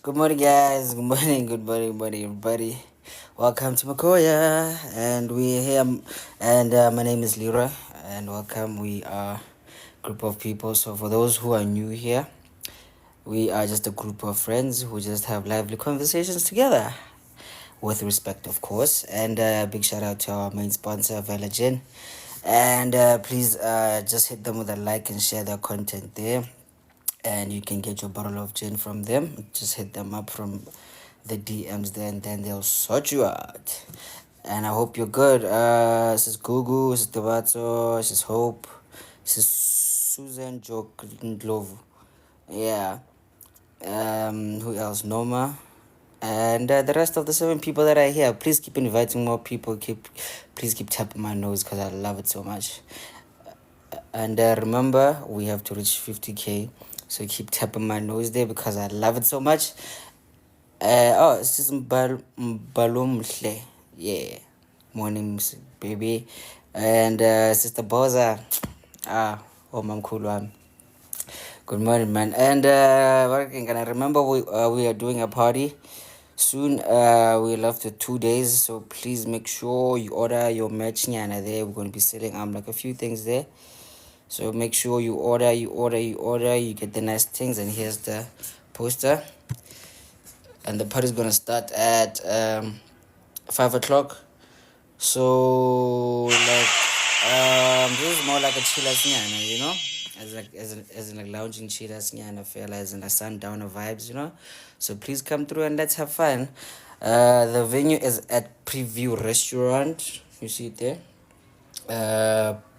Good morning, guys. Good morning, everybody. Welcome to Makoya, and we're here. And my name is Leroy, and welcome. We are a group of people. So, for those who are new here, we are just a group of friends who just have lively conversations together, with respect, of course. And big shout out to our main sponsor, Velagin. And please just hit them with a like and share their content there, and you can get your bottle of gin from them. Just hit them up from the DMs there, and then they'll sort you out. And I hope you're good. This is Gugu, this is Devato, this is Hope, this is Susan Joke Ndlovu. Yeah. Who else? Noma. And the rest of the 7 people that are here, please keep inviting more people. Please keep tapping my nose because I love it so much. And remember, we have to reach 50K. So keep tapping my nose there because I love it so much. This is Mbalumhle. Yeah. Morning, baby. And Sister Boza. Mamkulu. Good morning, man. And I remember we are doing a party soon. We're left with 2 days, so please make sure you order your merch nyana there. We're going to be selling like a few things there. So make sure you order, you get the nice things. And here's the poster. And the party's gonna start at 5 o'clock. So this is more like a chillers nyana, as in like lounging chillers nyana fella, as in the sundowner vibes, So please come through and let's have fun. The venue is at Preview Restaurant. You see it there.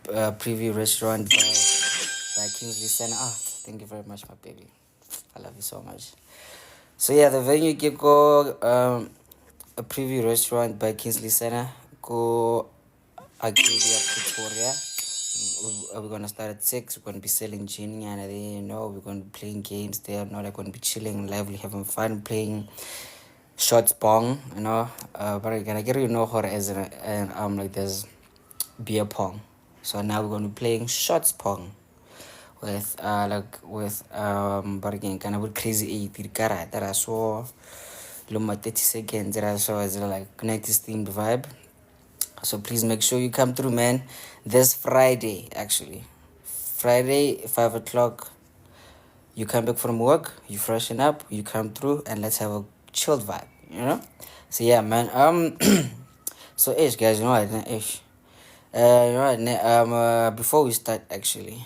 Preview Restaurant by Kingsley Center. Thank you very much, my baby. I love you so much. So yeah, the venue go a Preview Restaurant by Kingsley Center. Go Arcadia, Pretoria. We're gonna start at 6. We're gonna be selling gin and we're gonna be playing games there. We're gonna be chilling, lively, having fun, playing shots pong, but I gotta get as like there's beer pong. So now we're gonna be playing shots pong with but again kind of with crazy 8 that I saw Luma 30 seconds that I saw as like 90s themed vibe. So please make sure you come through, man. This Friday, actually. Friday, 5 o'clock. You come back from work, you freshen up, you come through, and let's have a chilled vibe, So yeah, man. So ish, guys, ish. Before we start, actually,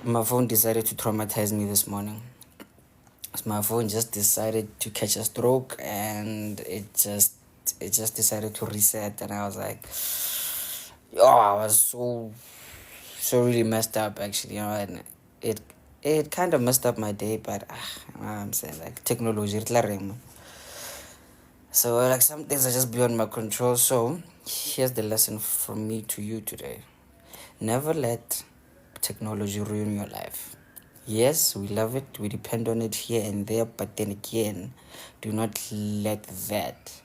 my phone decided to traumatize me this morning. So my phone just decided to catch a stroke, and it just decided to reset, and I was like, I was so really messed up, actually, and it kind of messed up my day, but I'm saying like technology. So like some things are just beyond my control. So here's the lesson from me to you today. Never let technology ruin your life. Yes, we love it, we depend on it here and there, but then again, do not let that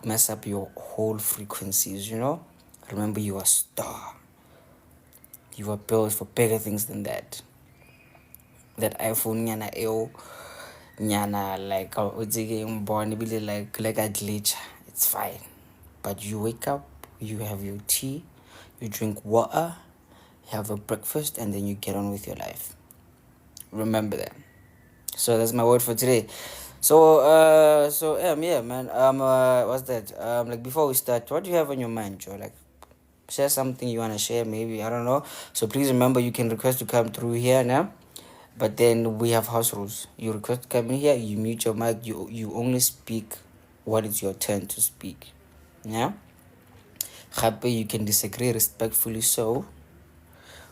mess up your whole frequencies. Remember, you are a star. You are built for bigger things than that. That iPhone nyana nyana like born like a glitch. It's fine, but you wake up, you have your tea, you drink water, you have a breakfast, and then you get on with your life. Remember that. So that's my word for today. So yeah, man. What's that? Like before we start, what do you have on your mind, Joe? Like, share something you wanna share, maybe, I don't know. So please remember, you can request to come through here now. But then we have house rules. You request to come in here, you mute your mic, you only speak when it's your turn to speak. Yeah? Happy you can disagree respectfully. So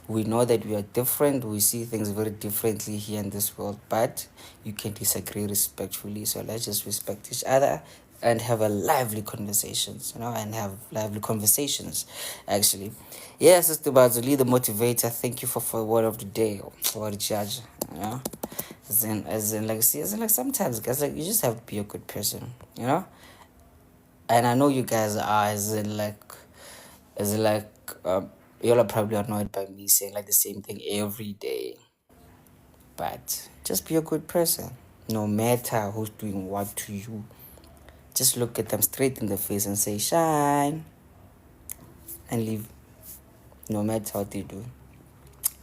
we know that we are different, we see things very differently here in this world, but you can disagree respectfully. So let's just respect each other and have a lively conversations, actually. Yes, Sister Bazuli, the motivator. Thank you for word of the day, or the judge, like sometimes, guys, like, you just have to be a good person, and I know you guys are, y'all are probably annoyed by me saying like the same thing every day, but just be a good person. No matter who's doing what to you, just look at them straight in the face and say, shine, and leave, no matter what they do.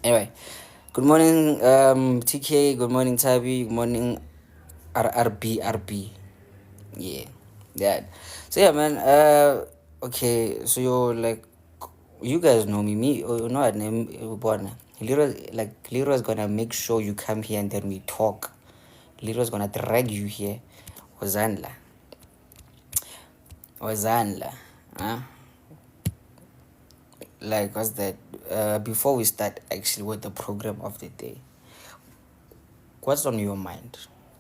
Anyway, good morning, TK. Good morning, Tabi. Good morning, RRB. Yeah, that. So yeah, man. Okay. So you're like, you guys know me. You know what name? Born. Leroy is gonna make sure you come here and then we talk. Leroy is gonna drag you here. Wazanla. Huh? Like, what's that? Before we start actually with the program of the day, what's on your mind?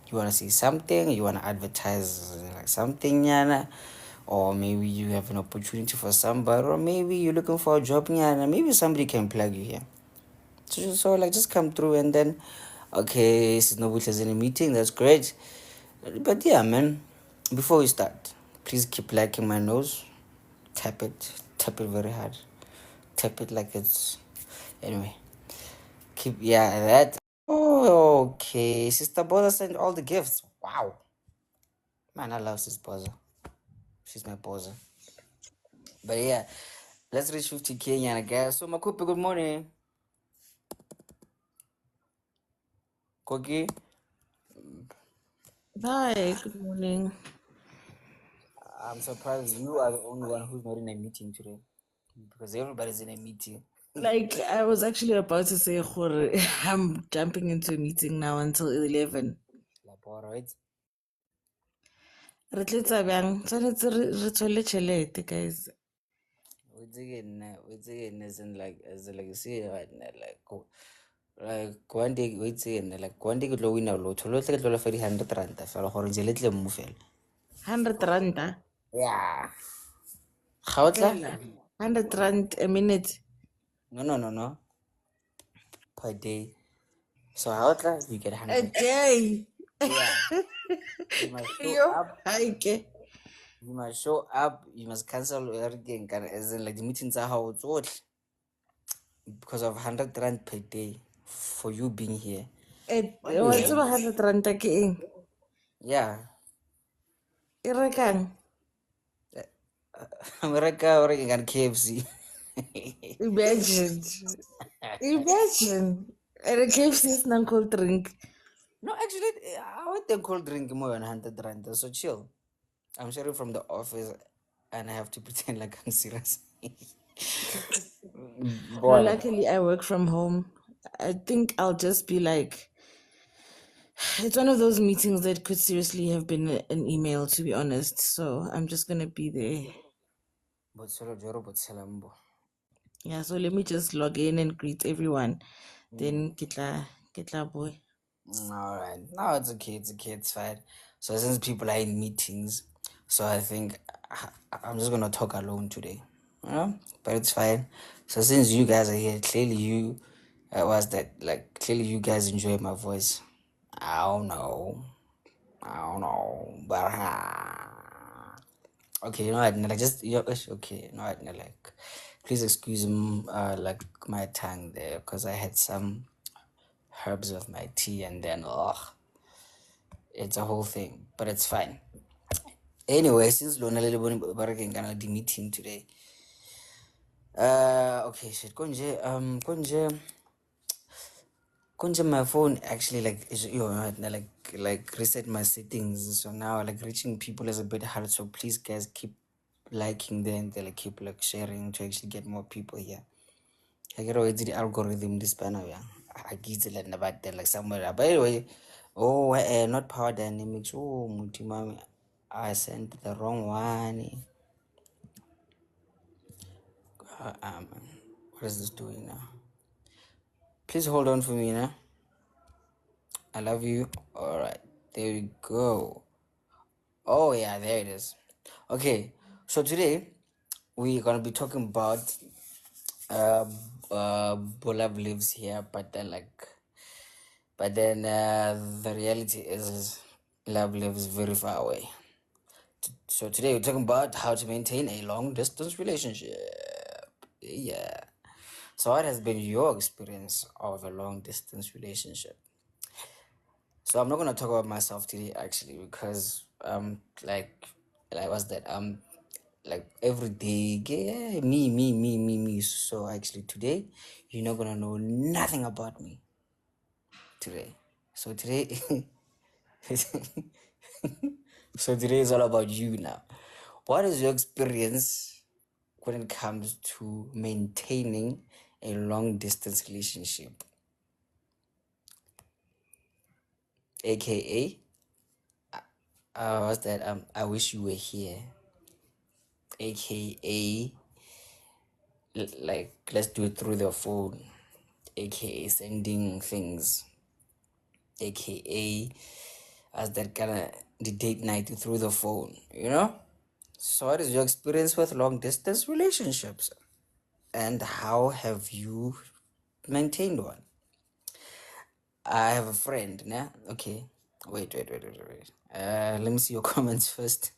You want to say something? You want to advertise like something, Yana? Or maybe you have an opportunity for somebody, or maybe you're looking for a job, Yana. Maybe somebody can plug you here. So like, just come through and then, okay, this is Nobu's in a meeting. That's great. But yeah, man, before we start, please keep liking my nose. Tap it very hard. Tap it like it's. Anyway, keep, yeah, that. Oh, okay. Sister Boza sent all the gifts. Wow. Man, I love Sister Boza. She's my Boza. But yeah, let's reach 50K, and I guess. So, Makupi, good morning. Koki, Hi, good morning. I'm surprised you are the only one who's not in a meeting today. Because everybody's in a meeting. Like, I was actually about to say, Gore, I'm jumping into a meeting now until 11. Lapora, right? Re tletsa bjang? Tshwanetse re thole tšhelete, guys. What's again, as in like, you see, right now, like, one day, wait again, like, one day, you win a lot. Let's get all of 100 rand. For a little move. 100 rand. Yeah. How it's like? 100 rand a minute. No. Per day. So how it's like? You get A 100. day. Yeah. You must show Yo, up. haike. You must show up. You must cancel everything. As in, like, the meetings are how it's all because of 100 rand per day for you being here. What do Wa you tseba want? 100 rand ke eng? Yeah. E rekang? America working at KFC. Imagine. Imagine. And a KFC is non-cold drink. No, actually, I want the cold drink more than 100 rand. So chill. I'm sharing from the office and I have to pretend like I'm serious. No, Boy, luckily I work from home. I think I'll just be like, it's one of those meetings that could seriously have been an email, to be honest. So I'm just gonna be there. but solo joro but salambo. Yeah, so let me just log in and greet everyone. Then kitla boy. All right. No, it's okay, it's fine. So since people are in meetings, so I think I'm just gonna talk alone today. But it's fine. So since you guys are here, clearly you was that like clearly you guys enjoy my voice. I don't know. But okay, you know what? Like just okay, you know what? Like, please excuse like my tongue there because I had some herbs of my tea and then it's a whole thing, but it's fine. Anyway, since Lona Leleboni gonna the meeting today. Okay, shit. Konje my phone actually like is you know like reset my settings. So now like reaching people is a bit hard. So please guys keep liking them. They like keep like sharing to actually get more people here. I get already the algorithm this panel, yeah. I get it like about there like somewhere. But anyway, not power dynamics. Oh, multimami. I sent the wrong one. What is this doing now? Please hold on for me now. I love you. All right, there we go. Oh yeah, there it is. Okay, so today we're gonna be talking about uh Bolab lives here, but then the reality is love lives very far away. So today we're talking about how to maintain a long distance relationship. Yeah. So what has been your experience of a long distance relationship? So I'm not gonna talk about myself today actually because like what's that like every day yeah, me. So actually today you're not gonna know nothing about me today. So today so today is all about you now. What is your experience when it comes to maintaining a long distance relationship? AKA what's that I wish you were here, aka like let's do it through the phone, aka sending things, aka as that kind of the date night through the phone, you know. So what is your experience with long distance relationships and how have you maintained one? I have a friend nah? Okay, wait. Let me see your comments first.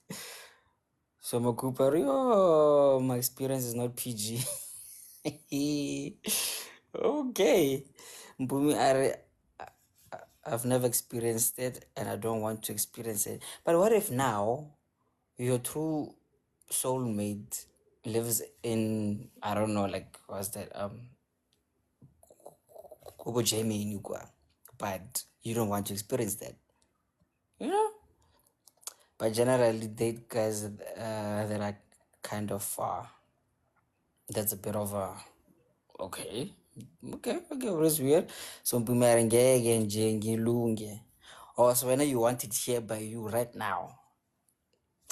So Makupari, oh, my experience is not PG. Okay. Mpumi, I've never experienced it and I don't want to experience it. But what if now your true soulmate lives in, I don't know, like what's that? Kobo Germany, but you don't want to experience that. You know? But generally date guys that are kind of far. That's a bit of a okay. Okay, it was weird. So mpumari ngeke nje ngilunge. Or so when you want it here by you right now.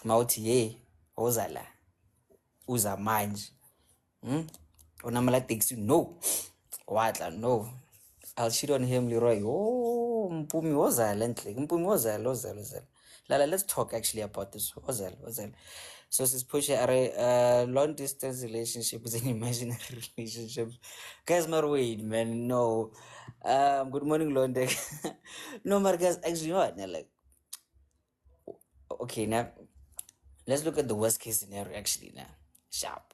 Mauthi hey, woza la. Uza manje. Unamala taxi no. Watla no. I'll shit on him, Leroy. Oh, Mpumi wozala enhle. Mpumi wozala. Lala, let's talk actually about this. Wozala. So sis Pusha are long distance relationship is an imaginary relationship. Guys, my wait, man. No. Good morning, Londe. No, my guys, actually, you know what? Like, okay, now let's look at the worst case scenario actually now. Sharp.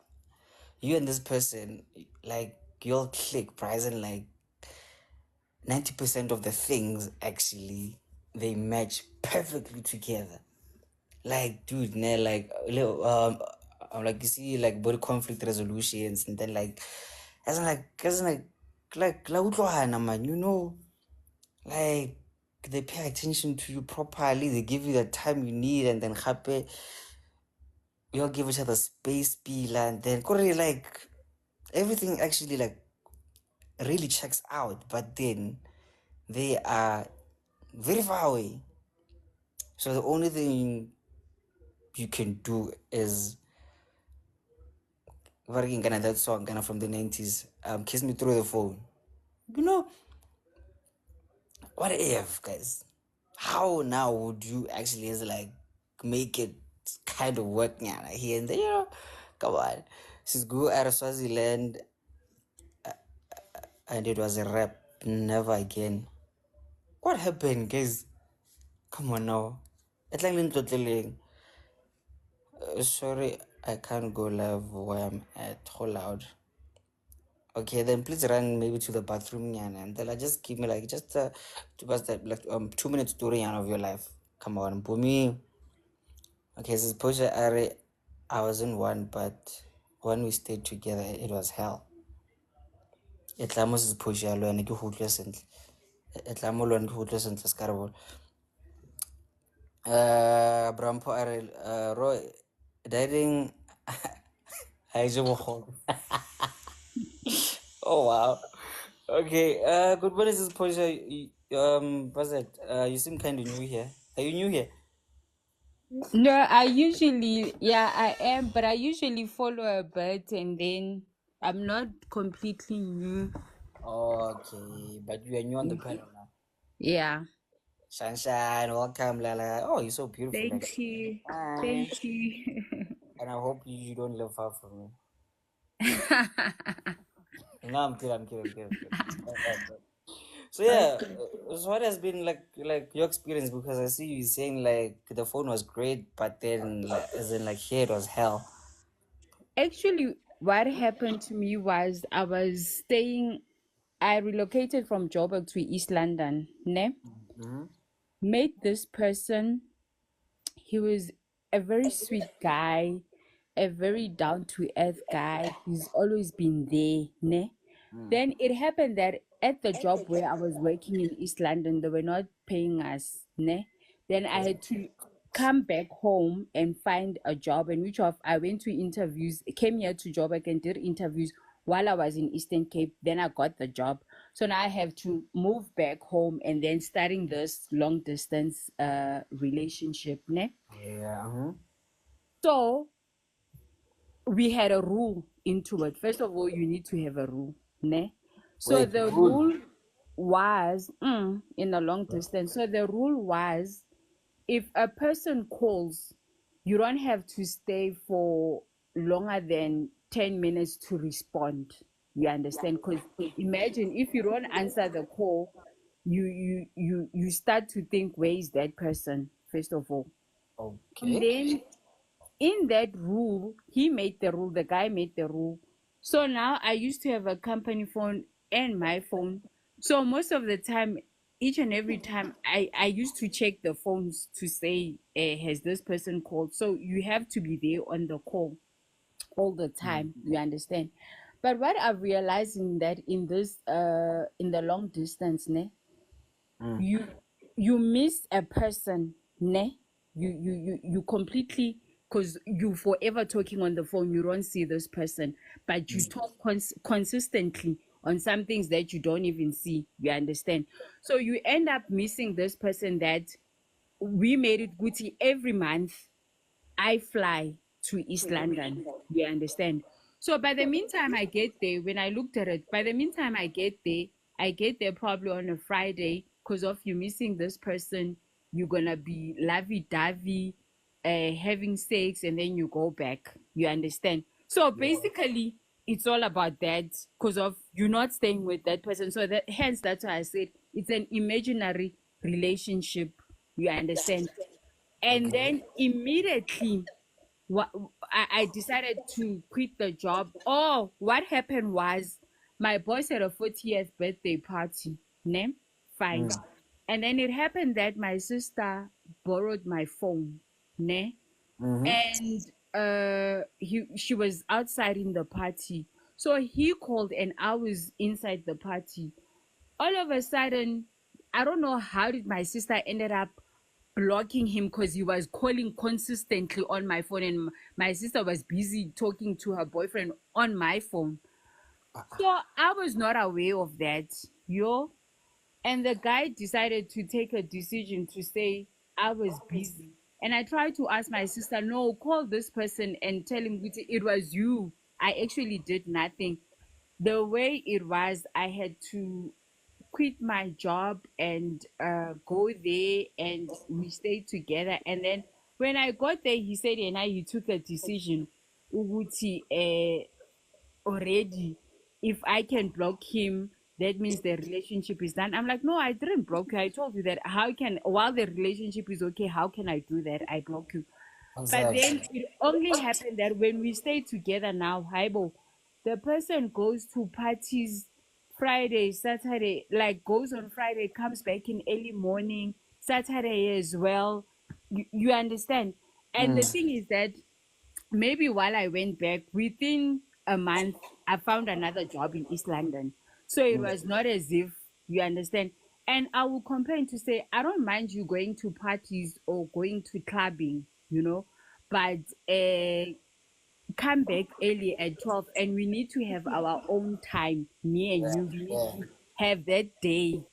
You and this person, like, you'll click, price and like 90% of the things actually they match perfectly together. Like, dude, like like you see like body conflict resolutions and then like like utlwana, man, you know, like they pay attention to you properly, they give you the time you need, and then happy you'll give each other space pila, and then like everything actually like really checks out, but then they are very far away. So the only thing you can do is working kind of that song kind of from the 90s, Kiss Me Through the Phone. You know, what if, guys? How now would you actually is like make it kind of work yeah, here and there? You know, come on. She's go out of Swaziland and it was a rap. Never again. What happened, guys? Come on now. It's like sorry, I can't go live where I'm at. Hold loud. Okay, then please run maybe to the bathroom and then just give me like just what's that like 2 minutes story of your life. Come on, Bumi. Okay, this is Posha Are. I was in one, but when we stayed together, it was hell. Etlamos is Posha lo and you sentle. Etlamo lo and hoodless and scarable. Brampo Are Roy dating. I Oh wow. Okay. Good morning, this is Portia. What's that? You seem kind of new here. Are you new here? No, I usually, yeah, I am, but I usually follow a bit and then I'm not completely new. Okay, but you are new on the panel now. Yeah. Sunshine, welcome, Lala. Oh, you're so beautiful, Thank actually. you. Hi. Thank you. And I hope you don't live far from me. No, I'm kidding. So yeah, Okay. so what has been like your experience? Because I see you saying like the phone was great, but then like, as in like here it was hell. Actually, what happened to me was I relocated from Joburg to East London, ne? Mm-hmm. Met this person. He was a very sweet guy, a very down to earth guy. He's always been there, ne? Mm. Then it happened that at the job where I was working in East London, they were not paying us, ne? Then I Okay. had to come back home and find a job. And which of I went to interviews, came here to job and did interviews while I was in Eastern Cape. Then I got the job. So now I have to move back home and then starting this long distance relationship, ne? Yeah. Uh-huh. So we had a rule into it. First of all, you need to have a rule, ne? So Wait, the rule. rule was in a long distance. So the rule was if a person calls, you don't have to stay for longer than 10 minutes to respond. You understand? Because imagine if you don't answer the call, you start to think, where is that person, first of all? And Okay. then in that rule, he made the rule, the guy made the rule. So now I used to have a company phone and my phone. So most of the time, each and every time, I used to check the phones to say, has this person called? So you have to be there on the call all the Mm. time. You understand? But what I've realized in that in the long distance, ne, Mm. you you miss a person, ne, you completely, because you forever talking on the phone, you don't see this person, but you talk consistently on some things that you don't even see, you understand? So you end up missing this person that we made it Gucci every month. I fly to East London. You understand? So by the meantime, I get there. When I looked at it, by the meantime, I get there probably on a Friday because of you missing this person. You're gonna be lovey-dovey, having sex, and then you go back. You understand? So basically, it's all about that because of you not staying with that person. So that hence that's why I said it's an imaginary relationship. You understand? And Okay. then immediately what I decided to quit the job. Oh, what happened was my boss had a 40th birthday party, ne? Fine. Mm. And then it happened that my sister borrowed my phone, ne? Mm-hmm. And she was outside in the party. So he called and I was inside the party. All of a sudden, I don't know how did my sister ended up blocking him because he was calling consistently on my phone and my sister was busy talking to her boyfriend on my phone. So I was not aware of that, yo. And the guy decided to take a decision to say I was busy. And I tried to ask my sister, no, call this person and tell him it was you. I actually did nothing. The way it was, I had to quit my job and go there and we stayed together. And then when I got there, he said, and I he took a decision. Uguti, already, if I can block him, that means the relationship is done. I'm like, no, I didn't block you. I told you that how can while the relationship is okay, how can I do that? I block you. But then Exactly. it only happened that when we stay together now, Haibo, the person goes to parties Friday, Saturday, like goes on Friday, comes back in early morning, Saturday as well. You understand? And the Mm. thing is that maybe while I went back, within a month, I found another job in East London. So it Mm. was not as if you understand. And I will complain to say, I don't mind you going to parties or going to clubbing, but come back early at 12 and we need to have our own time, me and you. We need Yeah. to have that day.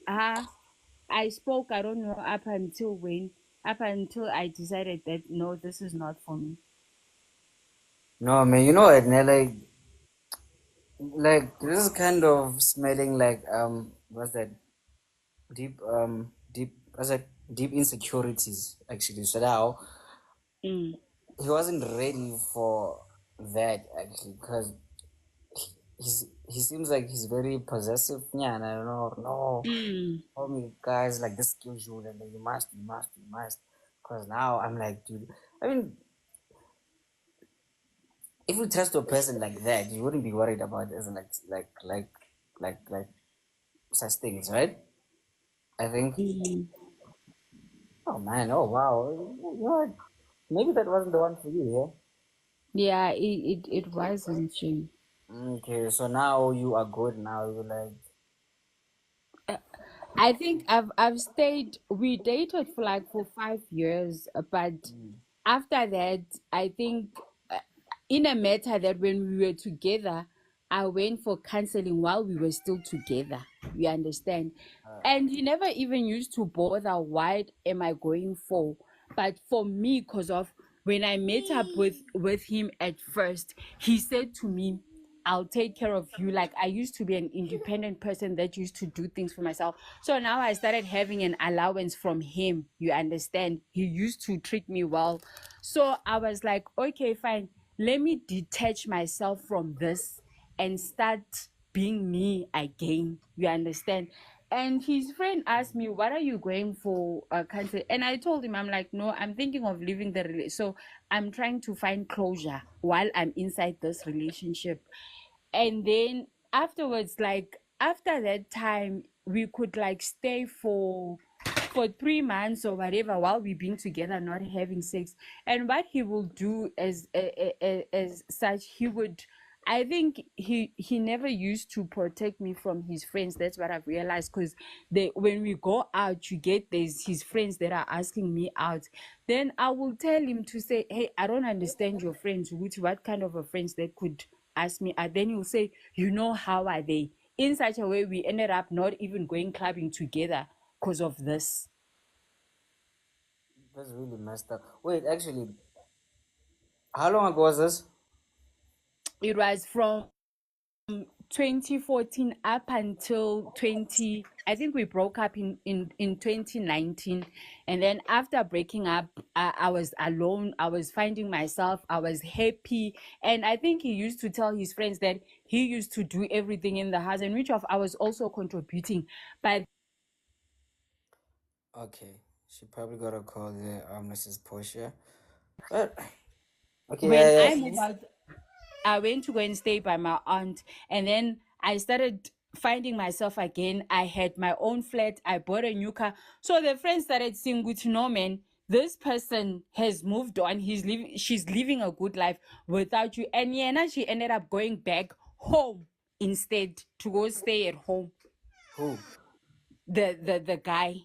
I spoke, I don't know, up until when, up until I decided that no, this is not for me. No, man. You know what? Like this is kind of smelling like what's that? Deep. What's that? Deep insecurities. Actually, so now Mm, he wasn't ready for that actually because he seems like he's very possessive. Yeah, and I don't know. No, mm, tell me guys like this schedule and then you must. Because now I'm like, dude. I mean, if you trust a person like that, you wouldn't be worried about this like such things, right? I think. mm. Oh man, oh wow. You know what? Maybe that wasn't the one for you, Yeah, it wasn't Jane. yeah? Okay, so now you are good now. You're like, I think I've stayed. We dated for like for 5 years, but after that, I think in a matter that when we were together, I went for counseling while we were still together. You understand? And he never even used to bother. What am I going for? But for me, because of when I met up with him at first, he said to me, I'll take care of you. Like I used to be an independent person that used to do things for myself. So now I started having an allowance from him. You understand? He used to treat me well. So I was like, okay, fine. Let me detach myself from this and start being me again. You understand? And his friend asked me, what are you going for a country? And I told him, I'm like, no, I'm thinking of leaving the relationship. So I'm trying to find closure while I'm inside this relationship. And then afterwards, like after that time, we could like stay for 3 months or whatever while we've been together not having sex. And what he will do as such, he would, I think he never used to protect me from his friends. That's what I've realized, because they when we go out, you get there's his friends that are asking me out. Then I will tell him to say, hey, I don't understand your friends, which what kind of a friends that could ask me. And then he'll say, you know, how are they? In such a way, we ended up not even going clubbing together because of this. that's really messed up. Wait, actually, how long ago was this? It was from 2014 up until 20, I think we broke up in 2019. And then after breaking up, I was alone. I was finding myself. I was happy. And I think he used to tell his friends that he used to do everything in the house, and which of I was also contributing. But Okay, she probably got a call there, Mrs. Portia. But okay, when yeah, I yeah. moved out, I went to go and stay by my aunt, and then I started finding myself again. I had my own flat. I bought a new car. So the friends started saying, "Good, no man, this person has moved on. She's living a good life without you." And yeah, now she ended up going back home instead to go stay at home. Who? The guy.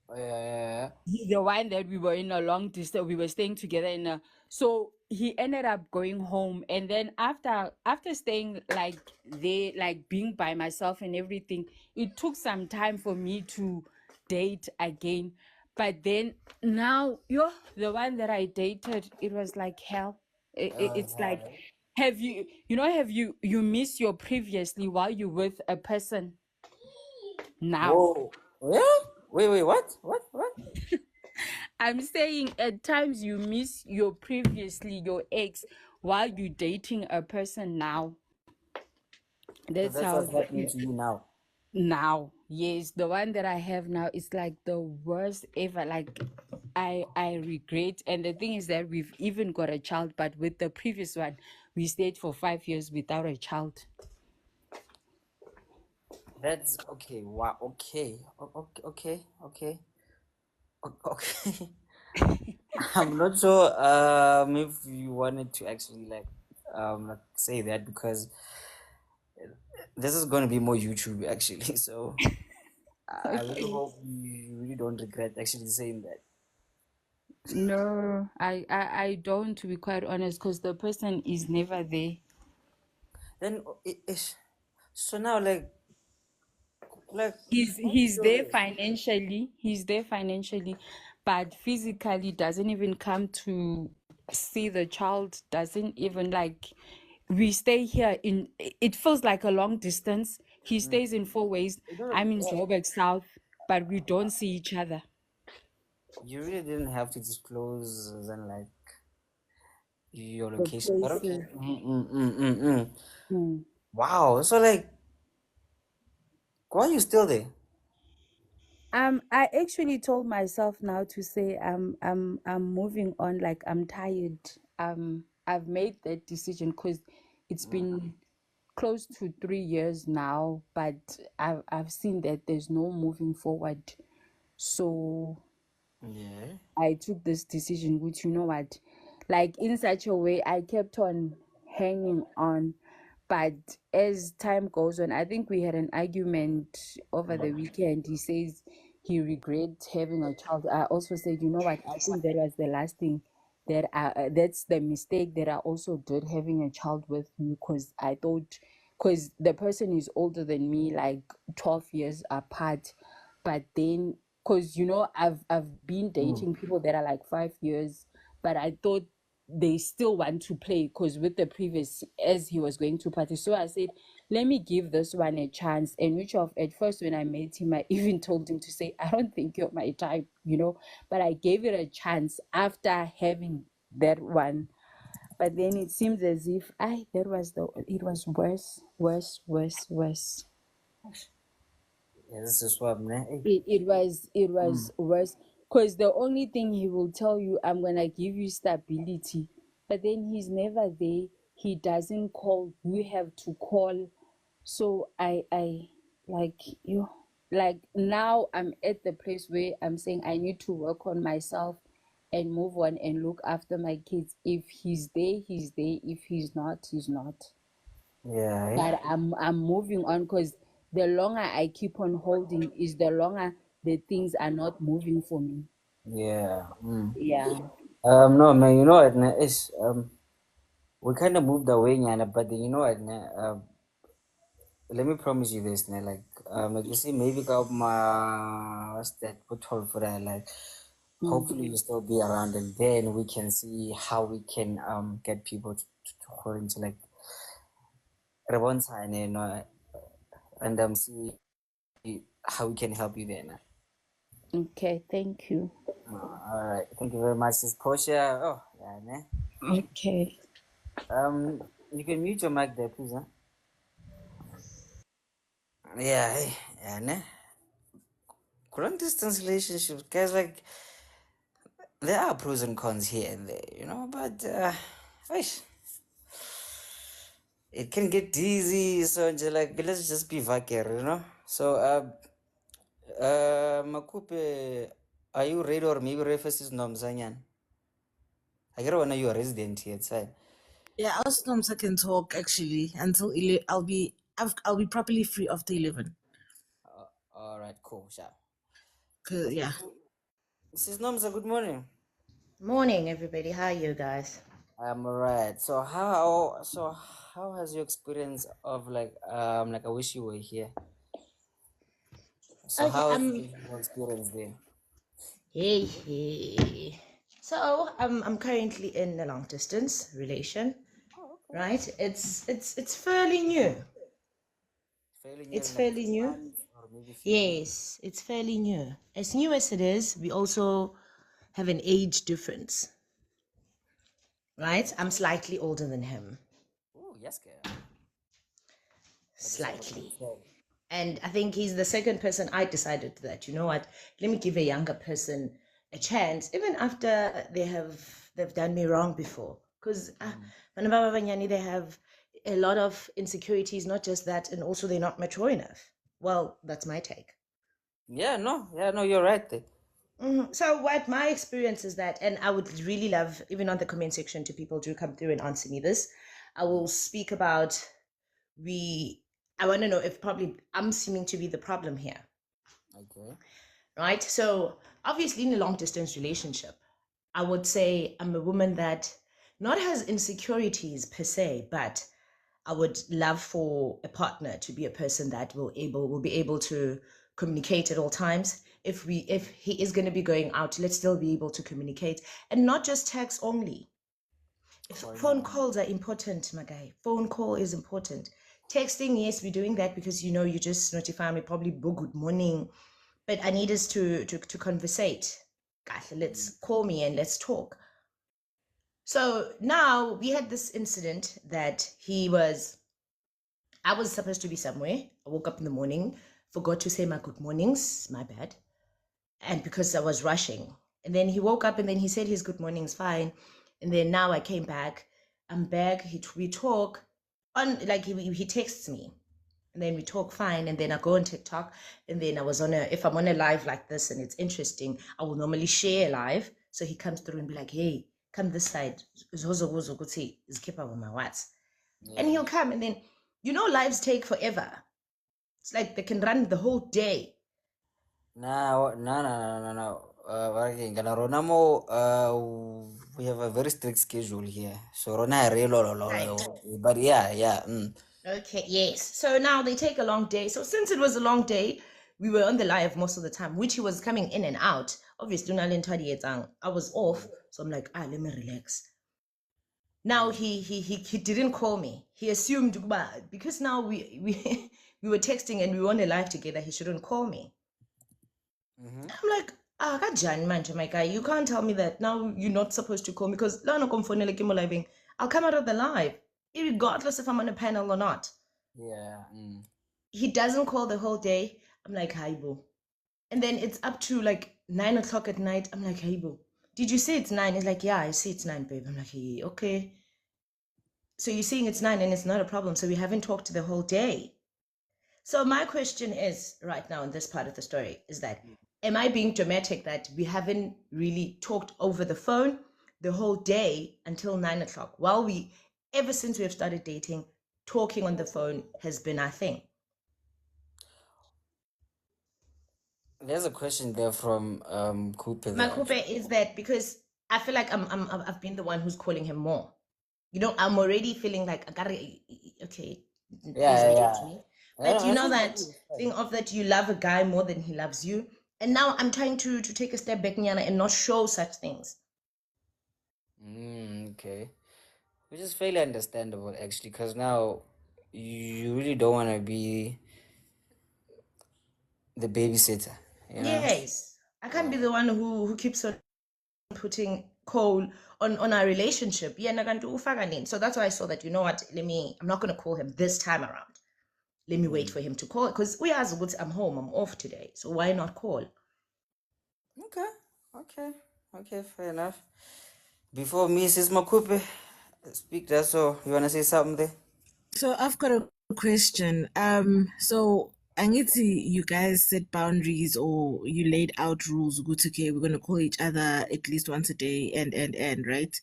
Oh, yeah, yeah, yeah. The one that we were in a long distance, we were staying together in a, so he ended up going home. And then after staying like there, like being by myself and everything, it took some time for me to date again. But then now you're the one that I dated, it was like hell. It's like, have you miss your previously while you with a person now. Whoa. Yeah? Wait, what? What? I'm saying at times you miss your previously, your ex, while you dating a person now. So That's that's how what's happening to you now. now. Yes, the one that I have now is like the worst ever. Like I regret. And the thing is that we've even got a child, but with the previous one, we stayed for 5 years without a child. That's okay. Wow. Okay. Okay. Okay. I'm not sure if you wanted to actually like say that because this is going to be more YouTube actually. So I really Okay. hope you really don't regret actually saying that. No, I don't, to be quite honest, because the person is never there. Then so now like why are you He's still there there? financially. He's there financially, but physically doesn't even come to see the child. Doesn't even like. We stay here in. It feels like a long distance. He Mm. stays in Four Ways. You don't. I'm in Joburg South, but we don't see each other. You really didn't have to disclose then like your The location, but okay. places. Hmm. Wow. So like, why are you still there? I actually told myself now to say I'm moving on. Like I'm tired. I've made that decision because it's been close to 3 years now, but I've seen that there's no moving forward. So Yeah. I took this decision, which, you know what, like in such a way, I kept on hanging on. But as time goes on, I think we had an argument over the weekend. He says he regrets having a child. I also said, you know what, I think that was the last thing that's the mistake that I also did, having a child with you, because I thought, because the person is older than me, like 12 years apart. But then, because I've been dating people that are like 5 years, but I thought they still want to play, because with the previous, as he was going to party. So I said, let me give this one a chance. And which of at first when I met him, I even told him to say, I don't think you're my type, but I gave it a chance after having that one. But then it seems as if it was worse, worse, worse, worse. Yeah, this is what man. It was worse, because the only thing he will tell you, I'm gonna give you stability, but then he's never there. He doesn't call, you have to call. So I like you, like now I'm at the place where I'm saying I need to work on myself and move on and look after my kids. If he's there, he's there. If he's not, he's not. Yeah. But I'm moving on, because the longer I keep on holding is the longer the things are not moving for me. Yeah. Yeah. No, man. You know what? Is we kind of moved away, Nyana, but then, you know what? Let me promise you this, like you see, maybe got my what's that? What told for that? Like, Mm. hopefully you still be around, and then we can see how we can get people to call into like Rebonsa, and see how we can help you there. Okay, thank you. All right, thank you very much, Sis Portia. Oh, yeah, ne? Okay. You can mute your mic there, please, huh? Yeah, yeah, ne? Long distance relationships, guys, like there are pros and cons here and there, but eish, it can get dizzy. So like, let's just be vacuer. So Makupe, are you ready, or maybe reference is Nomzanyan? I get one of your resident here, it's fine. Yeah, us Noms I can talk actually until I'll be properly free after 11. All right, cool, sure. Yeah. Mrs. Nomza, good morning. Morning, everybody. How are you guys? I'm alright. So how has your experience of like I wish you were here. So Okay, how has been your experience there? hey. So I'm currently in a long distance relation, Oh, okay. right? It's fairly new. Fairly new, It's like fairly new. months or maybe a few weeks. Yes, it's fairly new. As new as it is, we also have an age difference, right? I'm slightly older than him, Oh, yes, girl. But you have a slightly. good head. And I think he's the second person I decided that, you know what, let me give a younger person a chance, even after they've done me wrong before. Because they have a lot of insecurities, not just that, and also they're not mature enough. Well, that's my take. Yeah, no, you're right there. So what my experience is that, and I would really love, even on the comment section, to people do come through and answer me this. I will speak about I want to know if probably I'm seeming to be the problem here, Okay. right? So obviously in a long distance relationship, I would say I'm a woman that not has insecurities per se, but I would love for a partner to be a person that will be able to communicate at all times. If he is going to be going out, let's still be able to communicate, and not just text only. If phone calls are important, my guy, phone call is important. Texting, yes, we're doing that because you just notify me probably good morning, but I need us to conversate. Guys, let's call me and let's talk. So now we had this incident that I was supposed to be somewhere. I woke up in the morning, forgot to say my good mornings, my bad. And because I was rushing. And then he woke up and then he said his good mornings fine. And then now I came back. I'm back. We talk on, like he texts me. and then we talk fine, and then I go on TikTok, and then if I'm on a live like this and it's interesting, I will normally share live. So he comes through and be like, hey, come this side. And he'll come, and then lives take forever. It's like they can run the whole day. No. We have a very strict schedule here. So Rona Right. but yeah. Okay, yes. So now they take a long day. So since it was a long day, we were on the live most of the time, which he was coming in and out. Obviously, I was off, so I'm like, let me relax. Now he didn't call me. He assumed because now we we were texting and we were on a live together, he shouldn't call me. I'm like, Kajan manje, my guy, you can't tell me that now you're not supposed to call me because I'll come out of the live, regardless if I'm on a panel or not. Yeah. He doesn't call the whole day. I'm like, hi, boo. And then it's up to like 9 o'clock at night. I'm like, hey, boo, did you say it's 9? He's like, yeah, I see it's 9, babe. I'm like, hey, okay. So you're saying it's 9 and it's not a problem. So we haven't talked the whole day. So my question is right now in this part of the story is that, am I being dramatic that we haven't really talked over the phone the whole day until 9 o'clock? While ever since we have started dating, talking on the phone has been our thing. There's a question there from Cooper. My Cooper is that because I feel like I've been the one who's calling him more. I'm already feeling like I gotta okay. Yeah. Me. But that thing of that you love a guy more than he loves you. And now I'm trying to take a step back, Nyana, and not show such things. Okay. Which is fairly understandable actually, because now you really don't want to be the babysitter. Yes. I can't be the one who keeps on putting coal on our relationship. So that's why I saw that, I'm not going to call him this time around. Let me wait for him to call because I'm home, I'm off today. So why not call? Okay, fair enough. Before Mrs. Makupe speak that, so you want to say something there? So I've got a question. So Angiti, you guys set boundaries or you laid out rules. Good, okay, we're gonna call each other at least once a day, and right.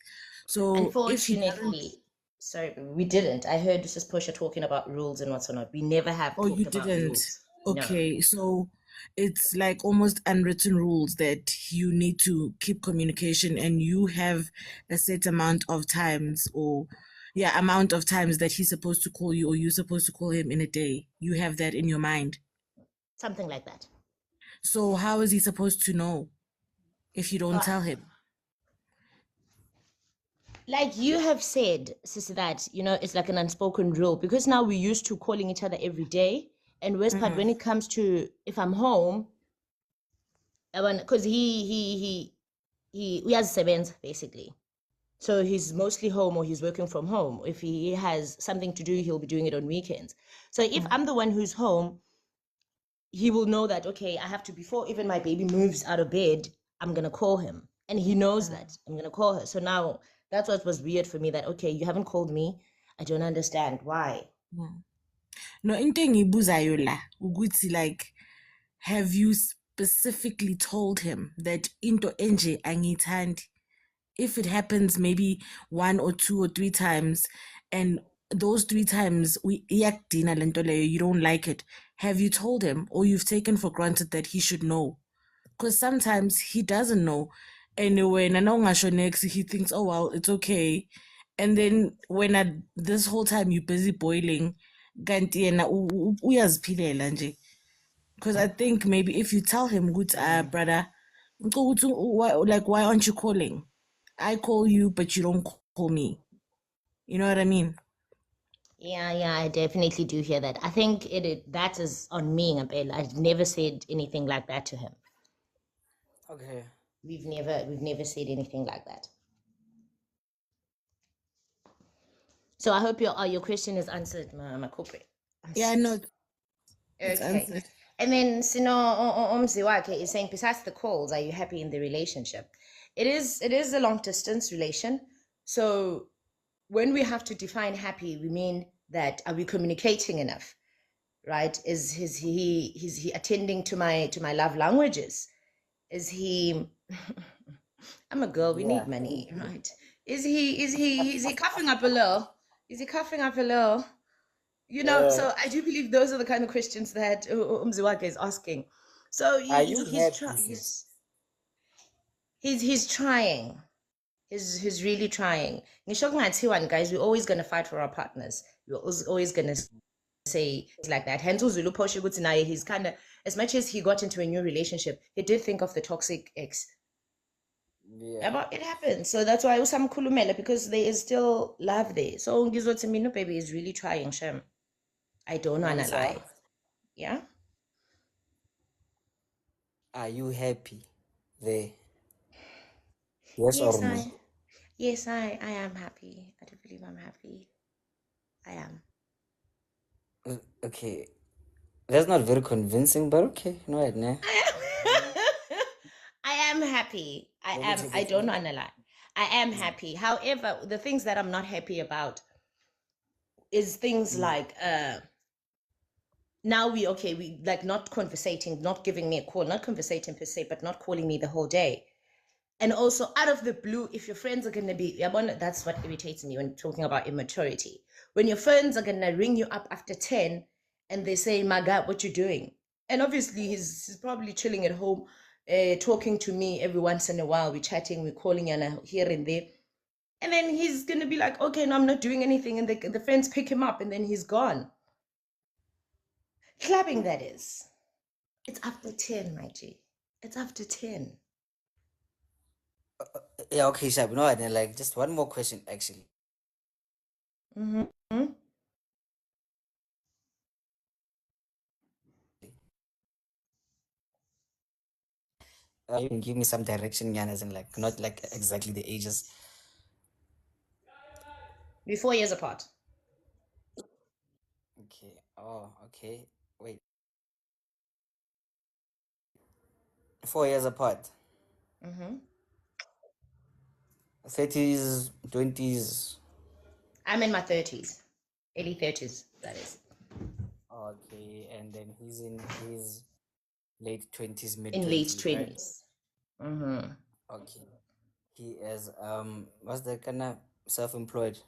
So if he doesn't, Unfortunately, sorry, we didn't. I heard Mrs. Pusher talking about rules and what's not. We never have oh, you talked about didn't. rules. No. Okay, so it's like almost unwritten rules that you need to keep communication and you have a set amount of times amount of times that he's supposed to call you or you're supposed to call him in a day. You have that in your mind. Something like that. So how is he supposed to know if you don't tell him? Like you have said, sister, that it's like an unspoken rule because now we're used to calling each other every day. And worst part, when it comes to if I'm home, because he has sevens basically. So he's mostly home or he's working from home. If he has something to do, he'll be doing it on weekends. So if I'm the one who's home, he will know that, okay, I have to, before even my baby moves out of bed, I'm going to call him. And he knows that I'm going to call her. So now that's what was weird for me that, okay, you haven't called me. I don't understand why. No, into engibuzayo la ukuthi like, have you specifically told him that into enje angithandi? If it happens maybe 1 or 2 or 3 times and those 3 times iyakudina lento leyo, you don't like it, have you told him or you've taken for granted that he should know? Because sometimes he doesn't know. Anyway, next he thinks, oh well, it's okay. And then when this whole time you're busy boiling, kanti yena uyaziphilela nje. Because I think maybe if you tell him, good, brother, why aren't you calling? I call you, but you don't call me. You know what I mean? Yeah, I definitely do hear that. I think that is on me, Ngabela. I've never said anything like that to him. Okay. We've never said anything like that. So I hope your question is answered, my corporate. Yeah, no. It's Okay. answered. And then Sino Omziwake is saying, besides the calls, are you happy in the relationship? It is a long distance relation. So when we have to define happy, we mean that are we communicating enough? right? Is he attending to my love languages? Is he I'm a girl, we need Yeah. money, right? Is he coughing up a little? Is he coughing up a little? You know, Uh, so I do believe those are the kind of questions that Umziwaka is asking. So are you he's happy, trying. sis? He's trying. He's really trying. Ngisho kungathiwani, guys, we're always gonna fight for our partners. We're always gonna say things like that. Hence uZulu posho ukuthi naye he's kind of, as much as he got into a new relationship, he did think of the toxic ex. Yeah. But it happens. So that's why usamkhulumela, because there is still love there. So ngizothi mina baby is really trying, Shem. I don't wanna Answer. lie. Yeah. Are you happy there? Yes or Yes, no? I am happy. I do believe I'm happy. I am. Okay. That's not very convincing, but okay. No, nah. I am happy. I Let me am. take I it. don't want to lie. I am happy. However, the things that I'm not happy about is things like now we like not conversating, not giving me a call, not conversating per se, but not calling me the whole day. And also out of the blue, if your friends are gonna be, that's what irritates me when talking about immaturity. When your friends are gonna ring you up after 10 and they say, "My God, what you doing?" And obviously he's probably chilling at home, talking to me every once in a while. We're chatting, we're calling here and there. And then he's gonna be like, "Okay, no, I'm not doing anything." And the friends pick him up and then he's gone. Clubbing, that is. It's after 10, my G. It's after 10. Yeah, okay, Shab. You know what? Then, like, just one more question, actually. Mm-hmm. You can give me some direction, Yan, as in, like, not like exactly the ages. We're 4 years apart. Okay. Oh, okay. Wait. 4 years apart. Mm-hmm. 30s, 20s. I'm in my 30s, early 30s, that is. Okay. And then he's in his late 20s, mid In late 20s, right? 20s. Mm-hmm. Okay. He is, what's the kind of self-employed?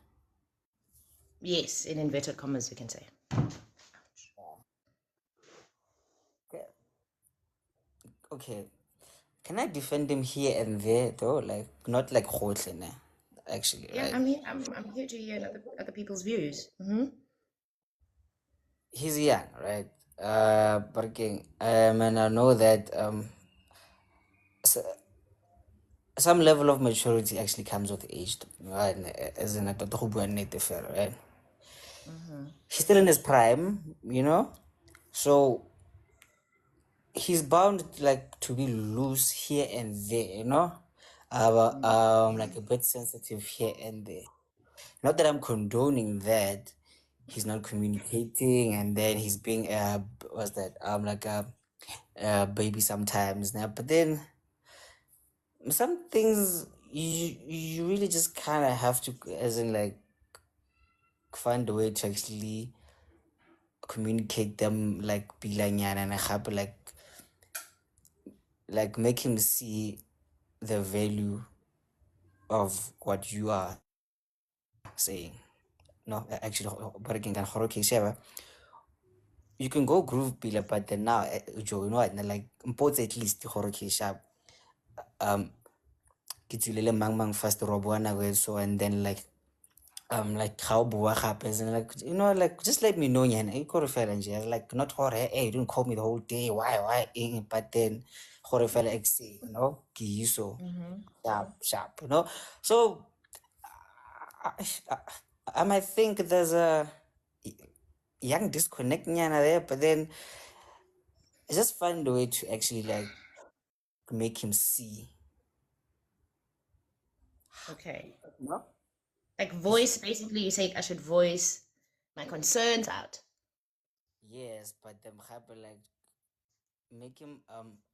Yes, in inverted commas, we can say. Okay. Okay. Can I defend him here and there, though? Like, not like Khotle, ne? Actually, Yeah, right? I'm here to hear other people's views. Mm-hmm. He's young, right? But again, and I know that some level of maturity actually comes with age, right? As in a native, right? Mm-hmm. He's still in his prime, so he's bound like to be loose here and there, like a bit sensitive here and there. Not that I'm condoning that he's not communicating and then he's being what's that like a baby sometimes now, but then some things you really just kind of have to, as in like, find a way to actually communicate them, like bilanyana and happy, like make him see the value of what you are saying. No, actually, but again, you can go groove pila, but then now, Joe, and like imports at least the sharp. Ke tswilele mang mang first ro bua nako e so, and then like how bua happens, and like, like, just let me know nyana e kore fela nje, like, not gore hey, you didn't call me the whole day, why but then gore fela ke iso Mm-hmm. sharp, so I, I, I might think there's a young disconnect nyana there, but then just find a way to actually like make him see, Okay. no. Like voice, basically, you say I should voice my concerns out. Yes, but them happen like make him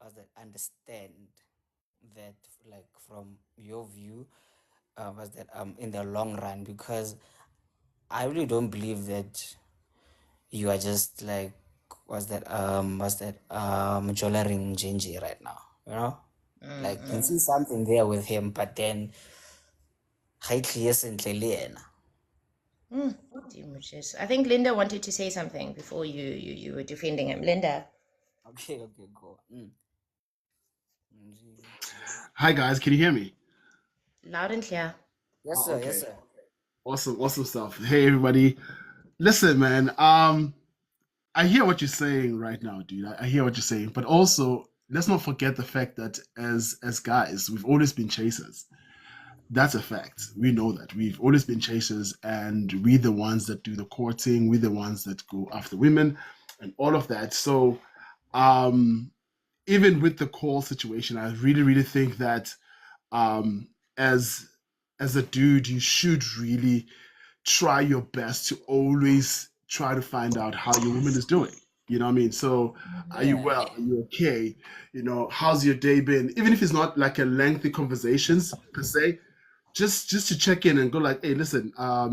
as that understand that, like, from your view, was that in the long run, because I really don't believe that you are just like was that Jolaring Gingy right now, you know? Like you see something there with him, but then I think Linda wanted to say something before you were defending him. Linda, Okay, go. Hi guys, can you hear me? loud and clear. Yes, Oh, sir. Yes, okay. sir. Awesome stuff. Hey everybody. Listen, man. I hear what you're saying right now, dude. I hear what you're saying, but also let's not forget the fact that as guys, we've always been chasers. That's a fact. We know that. We've always been chasers, and we're the ones that do the courting, we're the ones that go after women and all of that. So um even with the call situation, I really think that um as as a dude, you should really try your best to always try to find out how your woman is doing. You know what I mean? So, are you Yeah. well? Are you okay? How's your day been? Even if it's not like a lengthy conversations per se, just to check in and go like, hey, listen, I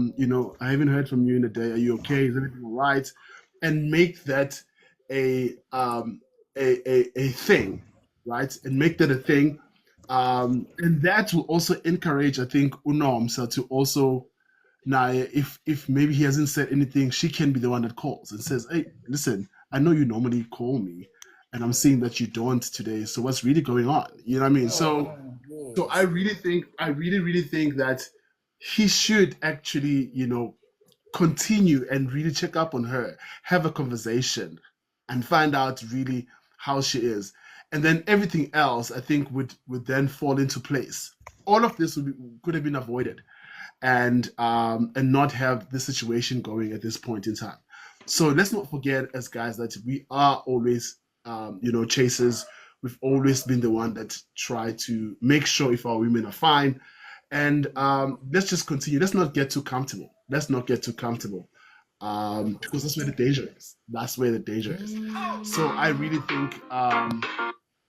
haven't heard from you in a day. Are you okay? Is everything all right? And make that a thing, right? And make that a thing. And that will also encourage, I think, Unomsa to also now, if maybe he hasn't said anything, she can be the one that calls and says, "Hey, listen, I know you normally call me, and I'm seeing that you don't today. So what's really going on?" You know what I mean? So I Yes. really think, I really think that he should actually, continue and really check up on her, have a conversation, and find out really how she is, and then everything else, I think, would then fall into place. All of this could have been avoided and not have this situation going at this point in time. So let's not forget, as guys, that we are always, chasers. We've always been the one that try to make sure if our women are fine, and let's just continue. Let's not get too comfortable. Let's not get too comfortable, because that's where the danger is. That's where the danger is. So I really think,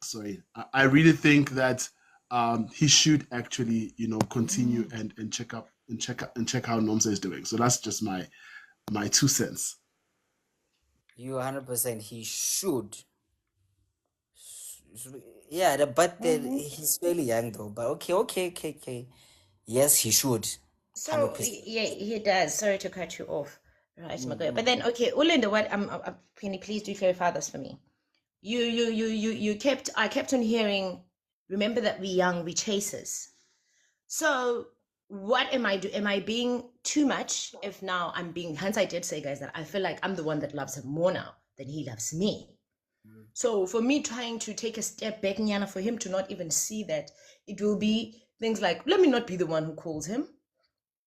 sorry, I really think that he should actually, continue and check up and check how Nomsa is doing. So that's just my 2 cents. You 100%. He should. Yeah, but he's fairly young though. But okay. Yes, he should. So 100%. yeah, he does. Sorry to cut you off. Right, Magoya. But Mm. then, okay, Ulinda, what? Penny, please do clarify this for me. You kept. I kept on hearing. Remember that we young, we chasers. So what am I do? Am I being too much? If now I'm being, hence I did say, guys, that I feel like I'm the one that loves him more now than he loves me. So for me trying to take a step back, Nyana, for him to not even see that, it will be things like, let me not be the one who calls him.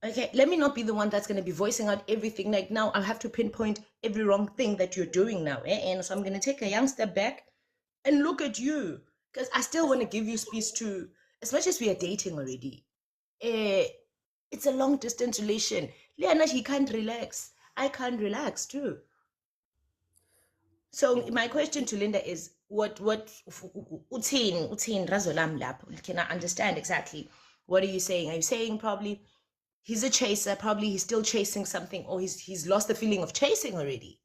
Okay, let me not be the one that's going to be voicing out everything. Like now I have to pinpoint every wrong thing that you're doing now. And so I'm going to take a young step back and look at you. Because I still want to give you space to, as much as we are dating already, eh, it's a long distance relation. Leana, he can't relax. I can't relax too. So my question to Linda is, what uthini razo lam lapho? Can I understand exactly what are you saying? Are you saying probably he's a chaser, probably he's still chasing something, or he's lost the feeling of chasing already?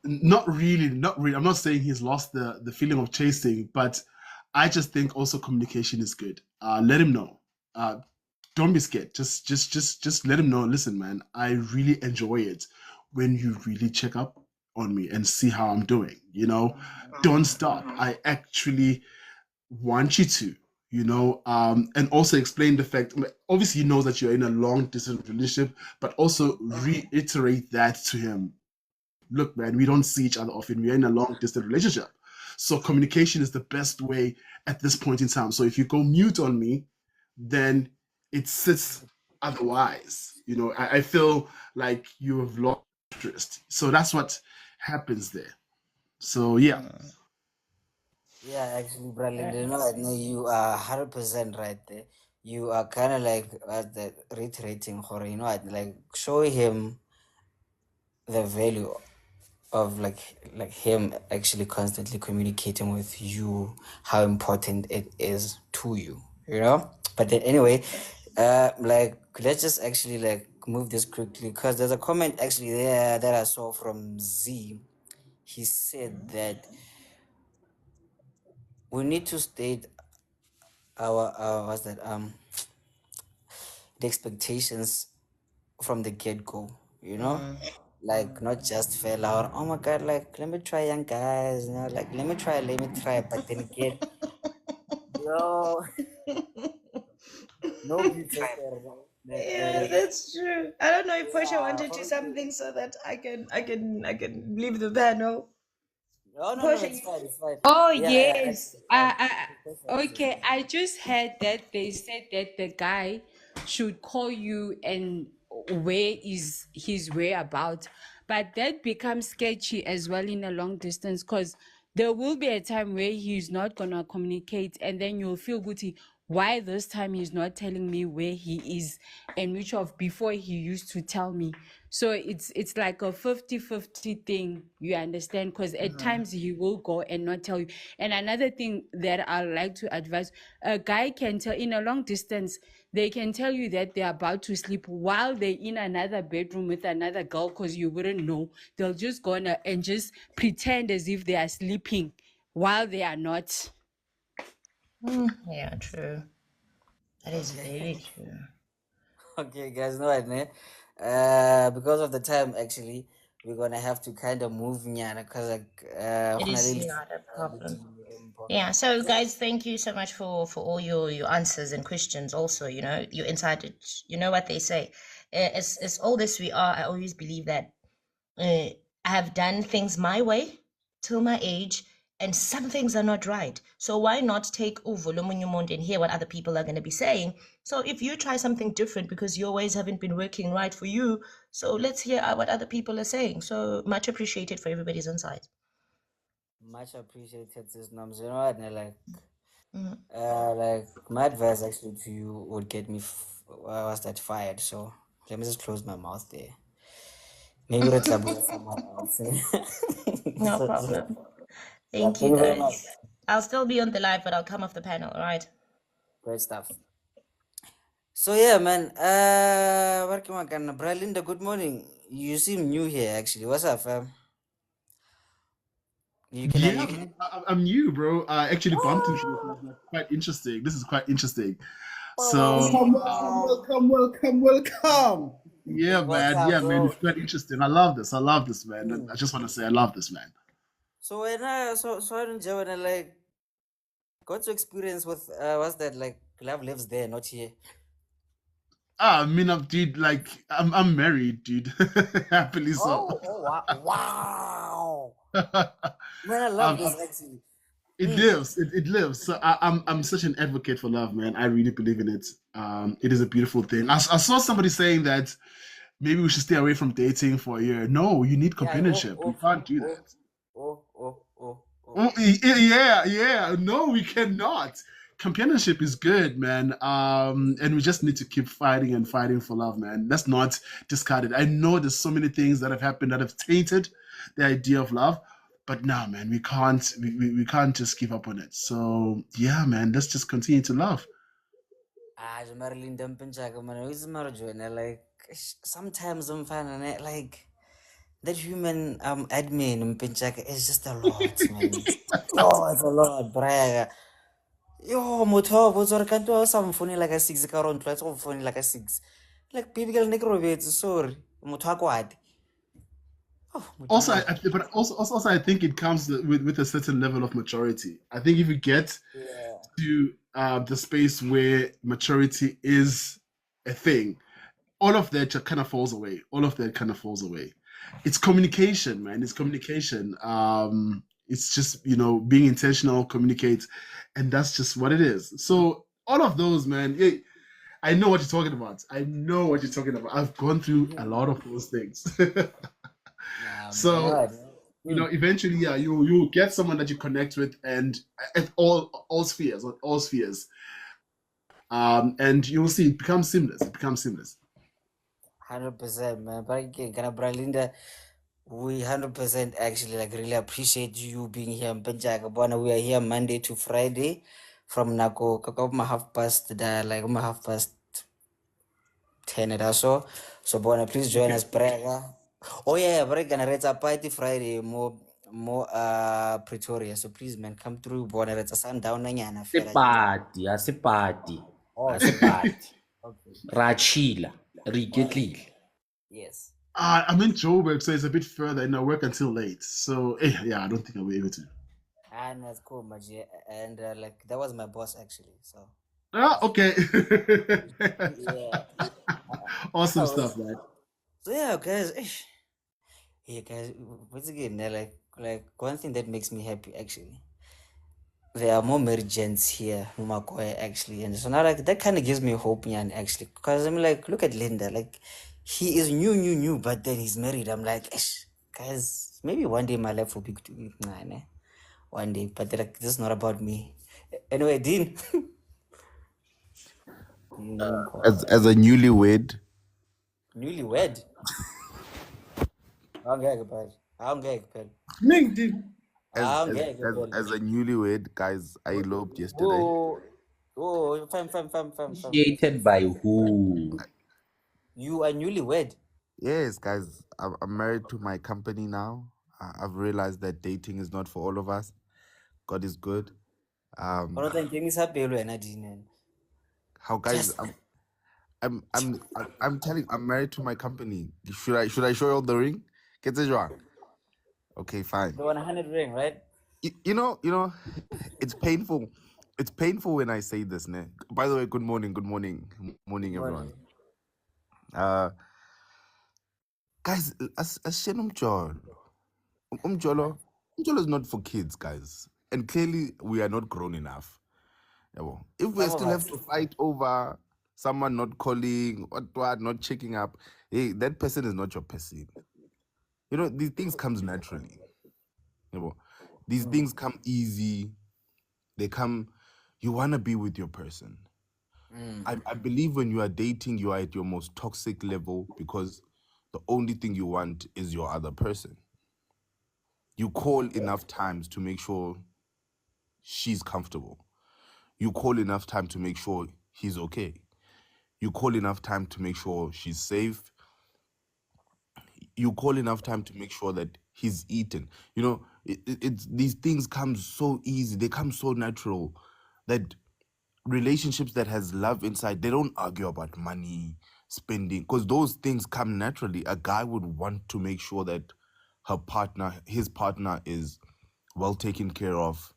Not really. I'm not saying he's lost the feeling of chasing, but I just think also communication is good. Let him know. Don't be scared. Just let him know. Listen, man, I really enjoy it when you really check up on me and see how I'm doing. Don't stop. I actually want you to. And also explain the fact. Obviously, he knows that you're in a long distance relationship, but also reiterate that to him. Look, man, we don't see each other often. We're in a long distance relationship. So communication is the best way at this point in time. So if you go mute on me, then it sits otherwise. I feel like you have lost interest. So that's what happens there. So yeah. Yeah, actually, Bradley, no, you are 100% right there. You are kind of like reiterating, or like show him the value of like him actually constantly communicating with you, how important it is to you. But then anyway, like let's just actually like move this quickly because there's a comment actually there that I saw from Z. He said that we need to state our what's that the expectations from the get-go, you know, like not just fell out, oh my god, like let me try young guys, you know, like let me try, but then again, yo, nobody just Yeah, that's true. I don't know if Portia wanted to something so that I can leave the panel. no, Portia, it's fine, it's fine. Oh Yeah, yes. actually, Okay. I just heard that they said that the guy should call you and where is his whereabouts. But that becomes sketchy as well in a long distance because there will be a time where he's not gonna communicate and then you'll feel guilty. Why this time he's not telling me where he is and which of before he used to tell me. So it's like a 50-50 thing, you understand? Because at times he will go and not tell you. And another thing that I like to advise, a guy can tell in a long distance, they can tell you that they're about to sleep while they're in another bedroom with another girl because you wouldn't know. They'll just go and just pretend as if they are sleeping while they are not. yeah, true. That is very true. Okay, guys, no, what, ne? Because of the time, actually, we're gonna have to kind of move nyana, because like, It is not a problem. Yeah, so guys, thank you so much for all your answers and questions. Also, your insight. You know what they say. As old as we are, I always believe that I have done things my way till my age, and some things are not right. So why not take over Lomunyumond and hear what other people are going to be saying? So if you try something different because your ways haven't been working right for you, so let's hear what other people are saying. So much appreciated for everybody's insight. much appreciated, sis Noms. You know what, ne? Mhm. Like my advice actually to you would get me, was that fired? So let me just close my mouth there. Maybe let's about someone else. No So, problem. yeah, Thank you, thank you very much. guys. I'll still be on the live, but I'll come off the panel, all right? Great stuff. So yeah, man. Working on Bralinda. Good morning. You seem new here, actually. What's up, fam? You can. Yeah, man, I'm new, bro. I actually bumped into this. And it's quite interesting. This is quite interesting. So, Welcome. yeah, What's man. up, Yeah, man. bro? It's quite interesting. I love this. I love this, man. Mm. I just want to say I love this, man. So when so I don't know when I like got to experience with what's that like? Love lives there, not here. I mean, dude, like, I'm married, dude. Happily so. Wow, wow, man! I love um, this actually. it Mm. lives. It lives. So I'm such an advocate for love, man. I really believe in it. It is a beautiful thing. I saw somebody saying that maybe we should stay away from dating for a year. No, you need Yeah. companionship. We can't do Oh, that. oh. Oh, yeah. No, we cannot. Companionship is good, man. And we just need to keep fighting and fighting for love, man. Let's not discard it. I know there's so many things that have happened that have tainted the idea of love, but now, man, we can't. We can't just give up on it. So yeah, man, let's just continue to love. Marilyn Dumpenchaka, man. Who's Marjoine? Like sometimes I'm finding it like that human admin Mpenchaka is just a lot, man. Oh, it's a lot, Braga. Yo, motho, what's our can't do some funny like a six car on twice or funny like a six. Like people necrovate, sorry. Motho quad. Oh, Also, Modimo. but also, I think it comes with a certain level of maturity. I think if you get Yeah. to the space where maturity is a thing, all of that kind of falls away. All of that kind of falls away. It's communication, man. It's communication. It's just being intentional, communicate, and that's just what it is. So all of those, man. I know what you're talking about. I know what you're talking about. I've gone through a lot of those things. Nah, man. So What? Mm. eventually, yeah, you get someone that you connect with, and at all spheres, on all spheres, and you'll see it becomes seamless. It becomes seamless. 100%, man. But again, kind of Bralinda, we 100% actually like really appreciate you being here in Penchaka. Bwana, we are here Monday to Friday from Nako, kaka half past like half past 10 or so bona please join us brega. Oh yeah, brega gonna read a party Friday more Pretoria, so please man come through bona it's a sundown nyana fela. Asipati. Okay, okay, Rachila. all right, Riketlile. yes. I'm in Joburg, so it's a bit further, and I work until late. So yeah, I don't think I'll be able to. And that's cool, Maji. And like that was my boss actually. So Ah, okay. yeah. Awesome stuff, man. So yeah, guys. Yeah, guys. Once again, like one thing that makes me happy actually. There are more marriages here, Mumakoya actually, and so now like that kind of gives me hope, yeah, actually, because I'm like, look at Linda, like he is new, but then he's married. I'm like, guys, maybe one day my life will be nah, nah, one day, but like this is not about me. Anyway, Dean. As a newlywed, Newlywed. Angeke phela. Angeke phela. as a newlywed, guys, I eloped yesterday. Fam. Initiated by who? You are newlywed. Yes, guys, I'm married to my company now. I've realized that dating is not for all of us. God is good. One of the things happen when I didn't. How guys, Just I'm telling, I'm married to my company. Should I show you all the ring? Get it wrong. Okay, fine. the 100 ring, right? You know, it's painful. It's painful when I say this, ne? By the way, good morning, everyone. Guys, as umjolo is not for kids, guys, and clearly we are not grown enough. Yabo. If we Some of still have us. to fight over someone not calling, what, not checking up, hey, that person is not your person. You know, these things comes naturally. Yabo. These things come easy. They come. You wanna be with your person. I believe when you are dating, you are at your most toxic level because the only thing you want is your other person. You call enough times to make sure she's comfortable. You call enough time to make sure he's okay. You call enough time to make sure she's safe. You call enough time to make sure that he's eaten. You know, it's these things come so easy. They come so natural that relationships that has love inside, they don't argue about money, spending, because those things come naturally. A guy would want to make sure that his partner is well taken care of,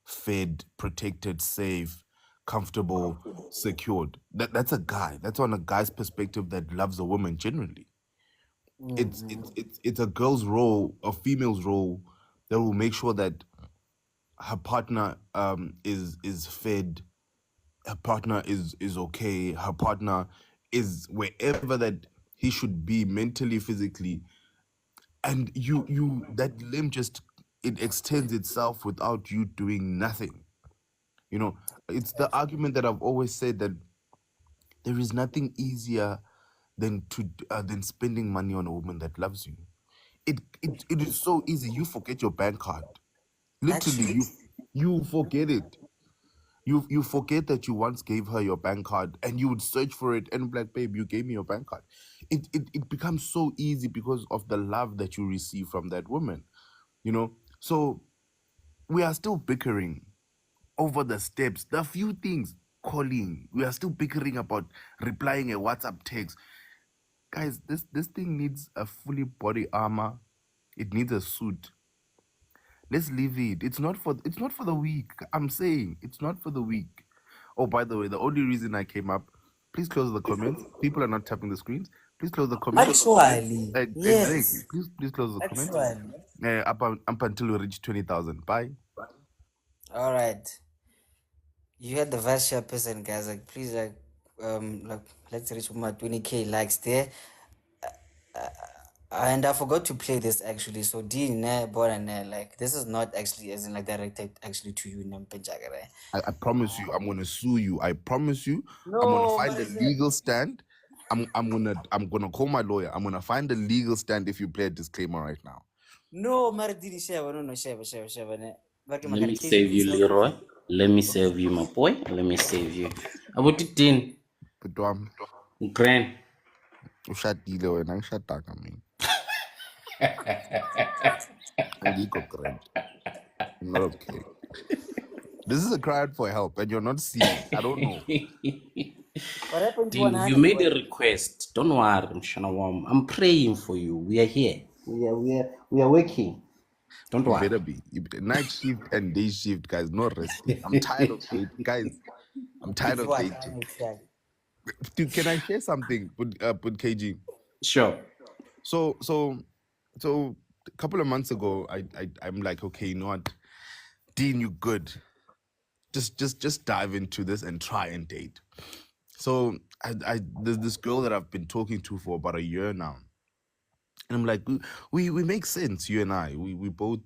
fed, protected, safe, comfortable, secured. That's a guy. That's on a guy's perspective that loves a woman genuinely. It's a girl's role, a female's role that will make sure that her partner is fed, her partner is okay, her partner is wherever that he should be mentally, physically, and you that limb just it extends itself without you doing nothing. You know, it's the argument that I've always said that there is nothing easier than spending money on a woman that loves you. It is so easy. You forget your bank card. Literally, Actually, you forget it. You forget that you once gave her your bank card and you would search for it and be like, babe, you gave me your bank card. It becomes so easy because of the love that you receive from that woman, you know? So we are still bickering over the steps, the few things, calling. We are still bickering about replying a WhatsApp text. Guys, this thing needs a fully body armor. It needs a suit. Let's leave it. It's not for the weak. I'm saying it's not for the weak. Oh, by the way, the only reason I came up, please close the comments. People are not tapping the screens. Please close the comments. actually, Exactly. yes, Please close the comments. actually. Up until we reach 20,000. Bye. All right. You had the vice chairperson, guys. Like, please, like, let's reach my 20K likes there. And I forgot to play this actually. So Dean, like, this is not actually as in like directed actually to you, Nampenjagare. I promise you, I'm gonna sue you. I promise you, I'm No, gonna find but a legal stand. I'm gonna call my lawyer. I'm gonna find a legal stand if you play a disclaimer right now. no, Maradini Sheva, no, Sheva, ne. But Let me save you, Leroy. Let me save you, my boy. Let me save you. About it, Dean. But Grand. Ushadile wena angishadanga mina. Angikho correct. I'm not okay. This is a cry out for help, and you're not seeing. I don't know. What happened to You 100? made a request. Don't worry, Mshanawam. I'm praying for you. We are here. We are working. Don't You worry. better be. Night shift and day shift, guys. Not resting. I'm tired of dating, guys. I'm tired It's of what dating. I'm saying. Dude, can I share something with KG? Sure. So a couple of months ago, I'm like, okay, you know what, Dean, you good. Just dive into this and try and date. So there's this girl that I've been talking to for about a year now. And I'm like, we make sense, you and I. We both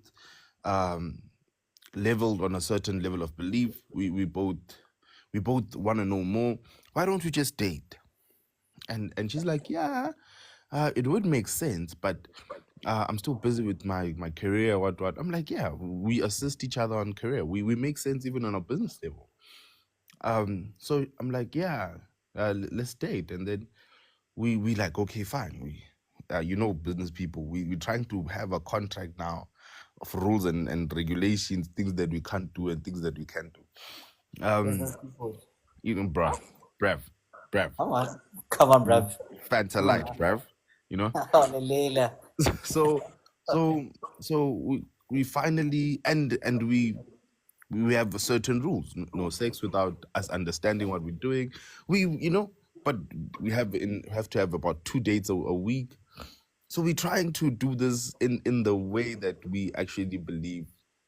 leveled on a certain level of belief. We both want to know more. Why don't we just date? And she's like, yeah, it would make sense, but I'm still busy with my career. What? I'm like, yeah, we assist each other on career. We make sense even on a business level. So I'm like, yeah, let's date. And then we like, okay, fine. We business people. We're trying to have a contract now of rules and regulations, things that we can't do and things that we can do. Business people. Brev. Come on, bruv. Fanta light, brev. You know. Hallelujah. so so we finally and we have certain rules. No sex without us understanding what we're doing. But we have to have about 2 dates a week. So we're trying to do this in the way that we actually believe,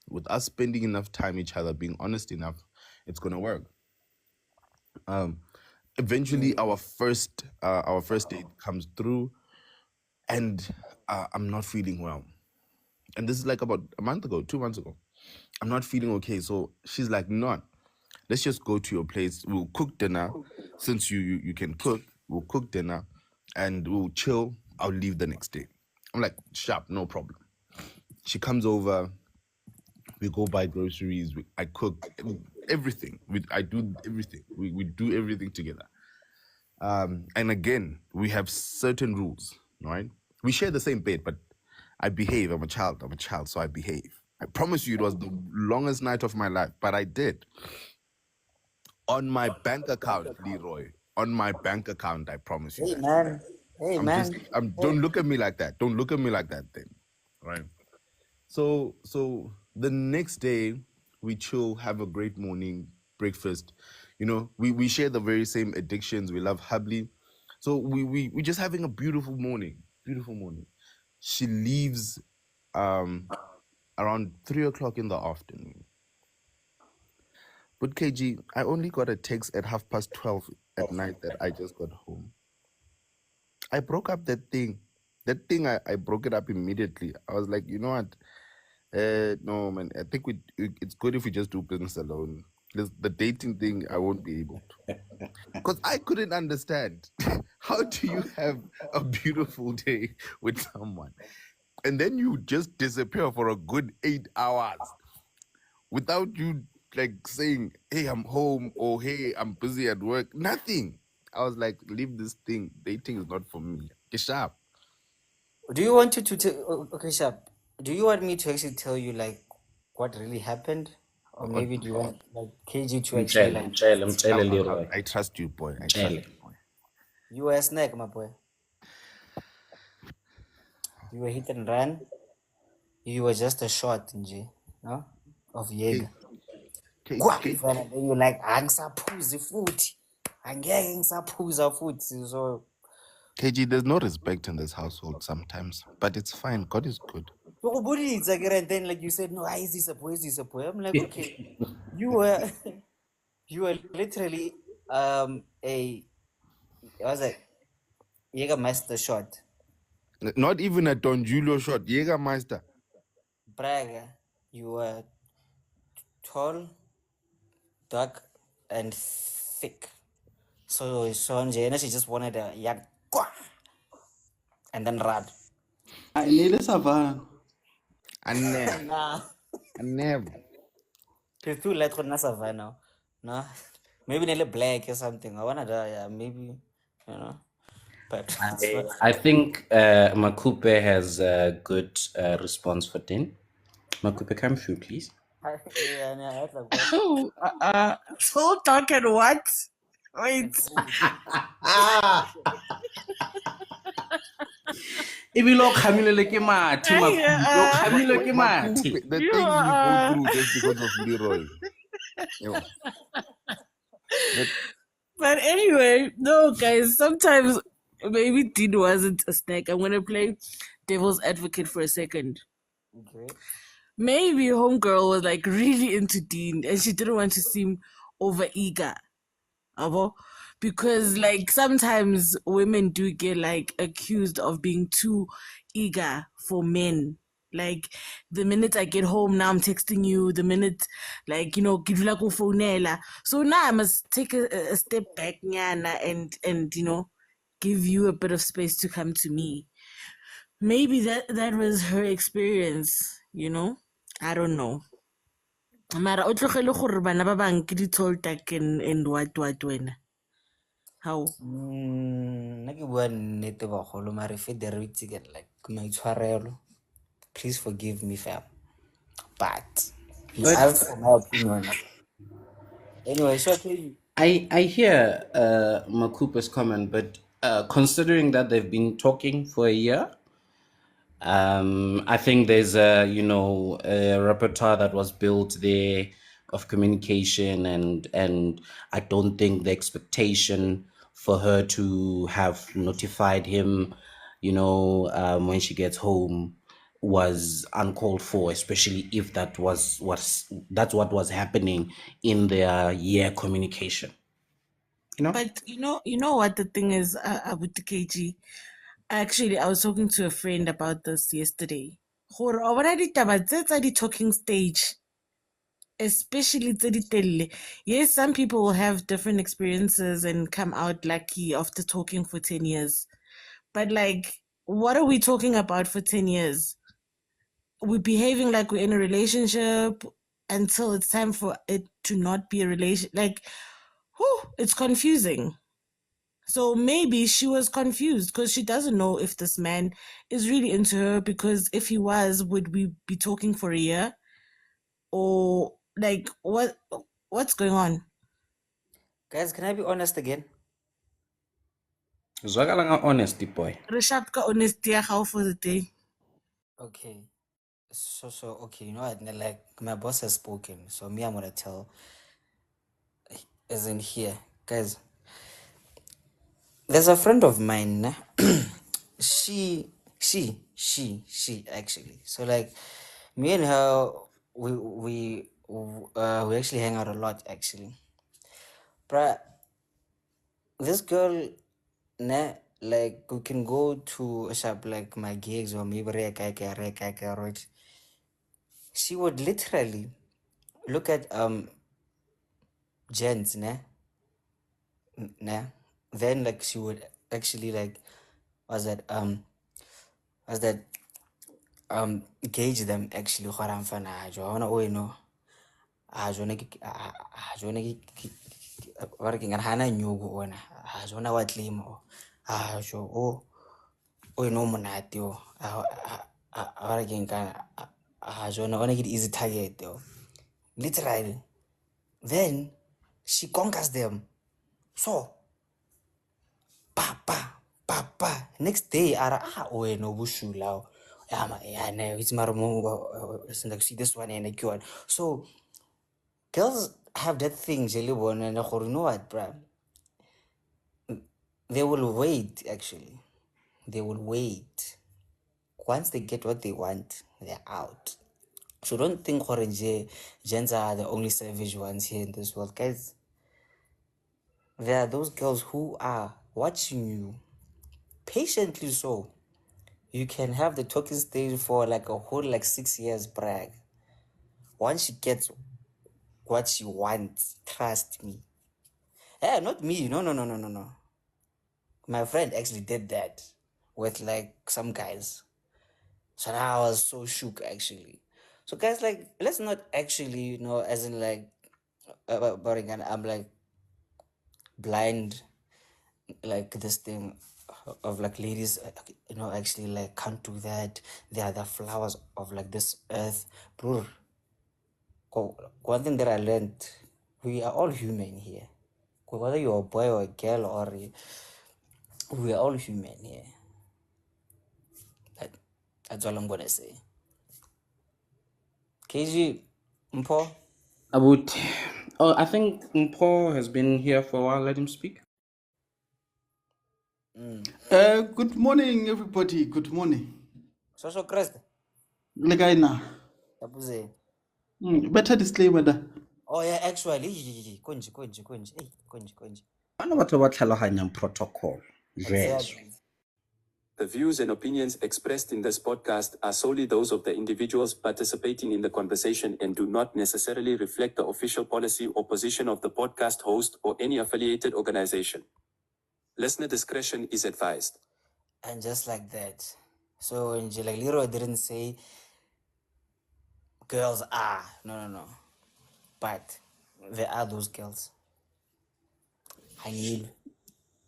with us spending enough time each other, being honest enough, it's gonna work. Eventually our first date comes through, and I'm not feeling well. And this is like about a month ago, 2 months ago. I'm not feeling okay. So she's like, no, let's just go to your place. We'll cook dinner. Since you can cook, we'll cook dinner and we'll chill. I'll leave the next day. I'm like, sharp, no problem. She comes over. We go buy groceries. I cook everything. I do everything. We do everything together. And again, we have certain rules, right? We share the same bed, but I behave. I'm a child, so I behave. I promise you, it was the longest night of my life, but I did. On my bank account, Leroy. On my bank account, I promise you Hey, that. man. Hey, man. Don't look at me like that. Don't look at me like that then. Right? So the next day, we chill, have a great morning, breakfast. We share the very same addictions. We love Hubley. So we just having a beautiful morning. Beautiful morning. She leaves around 3 o'clock in the afternoon. But KG, I only got a text at 12:30 at night that I just got home. I broke up that thing. That thing, I broke it up immediately. I was like, you know what? No, man. I think it's good if we just do business alone. The dating thing, I won't be able to. Because I couldn't understand. How do you have a beautiful day with someone and then you just disappear for a good 8 hours without you like saying, hey, I'm home, or hey, I'm busy at work? Nothing. I was like, leave this thing. Dating is not for me. Get sharp. Do you want to tell? Okay, Sharp. Do you want me to actually tell you like what really happened, or maybe do you want like KG to actually like Mchele, Leroy. I trust you, boy. I trust Mchele. you, boy. you were a snack, my boy. You were hit and run. You were just a shot, nje, no, of Jaeger. Then you're like, angisaphuzi futhi. Angeke ngisaphuza futhi. So KG, there's no respect in this household sometimes, but it's fine. God is good. and then like you said, no, is this a boy? Is this a boy? I'm like, okay, you were you were literally a was it Jägermeister shot. Not even a Don Julio shot. Jägermeister. Braga, you were tall, dark, and thick. So nje, she just wanted a young and then run. I need a savannah. I never. Nah. I never. It's too late for Savannah. No. Maybe nearly black or something. I wanna die, yeah, maybe, you know. But it's not. I think Makupe has a good response for Din. Makupe, come through, please. Yeah, I had like what? Oh, so talking what? Wait. Ah, Ibilo khamilwe ke mathe, Hey, Makupe. O khamilwe ke mathe. Makupe, the you things we go through just because of Leroy. You know, that But anyway, no, guys, sometimes maybe Dean wasn't a snake. I'm going to play devil's advocate for a second. Okay. Maybe Homegirl was like really into Dean and she didn't want to seem over eager. Abo? Because like sometimes women do get like accused of being too eager for men. Like the minute I get home, now I'm texting you. The minute, like give like phonela. So now I must take a step back, nyana, and give you a bit of space to come to me. Maybe that was her experience. I don't know. Mara o tlogele gore bana ba bang ke di-tall duck and what wena. How? Nna ke bua nnete bagolo mare federate get like maitshwarelo. Please forgive me, fam. But But I've my opinion. Anyway, so okay. I hear Makupe's comment, but considering that they've been talking for a year, I think there's a repertoire that was built there of communication, and I don't think the expectation for her to have notified him, when she gets home was uncalled for, especially if that's what was happening in their year communication. But you know what the thing is, with the KG. Actually, I was talking to a friend about this yesterday. Gore o bona ditaba tse tsa di-talking stage, especially tse di telele. Yes, some people will have different experiences and come out lucky after talking for 10 years. But like, what are we talking about for 10 years? We're behaving like we're in a relationship until it's time for it to not be a relation. Like, whew, it's confusing. So maybe she was confused because she doesn't know if this man is really into her, because if he was, would we be talking for a year? Or like what's going on? Guys, can I be honest again? Zwakalanga honesty boy. Rishabka honesty ya gago for the day. Okay. So okay, you know what? Like my boss has spoken, so me, I'm gonna tell as in here. Guys, there's a friend of mine. She actually. So like me and her we actually hang out a lot actually. But this girl, nah, like we can go to a shop like my gigs or maybe right? She would literally look at gents, nah. Then like she would actually like was that gauge them actually gore am fana jona o eno jona jona ba re ke ngana hana nyugo ona jona wa claim o jo o eno monate o ba re ke nka jona ona ke easy target o literally. Then she conquers them. So papa next day ara wena obushula o ya ne it's mara mo like see this one and like one. So girls have that thing jelly one and you know what, bruh, they will wait. Actually, they will wait. Once they get what they want, they're out. So don't think orange gents are the only savage ones here in this world, guys. There are those girls who are watching you patiently, so you can have the talking stage for like a whole like 6 years, brag. Once she gets what she wants, trust me. Yeah, not me. No. My friend actually did that with like some guys. So now I was so shook actually. So guys, like, let's not actually, as in like, boring, and I'm like blind, like this thing. of like ladies, actually like can't do that. They are the flowers of like this earth, bro. One thing that I learned, we are all human here. Whether you're a boy or a girl, or we are all human here. That's all I'm gonna say. KG, Mpo. About, I think Paul has been here for a while. Let him speak. Good morning, everybody. Good morning. Social Crest. Legaina. Tapuze. Better disclaimer da. Oh yeah, actually, konji. Hey, konji. Bana batho ba tlhaloganyang protocol. Yes. Exactly. The views and opinions expressed in this podcast are solely those of the individuals participating in the conversation and do not necessarily reflect the official policy or position of the podcast host or any affiliated organization. Listener discretion is advised. And just like that. So, like Leroy didn't say girls are. No. But there are those girls. I need.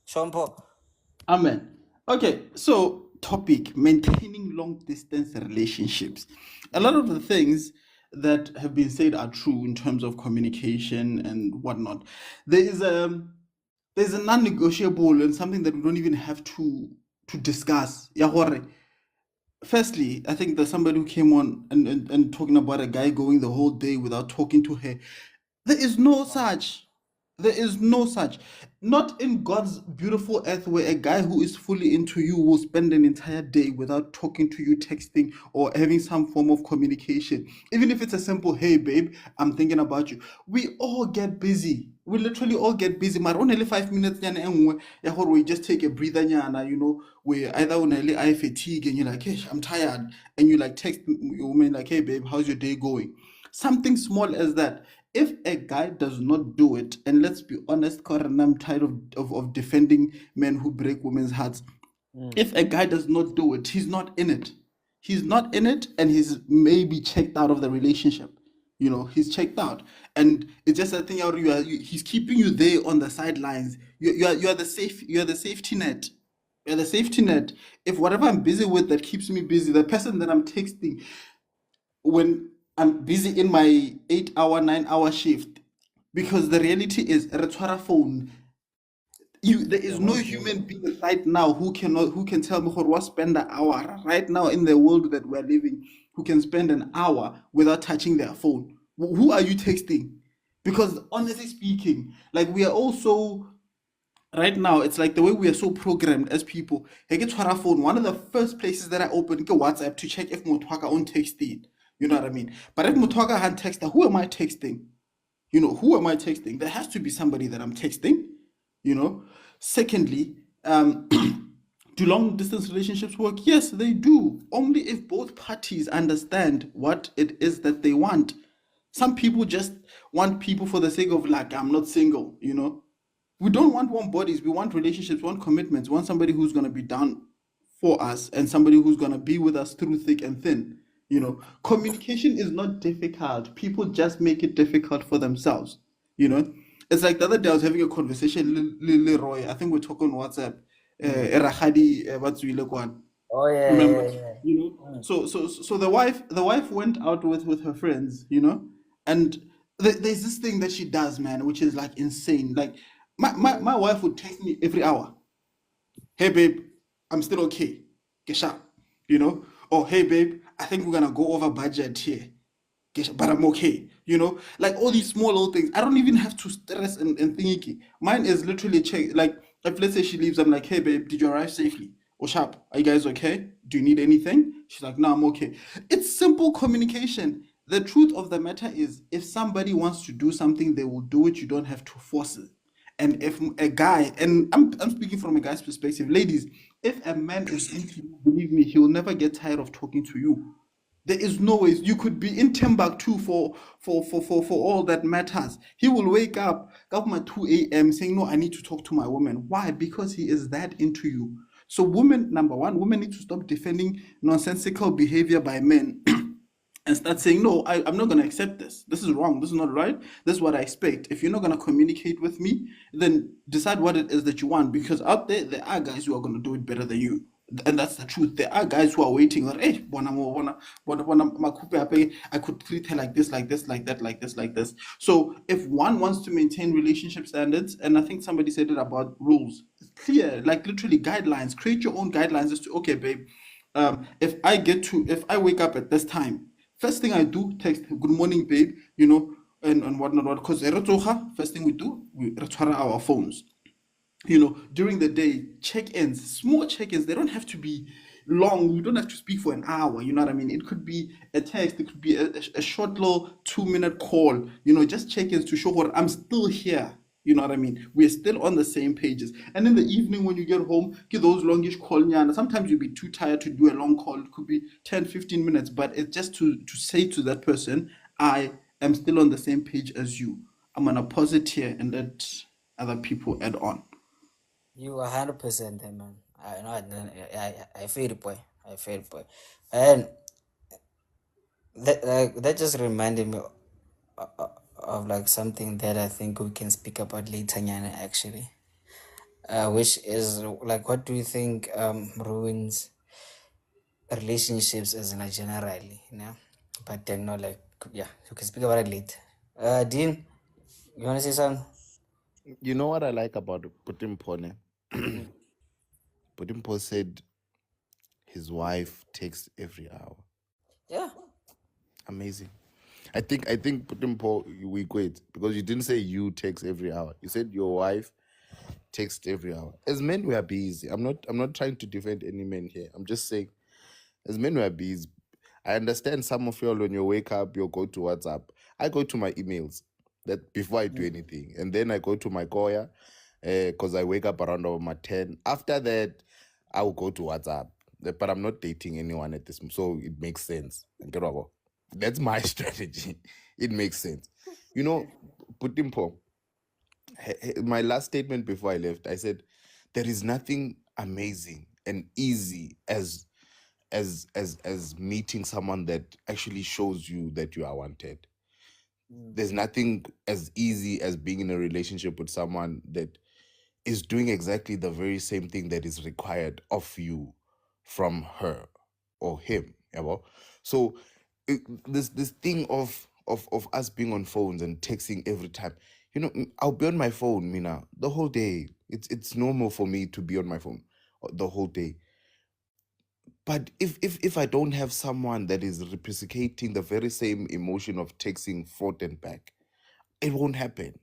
Shompo. Amen. Okay, so topic, maintaining long distance relationships. A lot of the things that have been said are true in terms of communication and whatnot. There's a non-negotiable and something that we don't even have to discuss. Ya gore, firstly, I think there's somebody who came on and talking about a guy going the whole day without talking to her. There is no such. There is no such. Not in God's beautiful earth where a guy who is fully into you will spend an entire day without talking to you, texting, or having some form of communication. Even if it's a simple, hey, babe, I'm thinking about you. We all get busy. We literally all get busy. But only 5 minutes, we just take a breather, where either only I fatigue and you're like, hey, I'm tired. And you like text your woman like, hey, babe, how's your day going? Something small as that. If a guy does not do it, and let's be honest, Corin, I'm tired of defending men who break women's hearts. If a guy does not do it, he's not in it. He's not in it, and he's maybe checked out of the relationship. He's checked out, and it's just a thing. He's keeping you there on the sidelines. You are the safety net. You're the safety net. If whatever I'm busy with that keeps me busy, the person that I'm texting when I'm busy in my 8-hour, 9-hour shift, because the reality is, phone. There is no human being right now who can tell me what spend an hour right now in the world that we're living, who can spend an hour without touching their phone. Who are you texting? Because honestly speaking, like we are also right now, it's like the way we are so programmed as people. I get phone. One of the first places that I open go WhatsApp to check if Motwaka on texting. You know what I mean? But if Mutwaga had texted, who am I texting? Who am I texting? There has to be somebody that I'm texting, Secondly, do long distance relationships work? Yes, they do. Only if both parties understand what it is that they want. Some people just want people for the sake of like, I'm not single, We don't want warm bodies. We want relationships, we want commitments, we want somebody who's going to be down for us and somebody who's going to be with us through thick and thin. Communication is not difficult. People just make it difficult for themselves. It's like the other day I was having a conversation, Leroy. I think we're talking on WhatsApp. Oh yeah. Remember, So the wife went out with her friends, and there's this thing that she does, man, which is like insane. Like my wife would text me every hour. Hey babe, I'm still okay. Get sharp, Or hey babe, I think we're gonna go over budget here. But I'm okay, like all these small little things. I don't even have to stress and think. Mine is literally check. Like if let's say she leaves, I'm like, hey babe, did you arrive safely? Or sharp, are you guys okay? Do you need anything? She's like, no, I'm okay. It's simple communication. The truth of the matter is, if somebody wants to do something, they will do it. You don't have to force it. And if a guy, and I'm speaking from a guy's perspective, ladies, if a man is into you, believe me, he will never get tired of talking to you. There is no way. You could be in Timbuktu for all that matters. He will wake up at 2 a.m. saying, no, I need to talk to my woman. Why? Because he is that into you. So women, number one, women need to stop defending nonsensical behavior by men. and start saying, no, I'm not going to accept this. This is wrong. This is not right. This is what I expect. If you're not going to communicate with me, then decide what it is that you want. Because out there are guys who are going to do it better than you. And that's the truth. There are guys who are waiting. Like, hey, I could treat her like this, like this, like that, like this, like this. So if one wants to maintain relationship standards, and I think somebody said it about rules, it's clear, like literally guidelines. Create your own guidelines as to, okay, babe, if I wake up at this time, first thing I do, text, good morning, babe, and whatnot. Because first thing we do, we retire our phones. During the day, check-ins, small check-ins, they don't have to be long. We don't have to speak for an hour. You know what I mean? It could be a text, it could be a short little 2-minute call, just check-ins to show what I'm still here. You know what I mean? We're still on the same pages. And in the evening, when you get home, give those longish call. Sometimes you'll be too tired to do a long call. It could be 10, 15 minutes, but it's just to say to that person, I am still on the same page as you. I'm going to pause it here and let other people add on. You 100% there, man. I know. I feel it, boy. I feel it, boy. And that just reminded me of like something that I think we can speak about later, Nyana, actually. Which is like, what do you think ruins relationships as in generally, But then no, like, yeah, you can speak about it later. Dean, you wanna say something? You know what I like about Putin? Putin said his wife texts every hour. Yeah. Amazing. I think Putin we quit because you didn't say you text every hour. You said your wife text every hour. As men, we are busy. I'm not trying to defend any men here. I'm just saying, as men, we are busy. I understand some of y'all when you wake up, you'll go to WhatsApp. I go to my emails that before I do anything, and then I go to my Koya because I wake up around over 10. After that, I will go to WhatsApp. But I'm not dating anyone at this moment, so it makes sense. That's my strategy. It makes sense. Putimpo, my last statement before I left, I said, there is nothing amazing and easy as meeting someone that actually shows you that you are wanted. There's nothing as easy as being in a relationship with someone that is doing exactly the very same thing that is required of you from her or him. So this thing of us being on phones and texting every time. I'll be on my phone, Mina, the whole day. It's normal for me to be on my phone the whole day. But if I don't have someone that is reciprocating the very same emotion of texting forth and back, it won't happen.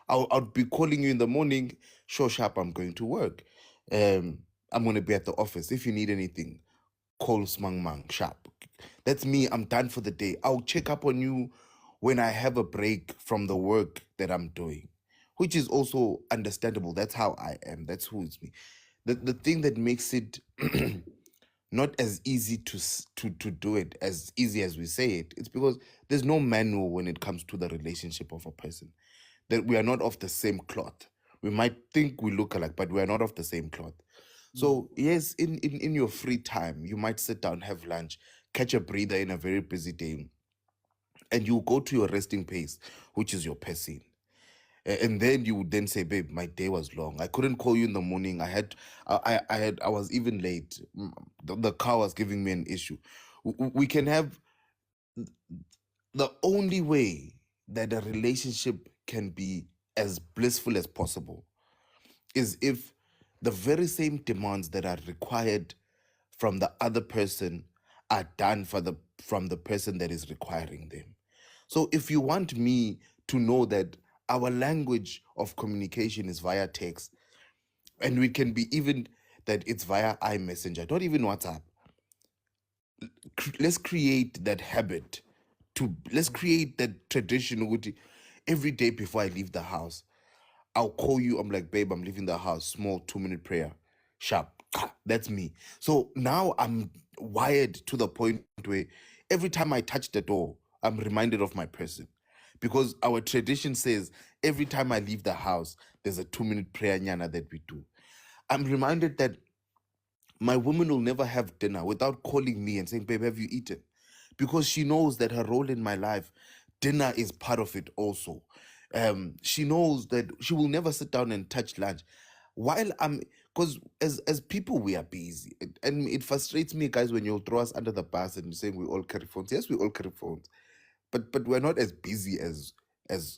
I'll be calling you in the morning, sure, sharp, I'm going to work. I'm going to be at the office. If you need anything, call Smang Mang, sharp. That's me. I'm done for the day. I'll check up on you when I have a break from the work that I'm doing, which is also understandable. That's how I am. That's who it's me. The thing that makes it not as easy to do it as easy as we say it, it's because there's no manual when it comes to the relationship of a person. That we are not of the same cloth. We might think we look alike, but we are not of the same cloth. So yes, in your free time, you might sit down, have lunch, catch a breather in a very busy day, and you go to your resting place, which is your person. And then you would then say, babe, my day was long. I couldn't call you in the morning. I was even late. The car was giving me an issue. We can have the only way that a relationship can be as blissful as possible is if the very same demands that are required from the other person are done from the person that is requiring them. So if you want me to know that our language of communication is via text, and we can be even that it's via iMessenger, not even WhatsApp. Let's create that habit. Let's create that tradition. Every day before I leave the house, I'll call you. I'm like, babe, I'm leaving the house. Small 2-minute prayer. Sharp. That's me. So now I'm wired to the point where every time I touch the door, I'm reminded of my person. Because our tradition says every time I leave the house, there's a 2-minute prayer nyana that we do. I'm reminded that my woman will never have dinner without calling me and saying, babe, have you eaten? because she knows that her role in my life, dinner is part of it also. She knows that she will never sit down and touch lunch while I'm, because as people we are busy. And it frustrates me, guys, when you throw us under the bus and you say we all carry phones. Yes, we all carry phones, but we're not as busy as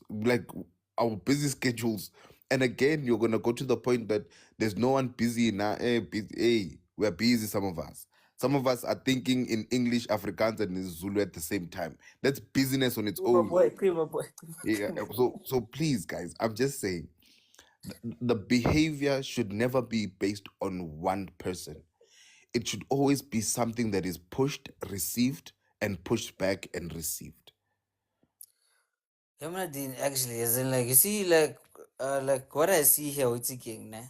like our busy schedules. And again, you're gonna go to the point that there's no one busy now. Hey, we're busy. Some of us are thinking in English, Afrikaans, and in Zulu at the same time. That's business on its own. Yeah. So please, guys, I'm just saying the behavior should never be based on one person. It should always be something that is pushed, received, and pushed back and received. Dean, actually, as in, like, you see, like what I see here with King, ne?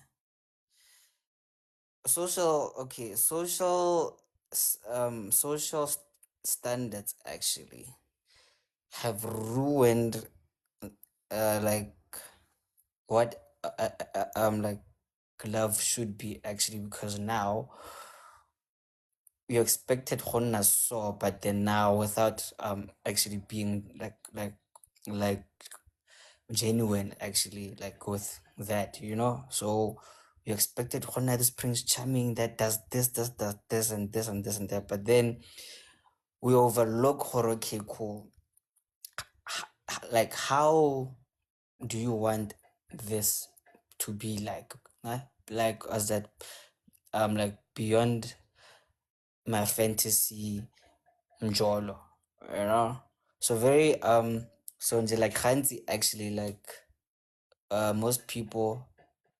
Social standards actually have ruined, like what, like love should be actually, because now you expected Honna so, but then now without actually being like genuine actually, like with that, so you expected Honna, this Prince Charming that does this and this and this and that, but then we overlook horror. Okay, cool. Like, how do you want this to be like? Like, as that like beyond my fantasy njolo, so very so nje, like Khanzi actually, like most people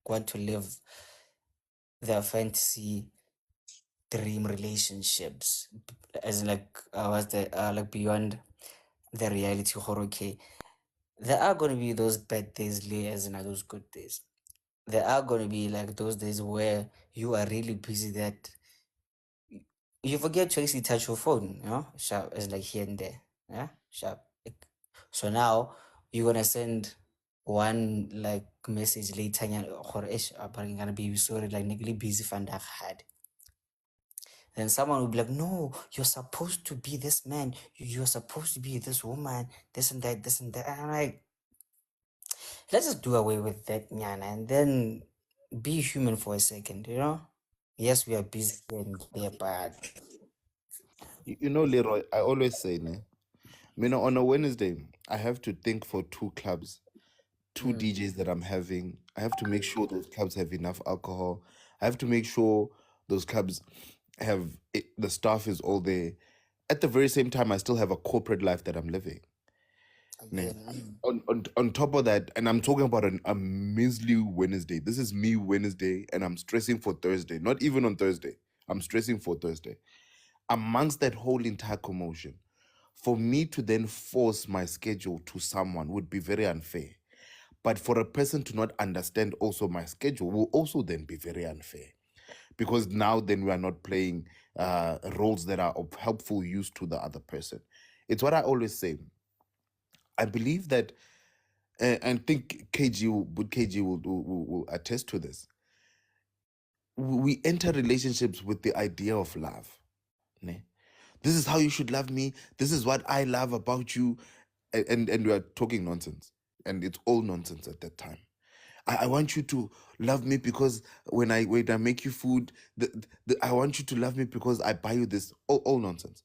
want to live their fantasy dream relationships, as in, like what's the like beyond the reality horror. Okay, there are going to be those bad days, as in those good days. There are going to be like those days where you are really busy that you forget to actually touch your phone, sharp, as like here and there, yeah, sharp. So now you're gonna send one like message later, or I'm gonna be sorry, like negli busy vandaag had. Then someone will be like, no, you're supposed to be this man, you're supposed to be this woman, this and that, this and that. And I'm like, let's just do away with that, nyana, and then be human for a second, Yes, we are busy here and there, but You know, Leroy, I always say, ne, on a Wednesday, I have to think for two clubs, two DJs that I'm having. I have to make sure those clubs have enough alcohol. I have to make sure those clubs have the staff is all there. At the very same time, I still have a corporate life that I'm living. Ne. again, On top of that, and I'm talking about a measly Wednesday. This is me Wednesday, and I'm stressing for Thursday. Not even on Thursday. I'm stressing for Thursday. Amongst that whole entire commotion, for me to then force my schedule to someone would be very unfair. But for a person to not understand also my schedule will also then be very unfair. Because now then we are not playing roles that are of helpful use to the other person. It's what I always say. I believe that, and think KG will attest to this. We enter relationships with the idea of love. Ne? This is how you should love me. This is what I love about you. And we are talking nonsense. And it's all nonsense at that time. I want you to love me because when I make you food, I want you to love me because I buy you this. All nonsense.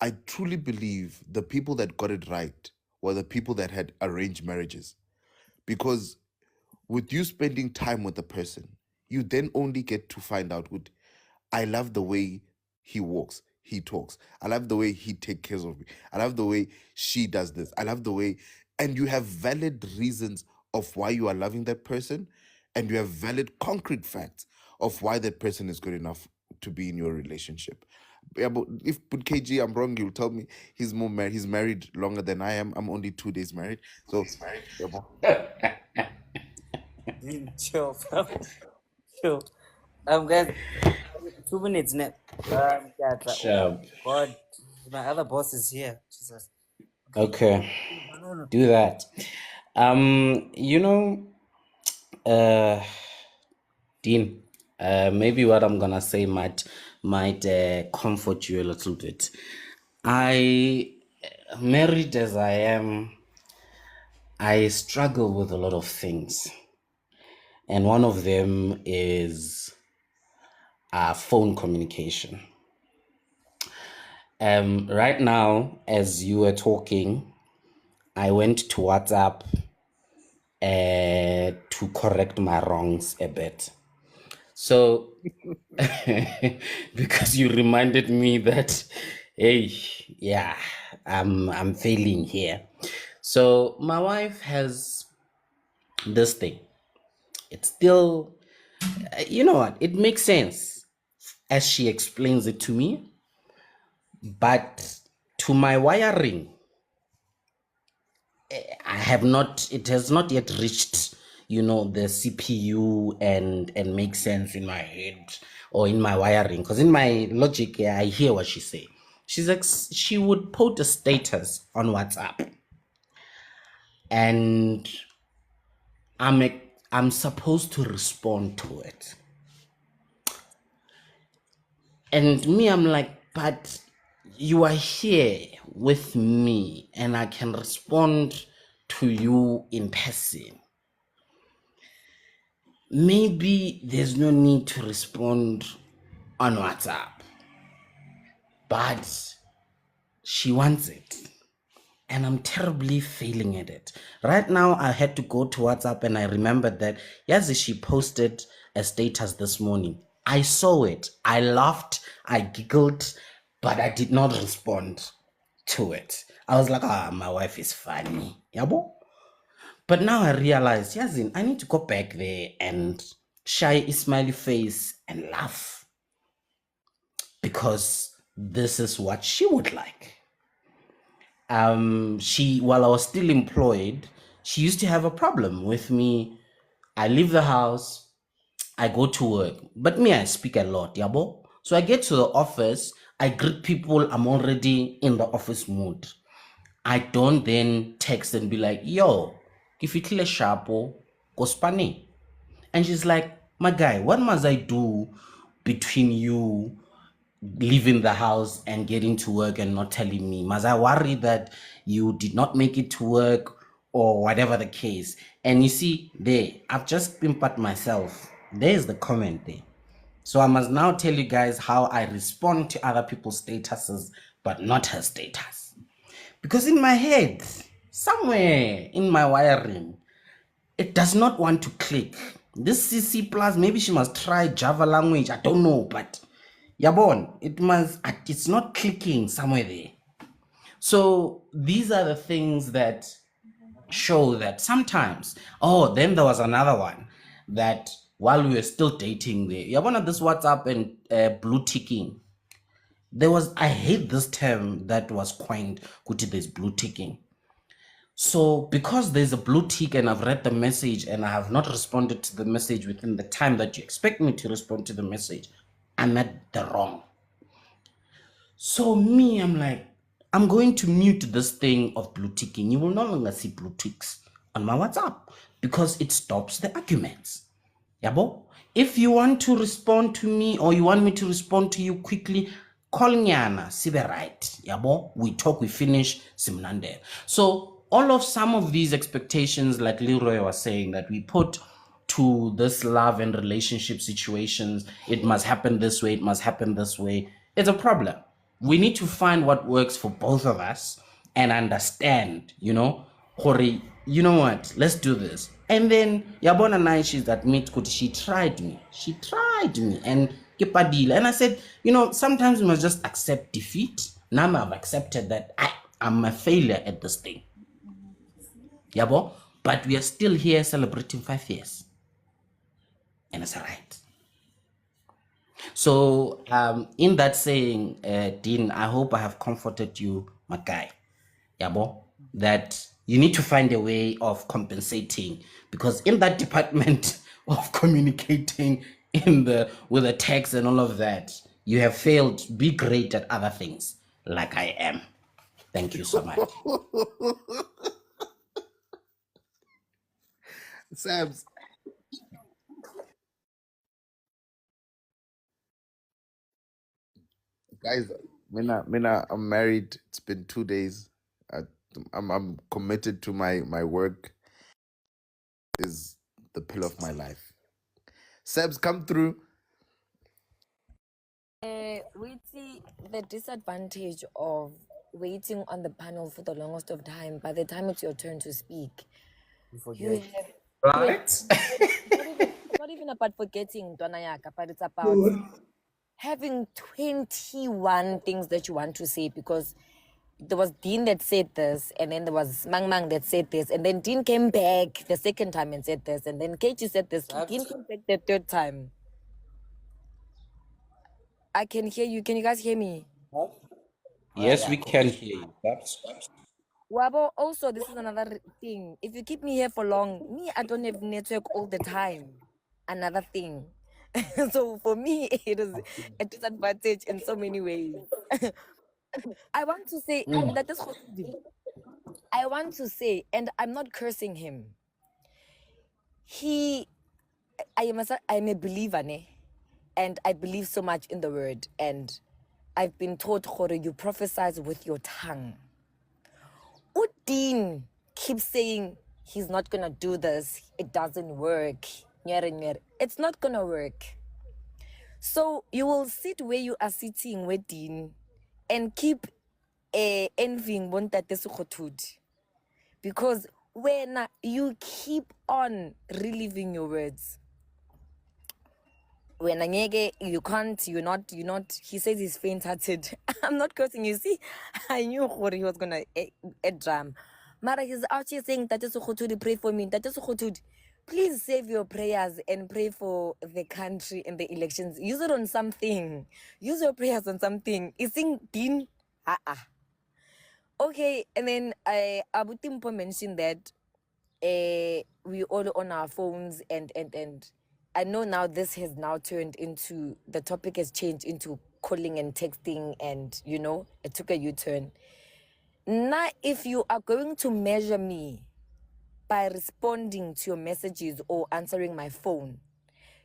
I truly believe the people that got it right were the people that had arranged marriages. Because with you spending time with the person, you then only get to find out, good, I love the way he walks, he talks. I love the way he takes care of me. I love the way she does this. I love the way, and you have valid reasons of why you are loving that person, and you have valid concrete facts of why that person is good enough to be in your relationship. Yeah, but if put KG, I'm wrong, you'll tell me he's more married. He's married longer than I am. I'm only 2 days married. So, yeah, chill, bro. Chill. Guys, 2 minutes now. Yeah, oh Sure. God, my other boss is here. Jesus. Okay, do that. You know, Dean, maybe what I'm gonna say might comfort you a little bit. I, married as I am, I struggle with a lot of things. And one of them is phone communication. Right now, as you were talking, I went to WhatsApp to correct my wrongs a bit. So, because you reminded me that, hey, yeah, I'm failing here. So my wife has this thing. It's still, you know what? It makes sense as she explains it to me, but to my wiring, I have not. It has not yet reached, the CPU and make sense in my head or in my wiring. Because in my logic, I hear what she say. She's like, she would put a status on WhatsApp, and I'm supposed to respond to it. And me, I'm like, but you are here with me and I can respond to you in person. Maybe there's no need to respond on WhatsApp, but she wants it. And I'm terribly failing at it. Right now, I had to go to WhatsApp and I remembered that, yes, she posted a status this morning. I saw it. I laughed. I giggled, but I did not respond to it. I was like, my wife is funny. Yabo? But now I realized, Yazin, I need to go back there and shy a smiley face and laugh because this is what she would like. While I was still employed, she used to have a problem with me. I leave the house, I go to work, but me, I speak a lot, yabo. So I get to the office, I greet people, I'm already in the office mood. I don't then text and be like, yo, kifitlile shapo, kospani. And she's like, my guy, what must I do between you leaving the house and getting to work and not telling me? Must I worry that you did not make it to work or whatever the case? And you see, there, I've just pimpered myself. There's the comment there. So I must now tell you guys how I respond to other people's statuses, but not her status. Because in my head, somewhere in my wiring, it does not want to click. This CC plus, maybe she must try Java language. I don't know, but Yabon, it's not clicking somewhere there. So these are the things that show that sometimes. Oh, then there was another one that while we were still dating there, Yabona, this WhatsApp and blue ticking. I hate this term that was coined, Kuti, there's blue ticking. So because there's a blue tick and I've read the message and I have not responded to the message within the time that you expect me to respond to the message, I'm at the wrong. So me, I'm like, I'm going to mute this thing of blue ticking. You will no longer see blue ticks on my WhatsApp because it stops the arguments. Yabo? If you want to respond to me or you want me to respond to you quickly, call Nyana, sibe right. Yabo? We talk, we finish, simnande. So some of these expectations, like Leroy was saying, that we put to this love and relationship situations, it must happen this way, it must happen this way, it's a problem. We need to find what works for both of us and understand, Hori, you know what, let's do this. And then Yabona Nai, she's admit she tried me. She tried me and kepadila. And I said, sometimes we must just accept defeat. Now I've accepted that I'm a failure at this thing. Yabo, but we are still here celebrating 5 years. And it's all right. So in that saying, Dean, I hope I have comforted you, my guy. Yabo, that you need to find a way of compensating, because in that department of communicating with the text and all of that, you have failed to be great at other things, like I am. Thank you so much. Sabs, guys, Mina, I'm married. It's been 2 days. I, I'm committed to my work. Is the pillar of my life. Sebs, come through. We see the disadvantage of waiting on the panel for the longest of time. By the time it's your turn to speak, you have Right? it's not even about forgetting, Dwanayaka, but it's about having 21 things that you want to say, because there was Dean that said this, and then there was Mang Mang that said this, and then Dean came back the second time and said this, and then Keiji said this. Dean came back the third time. I can hear you. Can you guys hear me? Yes, we can hear you. That's Wabo, also, this is another thing. If you keep me here for long, me, I don't have network all the time. Another thing. So for me, it is a disadvantage in so many ways. I want to say that is I want to say, and I'm not cursing him. I'm a believer, ne? And I believe so much in the word. And I've been taught, Hore, you prophesize with your tongue. Udin keeps saying he's not gonna do this. It doesn't work. It's not gonna work. So you will sit where you are sitting with Dean and keep envying Bontate Sukhotudi. Because when you keep on reliving your words, when Anyege, you're not, he says he's faint-hearted. I'm not cursing, you see. I knew what he was gonna drum. Mara, he's out here saying, Tate Sukhotudi, pray for me. Tate Sukhotudi, please save your prayers and pray for the country in the elections. Use it on something. Use your prayers on something. Is in Dean? Okay, and then Abu Timpo mentioned that we all on our phones, and I know now this has now turned into, the topic has changed into calling and texting, and it took a U-turn. Now if you are going to measure me by responding to your messages or answering my phone,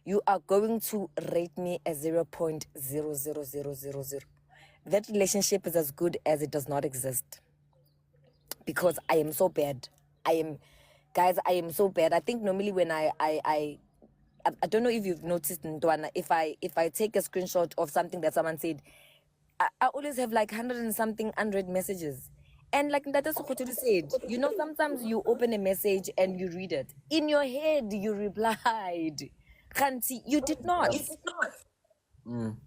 you are going to rate me a 0.00000. That relationship is as good as it does not exist, because I am so bad. Guys, I am so bad. I think normally when I don't know if you've noticed, Ntwana, if I take a screenshot of something that someone said, I always have like 100 and something unread messages. And like Ndata Sukhotudu said, sometimes you open a message and you read it. In your head, you replied. Khanti, you did not. And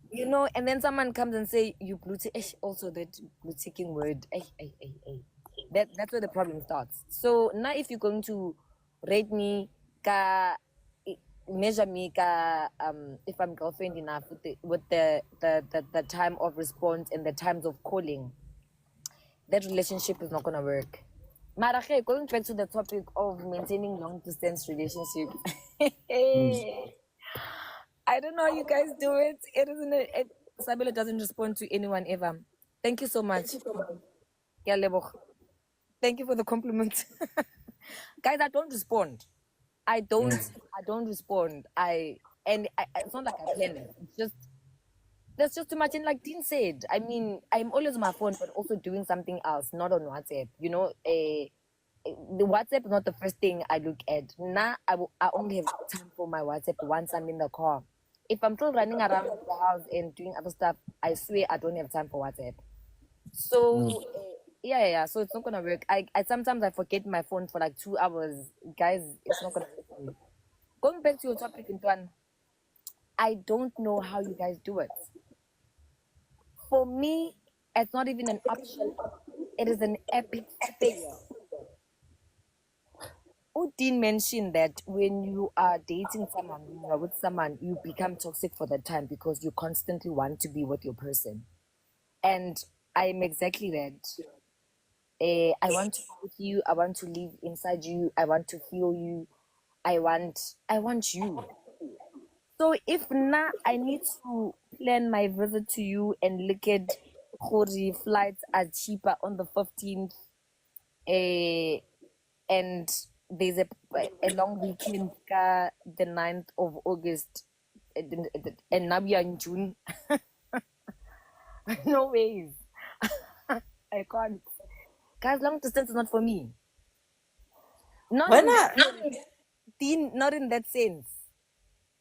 then someone comes and say, you blue tick, also that blue ticking word. That's where the problem starts. So now if you're going to rate me, measure me, if I'm girlfriend enough with the time of response and the times of calling, that relationship is not gonna work. Marache, going back to the topic of maintaining long distance relationships. I don't know how you guys do it. It isn't Sabelo doesn't respond to anyone ever. Thank you so much. Yeah, Leboch. Thank you for the compliment. Guys, I don't respond. I don't respond. It's not like I plan it. It's just, there's just too much. And like Dean said, I mean, I'm always on my phone, but also doing something else, not on WhatsApp. The WhatsApp is not the first thing I look at. Now I only have time for my WhatsApp once I'm in the car. If I'm still running around the house and doing other stuff, I swear I don't have time for WhatsApp. So yeah. So it's not gonna work. I sometimes I forget my phone for like 2 hours. Guys, it's not gonna work for me. Going back to your topic, Antoine, I don't know how you guys do it. For me, it's not even an option. It is an epic fail. Odin mentioned that when you are dating someone, when you are with someone, you become toxic for that time because you constantly want to be with your person. And I'm exactly that. I want to be with you. I want to live inside you. I want to feel you. I want you. So if now I need to plan my visit to you and look at Khori flights are cheaper on the 15th, and there's a long weekend the 9th of August, and now we are in June. No ways. I can't. Guys, long distance is not for me. Not Why in that not? sense. Dean, not in that sense.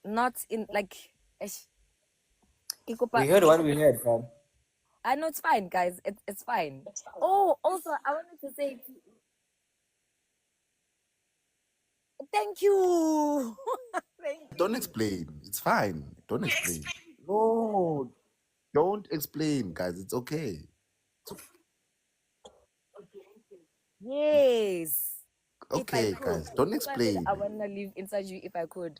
Not in like eish, ke We kopa- heard what we heard, fam. I know it's fine, guys. It's fine. Oh, also I wanted to say thank you. Thank Don't you. explain. It's fine. Don't explain. No, don't explain, guys. It's okay. Yes. If I Okay, could. guys. Don't That's why I said explain. I wanna live inside you if I could.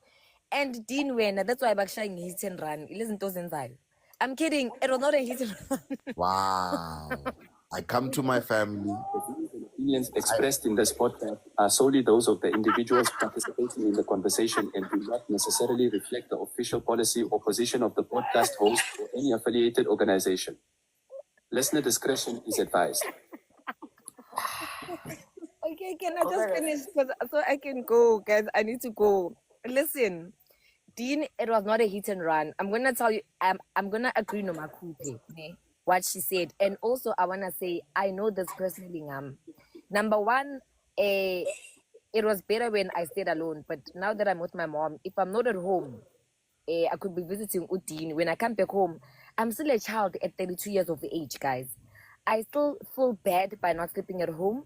And Dean Wena, that's why I'm actually hit and run. Listen to inside. I'm kidding. It was not a hit and run. Wow. I come to my family. The views and opinions expressed in this podcast are solely those of the individuals participating in the conversation and do not necessarily reflect the official policy or position of the podcast host or any affiliated organization. Listener discretion is advised. Okay, can I just finish? So I can go, guys. I need to go. Listen, Dean, it was not a hit and run. I'm gonna tell you, I'm gonna agree no Makupe, ne, what she said. And also I wanna say I know this personally. Number one, it was better when I stayed alone, but now that I'm with my mom, if I'm not at home, I could be visiting Udine. When I come back home, I'm still a child at 32 years of age, guys. I still feel bad by not sleeping at home,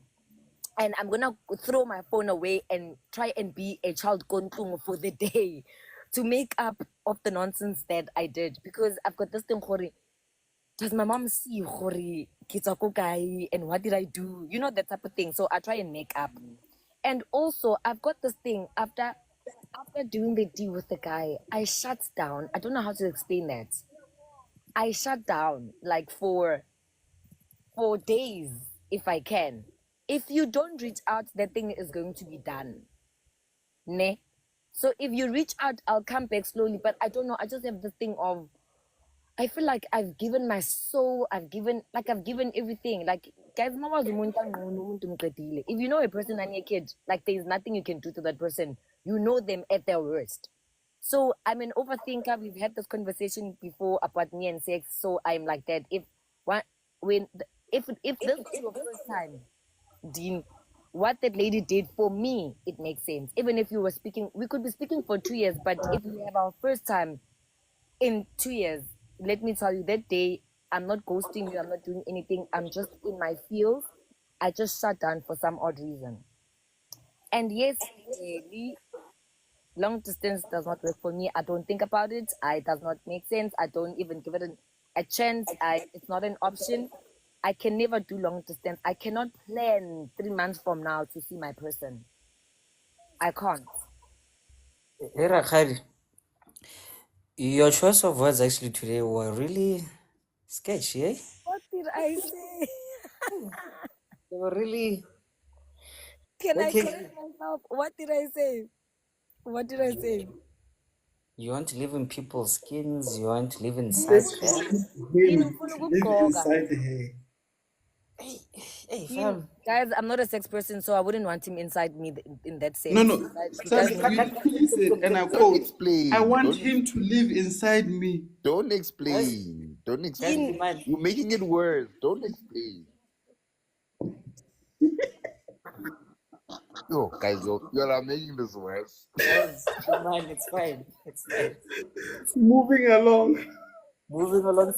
and I'm gonna throw my phone away and try and be a child kontung for the day to make up of the nonsense that I did, because I've got this thing, Hori. Does my mom see Hori Kitsako guy and what did I do? You know, that type of thing. So I try and make up. And also I've got this thing after doing the deal with the guy, I shut down. I don't know how to explain that. I shut down like for days if I can. If you don't reach out, that thing is going to be done. Ne? So if you reach out, I'll come back slowly. But I don't know. I just have the thing of I feel like I've given my soul, I've given everything. Like guys, if you know a person and your kid, like there's nothing you can do to that person. You know them at their worst. So I'm an overthinker. We've had this conversation before about me and sex. So I'm like that. If one when if this is your first time, Dean, what that lady did for me, it makes sense. Even if you were speaking, we could be speaking for 2 years, but if we have our first time in 2 years, let me tell you, that day, I'm not ghosting you, I'm not doing anything, I'm just in my field. I just shut down for some odd reason. And yes, Lee, long distance does not work for me. I don't think about it. It does not make sense. I don't even give it a chance. It's not an option. I can never do long distance. I cannot plan 3 months from now to see my person. I can't. Hey, Rakhari, your choice of words actually today were really sketchy, eh? What did I say? They were really Can I okay. correct myself? What did I say? What did I say? You want to live in people's skins, you want to live inside Said them. Dean, him ufuna to live ukugqoka. inside her. Hey, Dean, fam. guys, I'm not a sex person, so I wouldn't want him inside me in that sense. No, no. You Sabs, guys know. you literally said, and I Don't quote, explain. I want Don't him to live inside me. Don't explain. Don't Guys, explain. be mad. You're making it worse. Don't explain. Yo, guys, you are making this worse. Guys, be mad. It's fine. It's fine. Moving along. Moving along.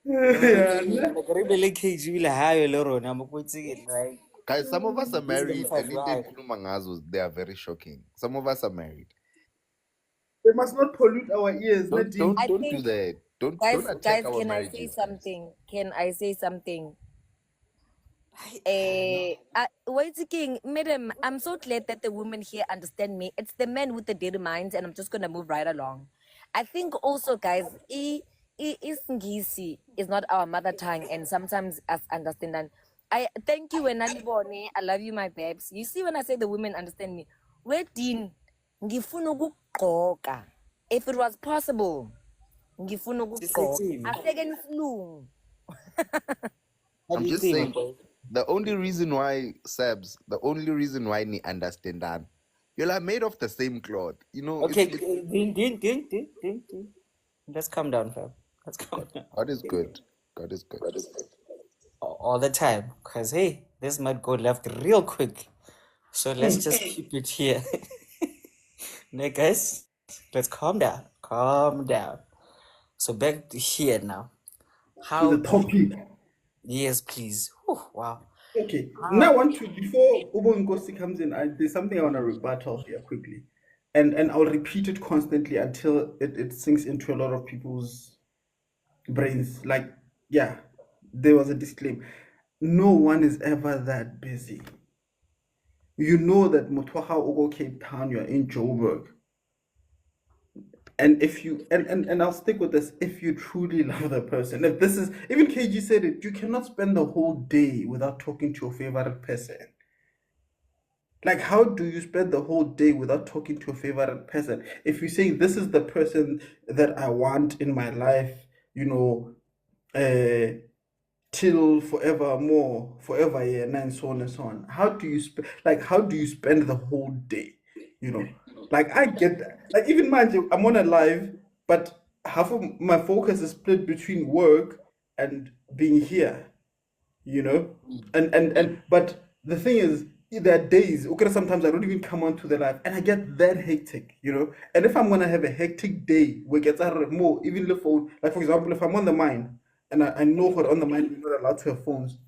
Yeah, nah. Like, really cage you like how you learn. I'm putting it like Guys, some of us are this is the married, first and in one. they are very shocking. Some of us are married. They must not pollute our ears, Don't Nadine. don't I don't do think, that. Don't guys, attack our can I marriages, say guys. something? Can I say something? No. Wait, King, madam, I'm so glad that the women here understand me. It's the men with the dirty minds, and I'm just gonna move right along. I think also, guys, Ngisi is not our mother tongue, and sometimes us understand that. I thank you, and I love you, my babes. You see, when I say the women understand me, Dean, ngifuna ukugqoka. If it was possible, ngifuna ukugqoka. Sisithini? Afeke nisilungu. What I'm do you just think, saying boy? the only reason why we understand that you're like made of the same cloth. You know, Okay, it's din. Let's calm down, fam. Let's calm down. God is good. God is good. All the time. Because, hey, this might go left real quick. So let's just keep it here. Now, guys, let's calm down. Calm down. So back to here now. To the How? topic. Yes, please. Whew, wow. Okay. Now I want to, before Ubo Ngosi comes in, there's something I want to rebuttal here quickly. And I'll repeat it constantly until it sinks into a lot of people's brains. Like, yeah, there was a disclaimer. No one is ever that busy. You know that Mutwaha Ugo Cape Town, you're in Joburg. And if you and I'll stick with this, if you truly love the person, if this is, even KG said it, you cannot spend the whole day without talking to your favorite person. Like, how do you spend the whole day without talking to a favorite person? If you say this is the person that I want in my life, you know, till forever, yeah, and so on and so on. How do you how do you spend the whole day? You know, like I get that. Like even mind you, I'm on a live, but half of my focus is split between work and being here. You know, and but the thing is, there are days, okay, sometimes I don't even come onto the live and I get that hectic, you know. And if I'm gonna have a hectic day, we get more, even the phone, like for example, if I'm on the mine and I know what on the mine we're not allowed to have phones,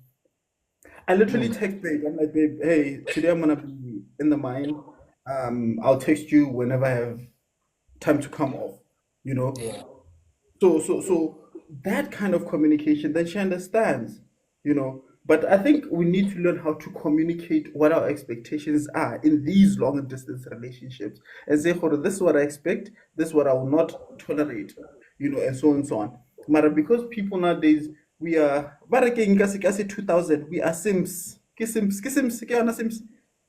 I literally text babe. I'm like, babe, hey, today I'm gonna be in the mine. I'll text you whenever I have time to come off, you know. Yeah. So that kind of communication, then she understands, you know. But I think we need to learn how to communicate what our expectations are in these long distance relationships and say, "Hold on, this is what I expect, this is what I will not tolerate, you know, and so on and so on. But because people nowadays, we are, Barake Nkasi 2000, we are Sims. Ke Sims,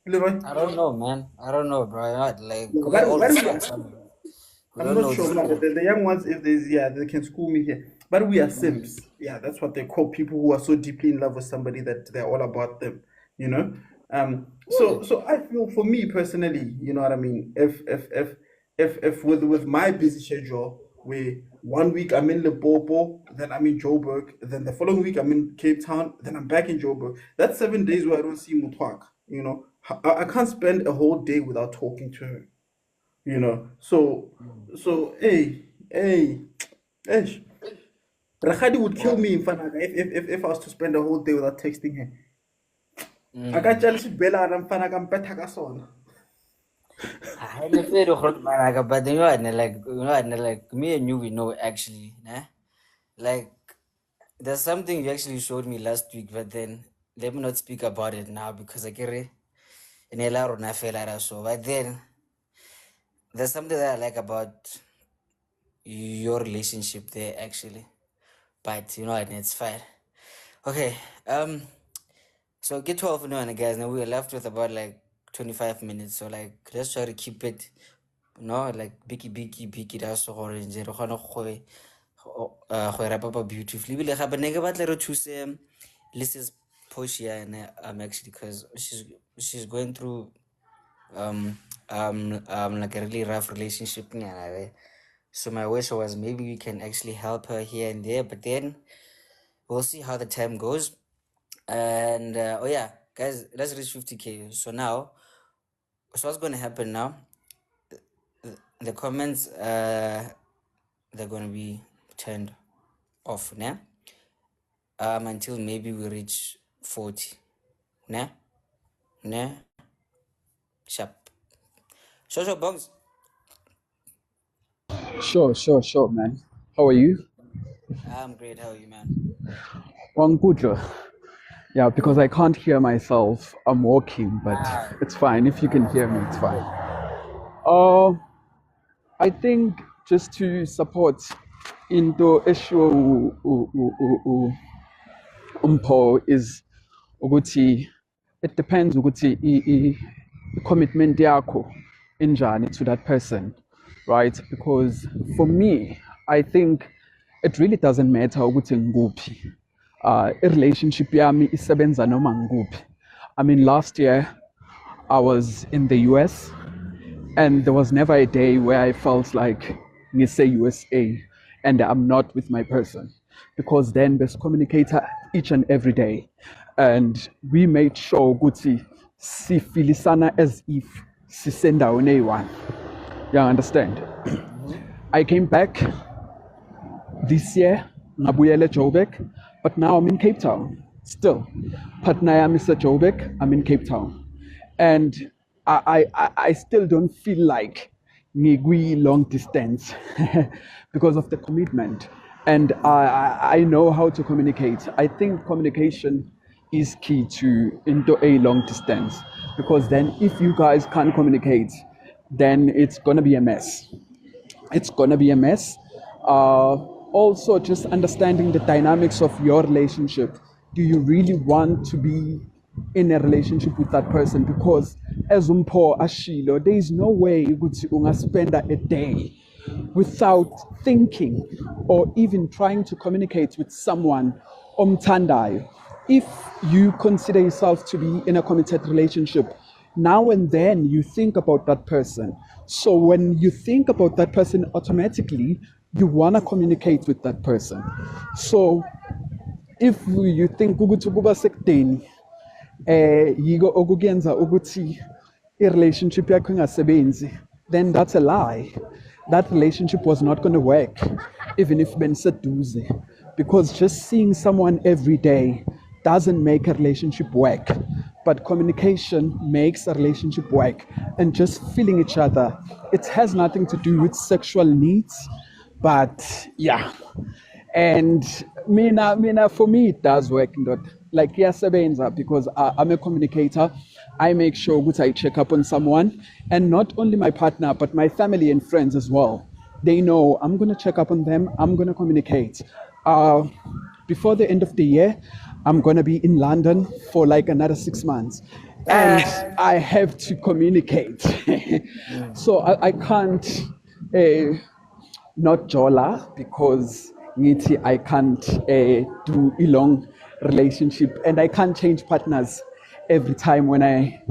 Leroy. I don't know, man. I don't know, bro. Like, No, we're all the but same. We I'm don't not know sure, this. man. The young ones, if there's, yeah, they can school me here. But we are simps. Yeah, that's what they call people who are so deeply in love with somebody that they're all about them, you know? So I feel for me personally, you know what I mean? If with my busy schedule, where 1 week I'm in Limpopo, then I'm in Joburg, then the following week I'm in Cape Town, then I'm back in Joburg. That's 7 days where I don't see Mutwak, you know? I can't spend a whole day without talking to her, you know. So hey, Rakgadi would kill me in Fanaga if I was to spend a whole day without texting her. I got jealous Bella and Fanaga better ka sona. I never heard Maraga, but you know, like me and you, we know actually, nah? Like, there's something you actually showed me last week, but then let me not speak about it now because I get it. So, but then there's something that I like about your relationship there actually, but you know, and it's fine. Okay, so get 12 now, and guys, now we are left with about like 25 minutes. So like, let's try to keep it, you know, like biki that's orange. Re kgone go wrap up beautifully. Ebile gape ne ke batla re thuse Lisa's Portia and actually because she's going through like a really rough relationship nyana there. So my wish was maybe we can actually help her here and there, but then we'll see how the time goes. And oh yeah, guys, let's reach 50K. So now, so what's going to happen now? The comments, they're going to be turned off now. Until maybe we reach 40. Nah, sharp. So Bugs. Sure, man. How are you? I'm great. How are you, man? Wangpujo. Yeah, because I can't hear myself. I'm walking, but it's fine. If you can hear me, it's fine. I think just to support into issue umpo is ukuthi it depends ukuthi commitment yakho injani to that person, right? Because for me, I think it really doesn't matter ukuthi nguphi. A relationship yami isebenza noma nguphi. I mean, last year I was in the US and there was never a day where I felt like you say USA. and I'm not with my person, because then there's communicator each and every day, and we made sure Guti sifilisana as if sisenda one. You understand? I came back this year, ngabuyele Joburg, but now I'm in Cape Town still. Partner Mr. Joburg, I'm in Cape Town. And I still don't feel like ngigwi long distance because of the commitment. And I know how to communicate. I think communication is key to into a long distance, because then if you guys can't communicate, then it's gonna be a mess. It's gonna be a mess. Also, just understanding the dynamics of your relationship. Do you really want to be in a relationship with that person? Because as Umpo Ashilo, there is no way you could spend a day without thinking or even trying to communicate with someone omtandai. If you consider yourself to be in a committed relationship, now and then you think about that person. So when you think about that person, automatically you want to communicate with that person. So if you think ukuthi kuba sekudeni yiko okukuyenza ukuthi i-relationship yakho ingasebenzi, then that's a lie. That relationship was not going to work even if beniseduze, because just seeing someone every day doesn't make a relationship work, but communication makes a relationship work. And just feeling each other, it has nothing to do with sexual needs, but yeah. And mina, for me, it does work. Not like yasebenza, because I'm a communicator. I make sure that I check up on someone, and not only my partner, but my family and friends as well. They know I'm gonna check up on them. I'm gonna communicate. Before the end of the year, I'm gonna be in London for like another 6 months, and I have to communicate. So I can't. Not Jola, because I can't do a long relationship, and I can't change partners every time when I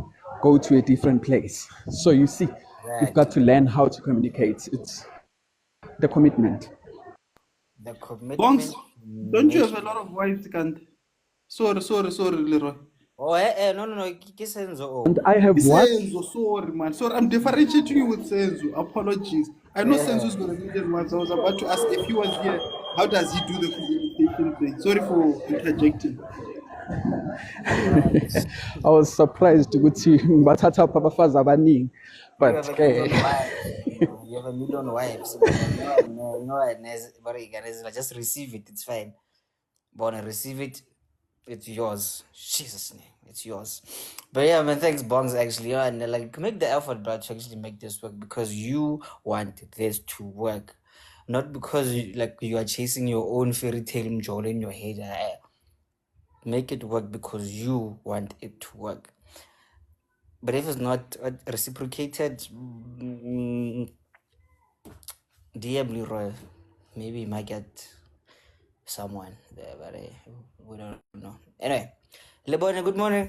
go to a different place. So you see, you've got to learn how to communicate. It's the commitment. The Bongs, commitment don't you have make. a lot of wives, Kant? Sorry, Leroy. Oh, no, ke senzo And oh. I have what? Senzo, sorry, man. Sorry, I'm differentiating you with Senzo. Apologies. I know Senzo's got a million wives. I was about to ask if he was here, how does he do the communication thing? Sorry for interjecting. I was surprised to go to batata abafazi abaningi, You but have a million wives. You have a million wives. But you can just receive it. It's fine. But receive it. It's yours. Jesus' name. It's yours. But yeah, man, thanks, Bongs, actually. Yeah, and like make the effort, bro, to actually make this work, because you want this to work. Not because you are chasing your own fairy tale mjolo in your head. Make it work because you want it to work. But if it's not reciprocated, DM Leroy. Maybe you might get someone there, but we don't know. Anyway, Lebone, good morning.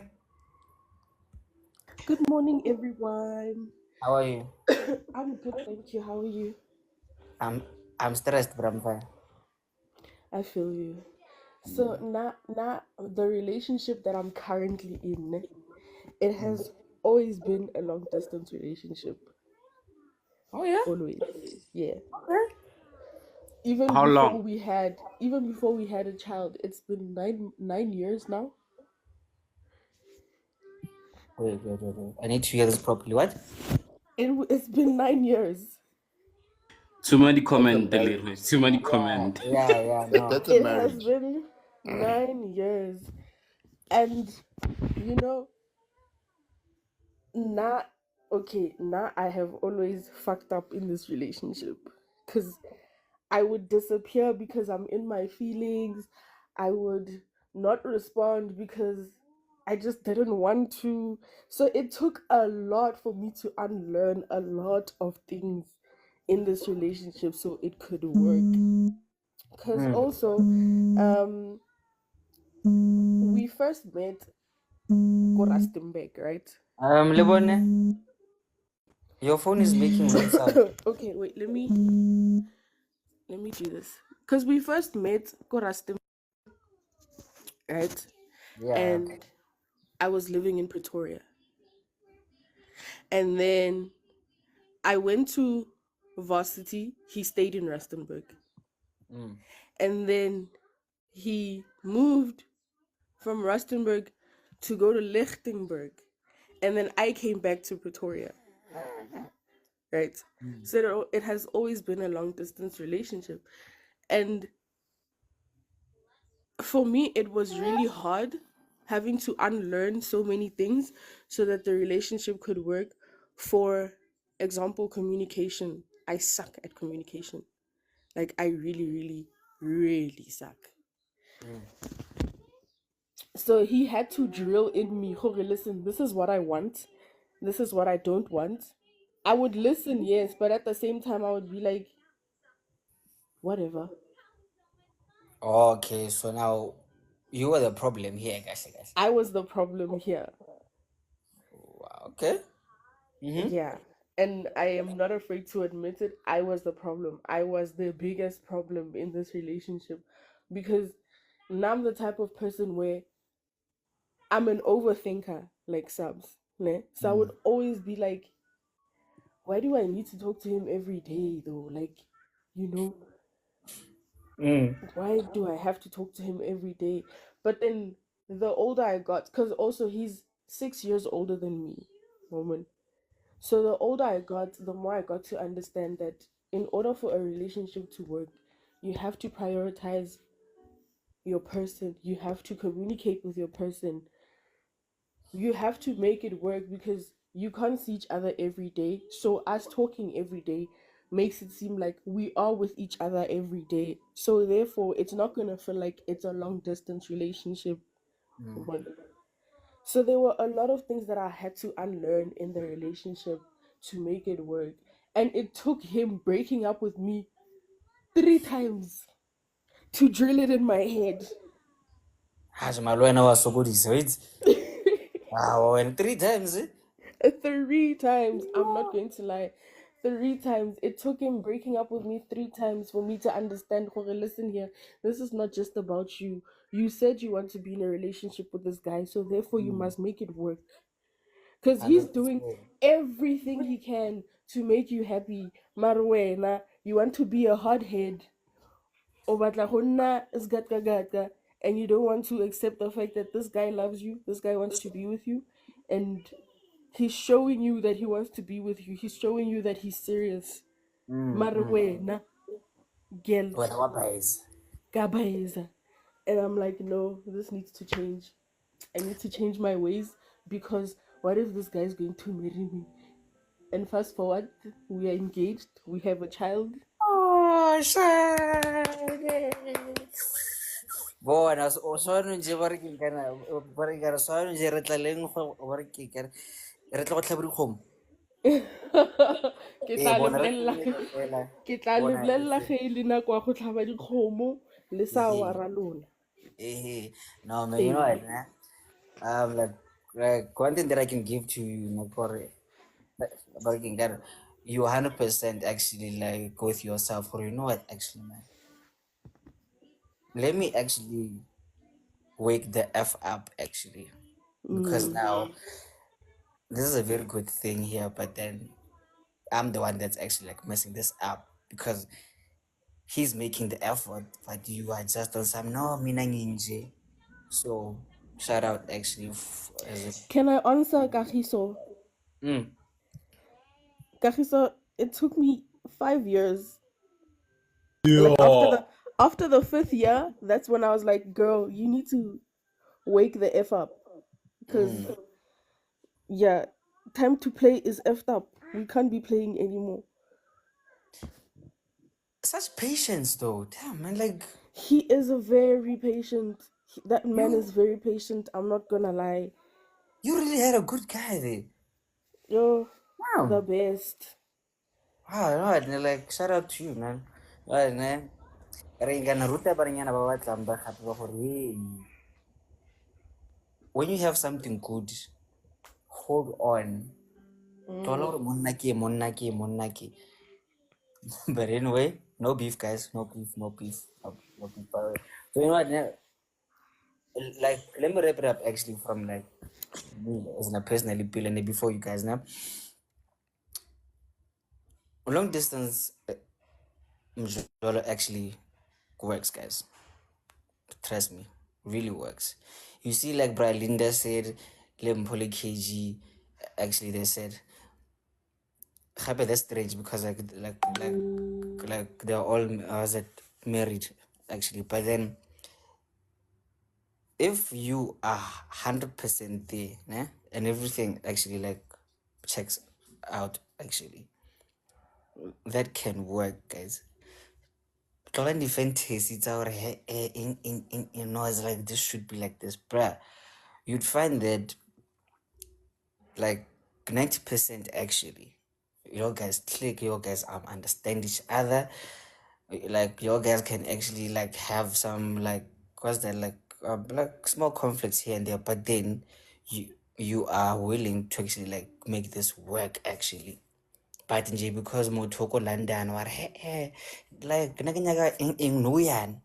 Good morning, everyone. How are you? I'm good, thank you. How are you? I'm stressed, but I'm fine. I feel you. So now the relationship that I'm currently in, it has always been a long distance relationship. Oh yeah. Always. Yeah. Okay. How long? Even before we had a child, it's been nine years now. Wait. I need to hear this properly. What? It's been 9 years. Too many That's a comment, marriage. Leroy. Too many Yeah, comment. no. That's a It has marriage. been 9 years. And you know, now now I have always fucked up in this relationship, because I would disappear because I'm in my feelings. I would not respond because I just didn't want to. So it took a lot for me to unlearn a lot of things in this relationship so it could work. Because also, we first met Rustenburg, right? Lebone, your phone is making weird sound. Okay, wait, let me let me do this. Because we first met Korastim, right? Yeah. And I was living in Pretoria. And then I went to varsity. He stayed in Rustenburg. Mm. And then he moved from Rustenburg to go to Lichtenburg. And then I came back to Pretoria. Right? Mm. So it has always been a long distance relationship. And for me, it was really hard having to unlearn so many things so that the relationship could work. For example, communication. I suck at communication. Like, I really, really, really suck. Mm. So he had to drill in me, "Hore, listen, this is what I want. This is what I don't want." I would listen, yes, but at the same time, I would be like, whatever. Okay, so now you were the problem here, guys. I was the problem here. Wow, okay. Mm-hmm. Yeah. And I am not afraid to admit it. I was the problem. I was the biggest problem in this relationship because now I'm the type of person where I'm an overthinker, like subs. Ne? So I would always be like, why do I need to talk to him every day though? Like, you know, Mm. why do I have to talk to him every day? But then the older I got, because also he's 6 years older than me, woman. So the older I got, the more I got to understand that in order for a relationship to work, you have to prioritize your person. You have to communicate with your person. You have to make it work because you can't see each other every day. So us talking every day makes it seem like we are with each other every day. So therefore, it's not gonna feel like it's a long distance relationship. Mm. One. So there were a lot of things that I had to unlearn in the relationship to make it work. And it took him breaking up with me 3 times to drill it in my head. Has Malwena was so good, so it's wow, and 3 times, eh? 3 times. I'm not going to lie. 3 times. It took him breaking up with me 3 times for me to understand, "Jorge, listen here. This is not just about you. You said you want to be in a relationship with this guy, so therefore you Mm. must make it work." Because he's doing 100%. everything he can to make you happy. Marwena, you want to be a hothead. O batla go nna sgatka-gatka, and you don't want to accept the fact that this guy loves you, this guy wants to be with you, and he's showing you that he wants to be with you. He's showing you that he's serious. Marwena, girl, When what guys? gabaeza. And I'm like, no, this needs to change. I need to change my ways because what if this guy is going to marry me? And fast forward, we are engaged, we have a child. Oh, shit. Bona so swano nje ba re ke kana ba re ka swano nje re tla leng go ba re ke ka re tla go tlhabri kgomo. ke tla le Bona re bolella tlile fela. ke tla le Bona bolella ge e le nako ya go tlhaba dikgomo le sa wa ralona. no man, you know Ee. what, man? Like one thing that I can give to you, Nokore, but you can, you 100% actually like go with yourself, or you know what, actually, man, let me actually wake the f up, actually, because now this is a very good thing here, but then I'm the one that's actually like messing this up because he's making the effort, but you are just on some no mina nginje. So shout out actually as a Can I answer Kagiso? mm. Kagiso, it took me 5 years. Like after the fifth year, that's when I was like, girl, you need to wake the F up. Because Mm. yeah, time to play is effed up. We can't be playing anymore. Such patience though, damn man, like He is a very patient. That man you is very patient. I'm not gonna lie. you really had a good guy there. You're the Wow. best. Wow, no, and like shout out to you, man. Right, man. Re ngana ruta banyana ba batlang ba gape ba gore hey, when you have something good, hold on. Tola gore monna ke monna ke monna ke. But anyway, No beef, guys. No beef. No beef. No beef. So you know what? Like, let me wrap it up actually from like me as a personally feeling before you guys now. Long distance actually works, guys. Trust me, really works. You see, like Brian Linda said, Lempoli KG, actually they said, happy that's strange because like they're all married actually, but then if you are 100% there, né? And everything actually like checks out actually, that can work, guys. Tlola fantasy it's our in noise like this should be like this, bruh. You'd find that like 90% actually your guys click, your guys understand each other, like your guys can actually like have some like what's that like small conflicts here and there, but then you are willing to actually like make this work actually. But nje because motho ko London war like ke nyaka eng no yan.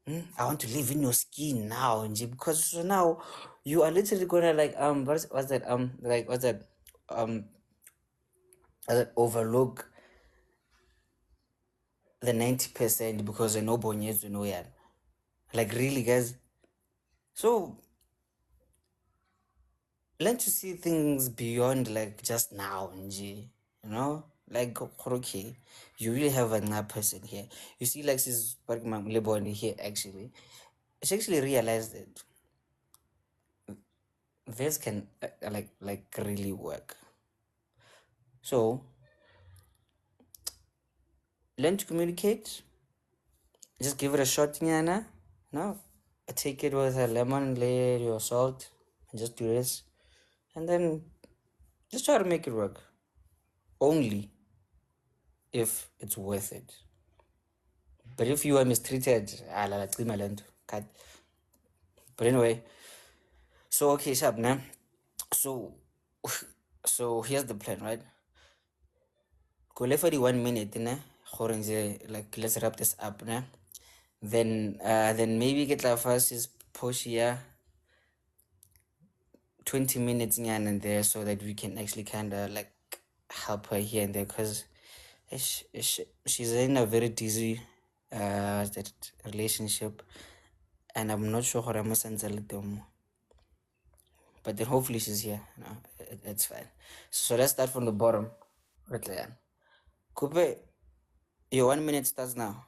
I want to live in your skin now, nje, because so now you are literally gonna like what's that like what's that um overlook the 90% because I know bonyezi no yan. Like really, guys. So learn to see things beyond like just now, nje. You know, like okay, you really have another person here. You see, like this labor here actually. She actually realized that this can like really work. So learn to communicate. Just give it a shot, Nyana. No, take it with a lemon, lay your salt, and just do this, and then just try to make it work. Only if it's worth it. But if you are mistreated, cut. But anyway, so okay, sharp now. So so here's the plan, right? Go left for the 1 minute, like let's wrap this up now. Then maybe get la first is push here 20 minutes and there so that we can actually kind of like help her here and there because she's in a very dizzy that relationship, and I'm not sure how I'm gonna. But then hopefully she's here. No, it's fine. So let's start from the bottom. Right there. Coupe, your 1 minute starts now.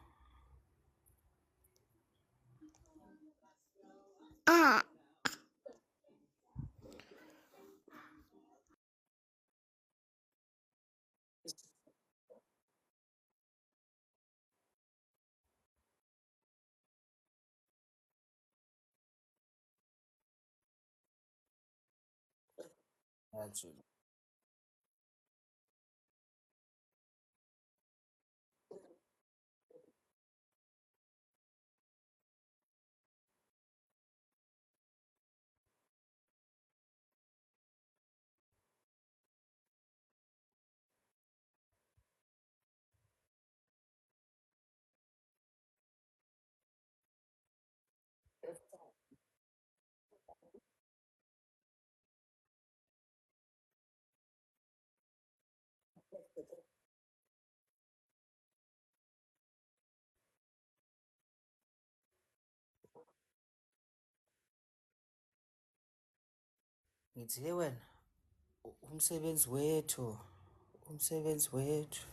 Actually, it's here when umsebenzi wethu umsebenzi wethu.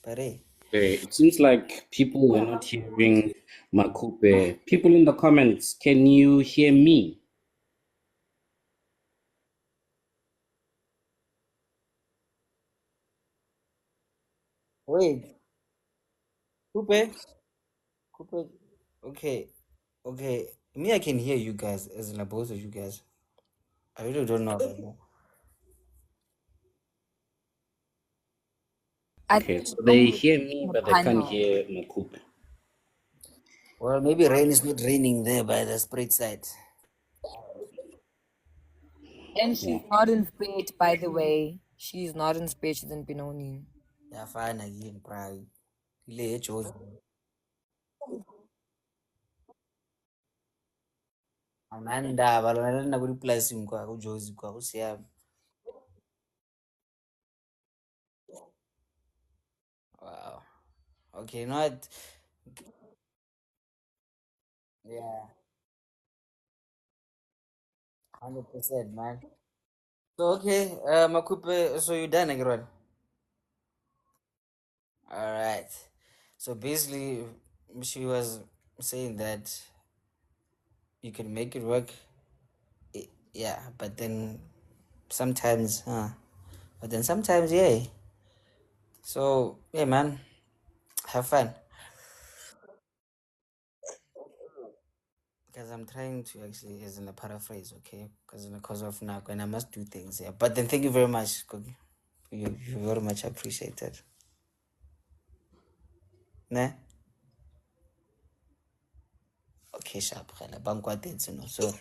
But hey, Okay, it seems like people were not hearing Makupe. People in the comments, can you hear me? wait, Coupe, Coupe. Okay, okay. Me, I can hear you guys, as in like both of you guys. I really don't know about you. I Okay, think so it's they only hear me, the but they can't panel. hear Makupe. Well, maybe rain is not raining there by the spread side. And Yeah. she's not in Spade, by the way. She's not in Spade, she's in Benoni. Yeah, fine again, probably. Le Jozi. Anandaba lona lena kuli plus kwa ku Jozi kwa ku Siam. Wow. Okay, you know what? Yeah, 100%, man. So okay, Makupe, so you done again? All right. So basically, she was saying that you can make it work. Yeah, but then sometimes, but then sometimes, yeah. So yeah, man, have fun. Because I'm trying to actually, as in a paraphrase, okay? Because in the cause of now, and I must do things, yeah. But then thank you very much, Kogi. You very much appreciated. Ne? Okay, sharp. Bankwa did, you know. So,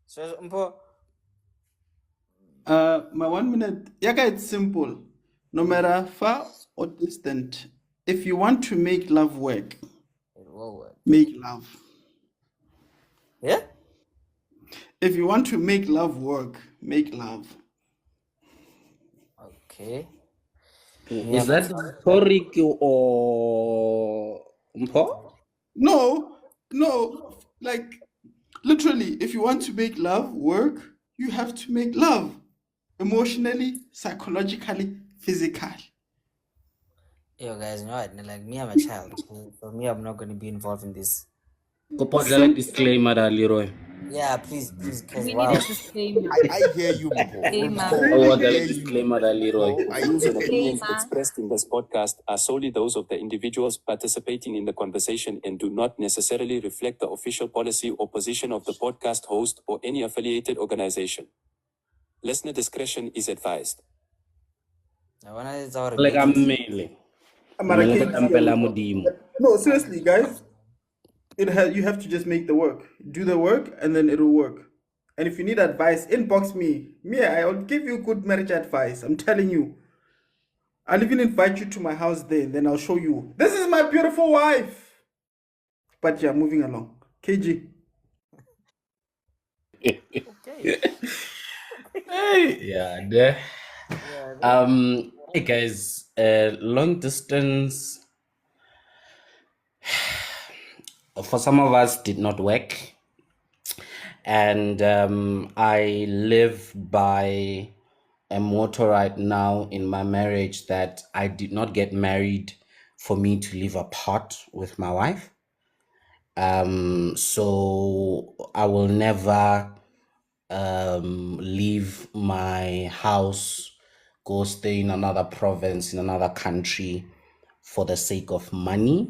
so, My 1 minute, Yaka, it's simple. No matter far or distant, if you want to make love work, it will work. make love. Yeah? If you want to make love work, make love. Okay. Me, Is I'm that rhetoric or Mpo? No, no, like literally, if you want to make love work, you have to make love emotionally, psychologically, physically. Yo, guys, you know what? Like me, I'm a child. So for me, I'm not going to be involved in this. Kopodlela disclaimer da Leroy. Yeah, please, because We need wow. a disclaimer. I hear you, Mpo. Disclaimer. Mpo, Oh, I the hear you. disclaimer da Leroy. Mpo, The I views and hear you. opinions Disclaimer. expressed in this podcast are solely those of the individuals participating in the conversation and do not necessarily reflect the official policy or position of the podcast host or any affiliated organization. Listener discretion is advised. I want to it's our Like I'm rebellious. mele. Amara Mele ka KG, tampela modimo. no, seriously, guys. You have to just make the work. Do the work, and then it'll work. And if you need advice, inbox me. Me, I'll give you good marriage advice. I'm telling you. I'll even invite you to my house there. Then I'll show you. This is my beautiful wife. But yeah, moving along. KG. Okay. Yeah, there. Yeah. Hey guys, long distance for some of us did not work, and I live by a motto right now in my marriage that I did not get married for me to live apart with my wife. So I will never leave my house, go stay in another province, in another country for the sake of money.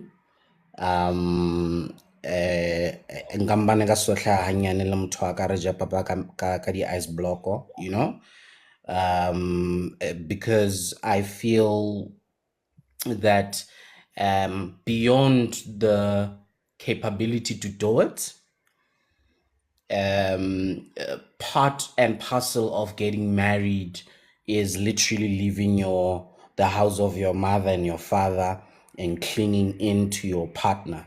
Nkambane ka sotlha hanyane le motho a ka re ja papa ka di ice block, you know, because I feel that beyond the capability to do it, part and parcel of getting married is literally leaving the house of your mother and your father and clinging into your partner.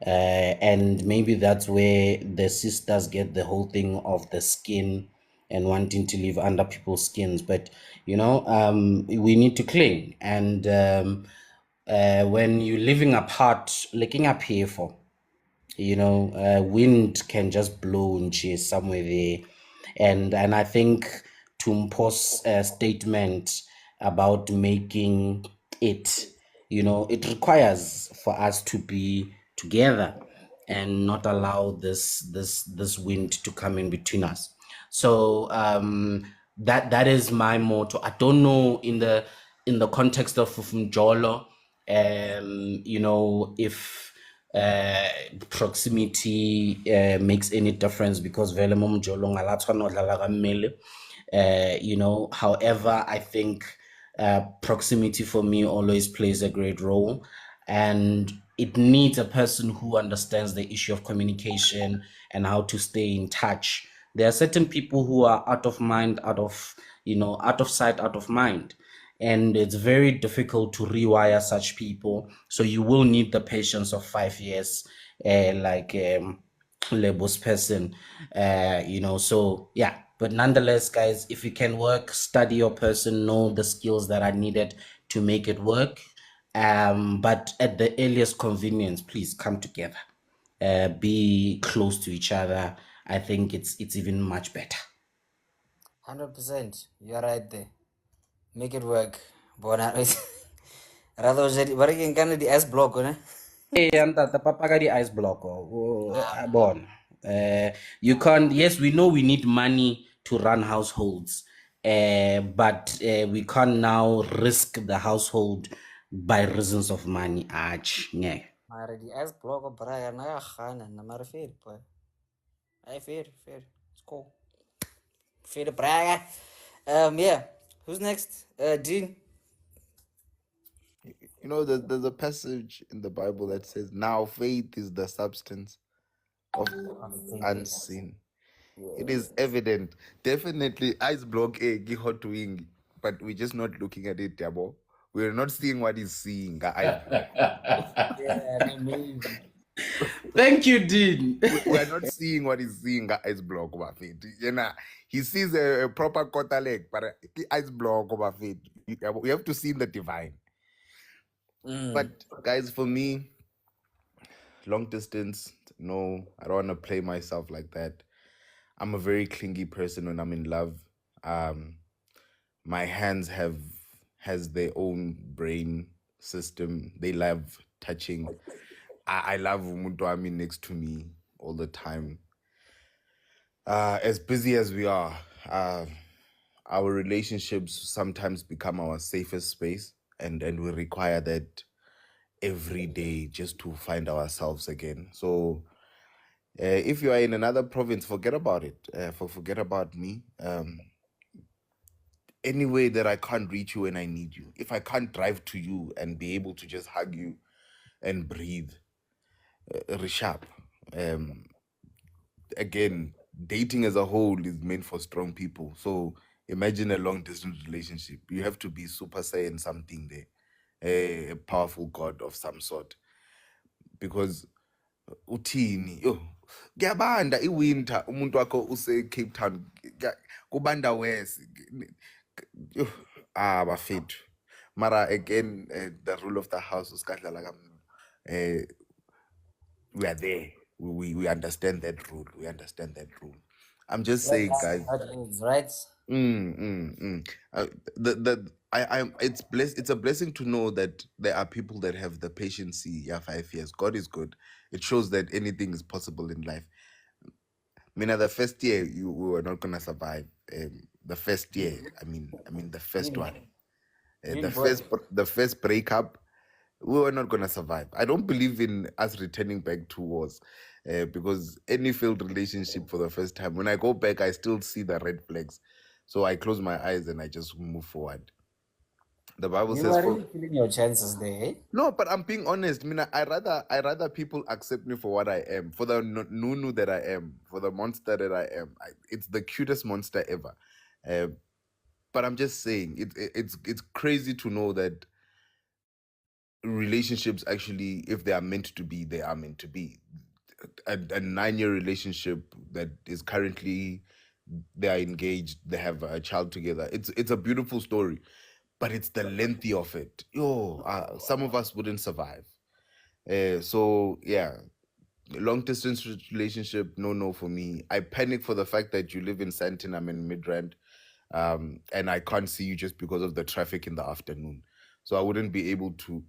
And maybe that's where the sisters get the whole thing of the skin and wanting to live under people's skins. But we need to cling. And when you're living apart, looking up here for, wind can just blow nje somewhere there. And I think Tumpo's statement about making it, it requires for us to be together and not allow this wind to come in between us. So that is my motto. I don't know in the context of Mjolo, if uh, proximity makes any difference, because vele mo mojolong a la tshwana ho dlala ka mmele. However, I think proximity for me always plays a great role, and it needs a person who understands the issue of communication and how to stay in touch. There are certain people who are out of mind, out of out of sight, out of mind. And it's very difficult to rewire such people. So you will need the patience of 5 years, like Lebo's person, so yeah. But nonetheless, guys, if you can work, study your person, know the skills that are needed to make it work. But at the earliest convenience, please come together, be close to each other. I think it's even much better. 100%. You're right there. Make it work. Bona. Rather, what can kind of the S block, ne? Ntate, papa ka di-ice block bona. You can't. Yes, we know we need money to run households, but we can't now risk the household by reasons of money. Yeah. Mara the S block of Brian, I khana na mara fair, boy. I fair. It's cool. Fair Braga. Yeah. Who's next? Dean. You know, there's a passage in the Bible that says, "Now faith is the substance of unseen." It is evident. Definitely, ice block a hot wing, but we're just not looking at it, Yabo. We're not seeing what he's seeing. Ice block. Yeah, maybe. Thank you, Dean. We're not seeing what he's seeing. Ice block over feet. You know, he sees a proper quarter leg, but the ice block over feet. We have to see the divine. But guys, for me, long distance, no, I don't want to play myself like that. I'm a very clingy person when I'm in love. My hands has their own brain system. They love touching. I love umuntu wami next to me all the time. As busy as we are, our relationships sometimes become our safest space, and we require that every day just to find ourselves again. So if you are in another province, forget about it. Forget about me. Any way that I can't reach you when I need you, if I can't drive to you and be able to just hug you and breathe, Rishab. Again, dating as a whole is meant for strong people. So imagine a long distance relationship. You have to be super saiyan something there, a powerful god of some sort, because uthini yo kuyabanda iwinter umuntu wakho use Cape Town kubanda west yo bafethu mara again the rule of the house usikadlala we are there. We understand that rule. We understand that rule. I'm just saying, guys. Right? It's a blessing to know that there are people that have the patience. Yeah, 5 years. God is good. It shows that anything is possible in life. The first year we were not gonna survive. The first year, I mean the first one. The first breakup, we were not gonna survive. I don't believe in us returning back to wars, because any failed relationship for the first time, when I go back, I still see the red flags. So I close my eyes and I just move forward. The Bible You says, are really killing your chances there, eh? no, but I'm being honest. I rather people accept me for what I am, for the nunu that I am, for the monster that I am. It's the cutest monster ever. But I'm just saying, it's crazy to know that relationships actually, if they are meant to be, they are meant to be. A 9-year relationship that is currently, they are engaged, they have a child together. It's a beautiful story, but it's the length of it. Some of us wouldn't survive. So yeah, long distance relationship, no for me. I panic for the fact that you live in Sandton, I'm in Midrand, and I can't see you just because of the traffic in the afternoon. So I wouldn't be able to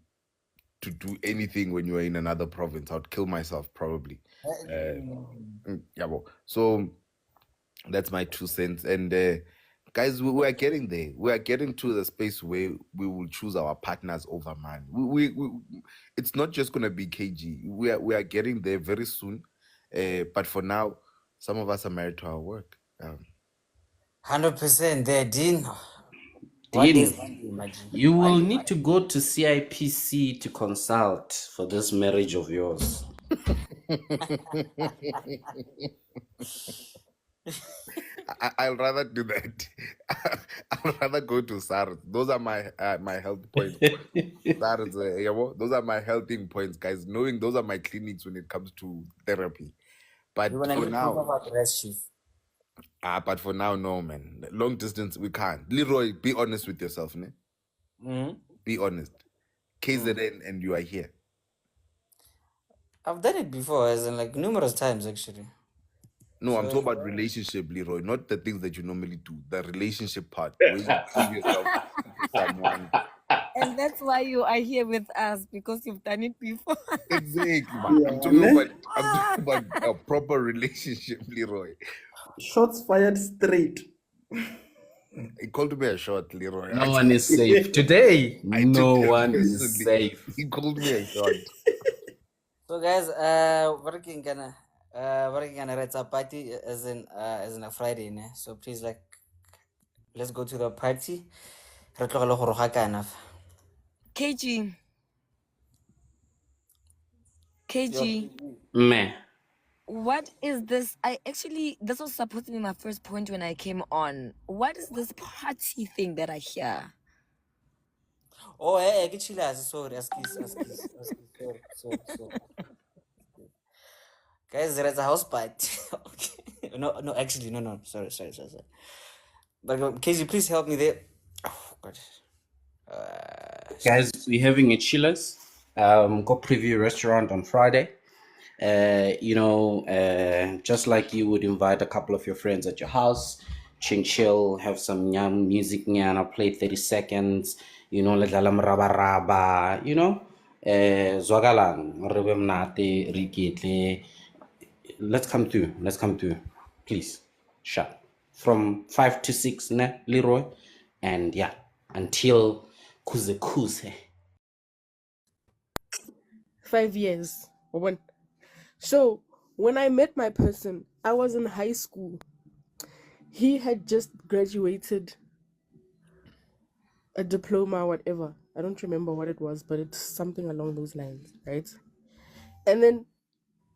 do anything when you are in another province. I'd kill myself probably. Yeah, well, so that's my 2 cents. And guys, we are getting there. We are getting to the space where we will choose our partners over man. We it's not just gonna be KG. We are getting there very soon. But for now, some of us are married to our work. 100% there, Dean. What Dean, is imagine? you will need to go to CIPC to consult for this marriage of yours. I'll rather do that. would rather go to SARS. Those are my health points. SARS, those are my helping points, guys. Knowing those are my clinics when it comes to therapy. You But wanna for get proof now, of address, chief? no, man. Long distance, we can't. Leroy, be honest with yourself, ne? Mm-hmm. Be honest. KZN and you are here. I've done it before, as in like numerous times actually. No, I'm So talking about relationship, Leroy, not the things that you normally do. The relationship part, where you prove yourself to someone. And that's why you are here with us, because you've done it before. Exactly, man. Yeah, I'm talking ne? about a proper relationship, Leroy. Shots fired straight. He called me a shot, Leroy. No one is safe. Today, I took no that one is personally. safe. He called me a shot. guys, working gonna write a party as in a Friday, ne? So please like let's go to the party. Re tlogele go roga kana fa. KG. KG. Meh. What is this? This was supposed to be my first point when I came on. What is this party thing that I hear? Oh, hey, get chill, sorry, askis, sorry. Guys, there's a house party. Okay. No, actually, no. Sorry. But Casey, please help me there. Oh, God. Guys, we're having a chillers. Go preview restaurant on Friday. Just like you would invite a couple of your friends at your house, chill, have some young music, nyana, play 30 seconds, let alam raba raba, zwagalang, rebe mnate, riketle. Let's come through, please. Sharp. From 5 to 6, ne, Leroy? And yeah, until kuze. 5 years. So when I met my person, I was in high school. He had just graduated a diploma, whatever. I don't remember what it was, but it's something along those lines, right? And then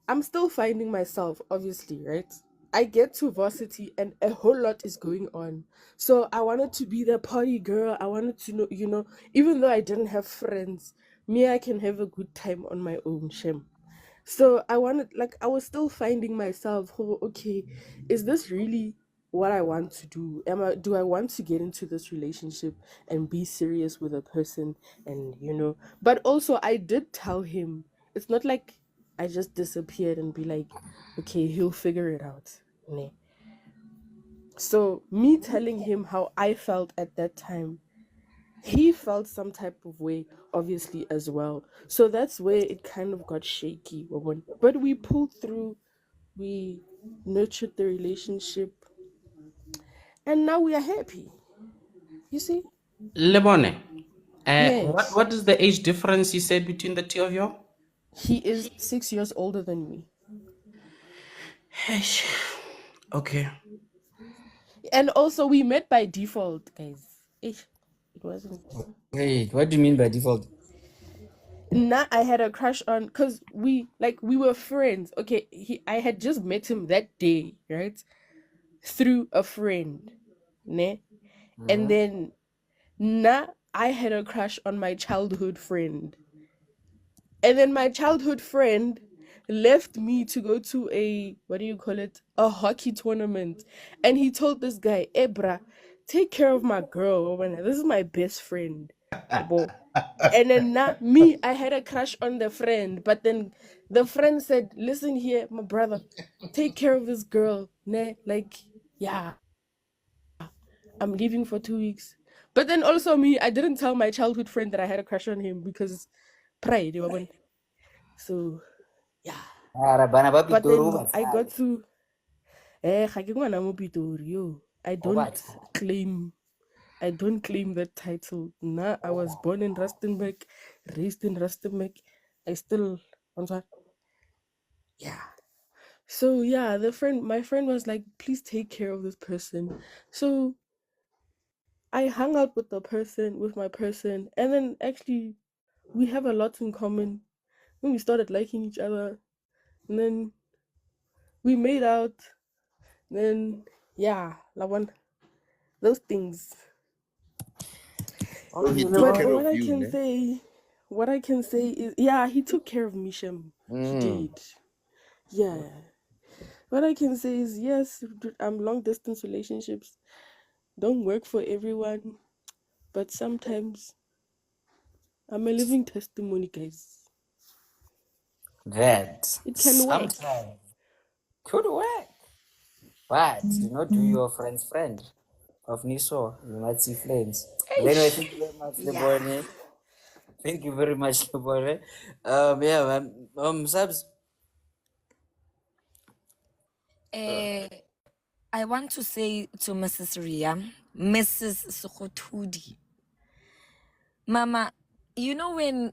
I'm still finding myself, obviously, right? I get to varsity and a whole lot is going on. So I wanted to be the party girl. I wanted to know, even though I didn't have friends, me, I can have a good time on my own, Shem. So I was still finding myself, okay, is this really what I want to do? Do I want to get into this relationship and be serious with a person? And, but also I did tell him, it's not like I just disappeared and be like, okay, he'll figure it out. Ne. So me telling him how I felt at that time, he felt some type of way, obviously, as well. So that's where it kind of got shaky. But we pulled through, we nurtured the relationship, and now we are happy. You see? Lebone, Yes. what is the age difference you said between the two of you? He is 6 years older than me. Okay. And also, we met by default, guys. It wasn't. Wait, what do you mean by default? I had a crush on, because we were friends. Okay, I had just met him that day, right? Through a friend, ne? And then I had a crush on my childhood friend. And then my childhood friend left me to go to a, what do you call it? A hockey tournament. And he told this guy, Ebra, take care of my girl. This is my best friend. Bo. And then I had a crush on the friend. But then the friend said, listen here, my brother, take care of this girl. Ne? Yeah, I'm leaving for 2 weeks. But then also I didn't tell my childhood friend that I had a crush on him because pride. So yeah. Bana ba But Pitori o then ba I got tshabe. to ga ke ngwana mo Pitori, yo. O ba tshabe. I don't claim that title. I was born in Rustenburg, raised in Rustenburg. I still, I'm sorry. Yeah. So yeah, my friend was like, please take care of this person. So I hung out with my person, and then actually we have a lot in common. Then we started liking each other, and then we made out. Then yeah, those things. So he Okay, took But care Lebo. of you, ne? what I can say is, yeah, he took care of Misham. He did. Yeah. What I can say is, yes, long distance relationships don't work for everyone, but sometimes I'm a living testimony, guys. That It can work. sometimes could work. But do not do your friend's friend of Niso. You might see flames. But anyway, thank you very much, Yeah. Lebone. Thank you very much, Lebone. Yeah, man. Subs. I want to say to Mrs. Ria, Mrs. Sukotudi, Mama, you know when,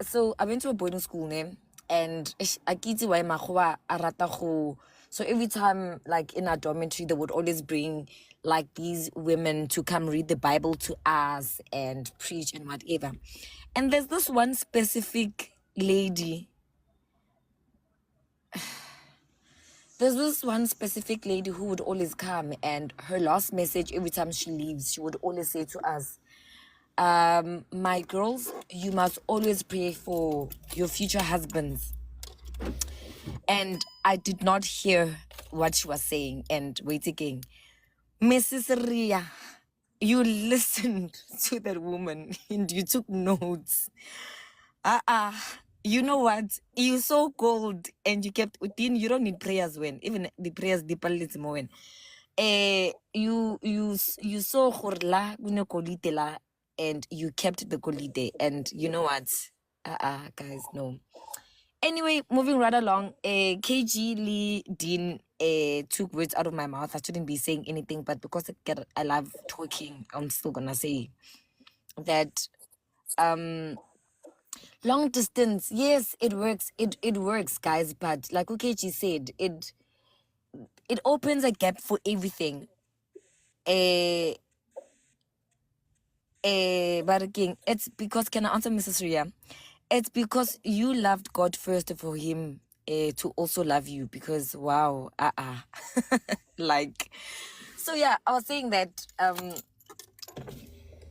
so I went to a boarding school name, and akiti wa makhoa a rata go. So every time, like in our dormitory, they would always bring like these women to come read the Bible to us and preach and whatever. And there's this one specific lady. There's this one specific lady who would always come, and her last message every time she leaves, she would always say to us, my girls, you must always pray for your future husbands. And I did not hear what she was saying. And wait again, Mrs. Ria, you listened to that woman and you took notes. You know what? You're so cold and you kept within. You don't need prayers when even the prayers deeper little more when. You saw horla kolite la and you kept the kolite, and you know what? Guys, no. Anyway, moving right along, KG Lee Dean took words out of my mouth. I shouldn't be saying anything, but because I love talking, I'm still gonna say that long distance, yes, it works. It works, guys, but like KG said, it opens a gap for everything. But again, it's because, can I answer Mrs. Ria? It's because you loved God first for him to also love you, because wow, like, so yeah, I was saying that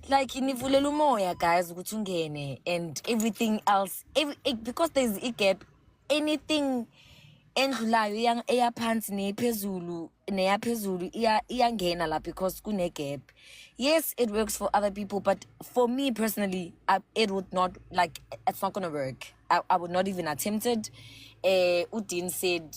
like inivulela umoya, guys, ukuthi ungene and everything else, because there's a gap, anything endlulayo eyaphansi neyaphezulu iyangena la, because kune gap. Yes, it works for other people, but for me personally, it would not, like, it's not gonna work. I would not even attempt it. Udin said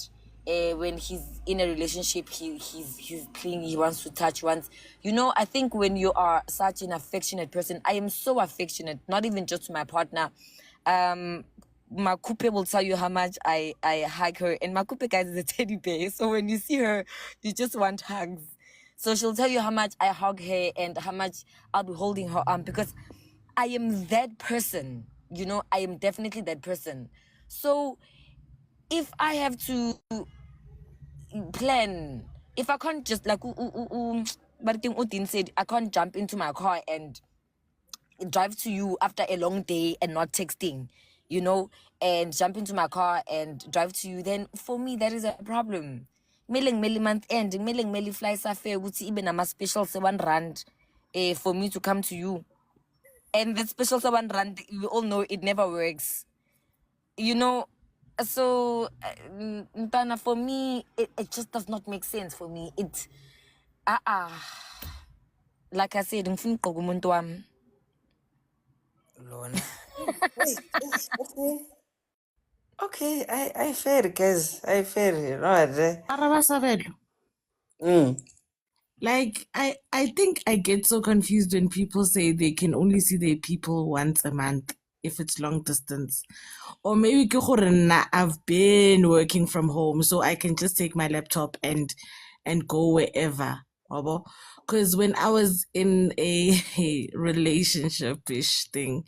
when he's in a relationship, he's clingy, he wants to touch once. You know, I think when you are such an affectionate person, I am so affectionate, not even just to my partner. Makupe will tell you how much I hug her, and Makupe, guys, is a teddy bear. So when you see her, you just want hugs. So she'll tell you how much I hug her and how much I'll be holding her arm, because I am that person. You know, I am definitely that person. So if I have to plan, if I can't just like but I think Odin said, I can't jump into my car and drive to you after a long day and not texting, you know, and jump into my car and drive to you, then for me that is a problem. Mele month end, mele fly safe ukuthi ibe nama special 7 rand for me to come to you. And the special 7 rand, we all know it never works. You know, so Ntana, for me, it just does not make sense for me. It like I said, ngifuna ukugqoka umuntu wami. Lona. Wait, okay. Okay, I fair, guys. I fair. You know what? Arabasabelo. Like, I think I get so confused when people say they can only see their people once a month if it's long distance. Or maybe ke gore nna, I've been working from home, so I can just take my laptop and go wherever. Because when I was in a relationship-ish thing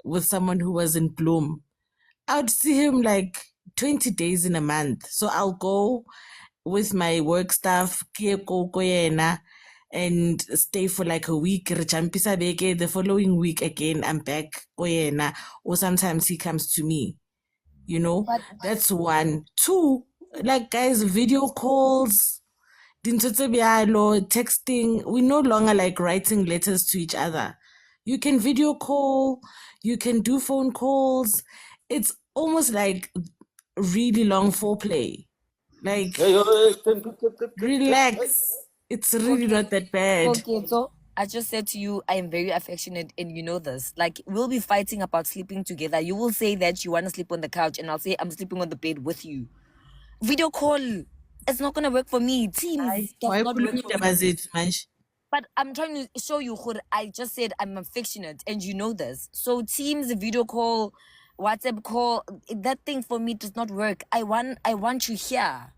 with someone who was in Bloom, I'd see him like 20 days in a month. So I'll go with my work stuff, and stay for like a week. The following week again, I'm back. Or sometimes he comes to me. You know, that's one. Two, like, guys, video calls dintho tse bjalo, texting, we no longer like writing letters to each other. You can video call, you can do phone calls. It's almost like really long foreplay. Like, relax. It's really Okay. not that bad. Okay, so I just said to you, I am very affectionate, and you know this. Like, we'll be fighting about sleeping together. You will say that you want to sleep on the couch, and I'll say I'm sleeping on the bed with you. Video call, it's not gonna work for me. Teams does Why not work for me. manch? But I'm trying to show you, Khur, I just said I'm affectionate, and you know this. So Teams, video call, WhatsApp call, that thing for me does not work. I want you here.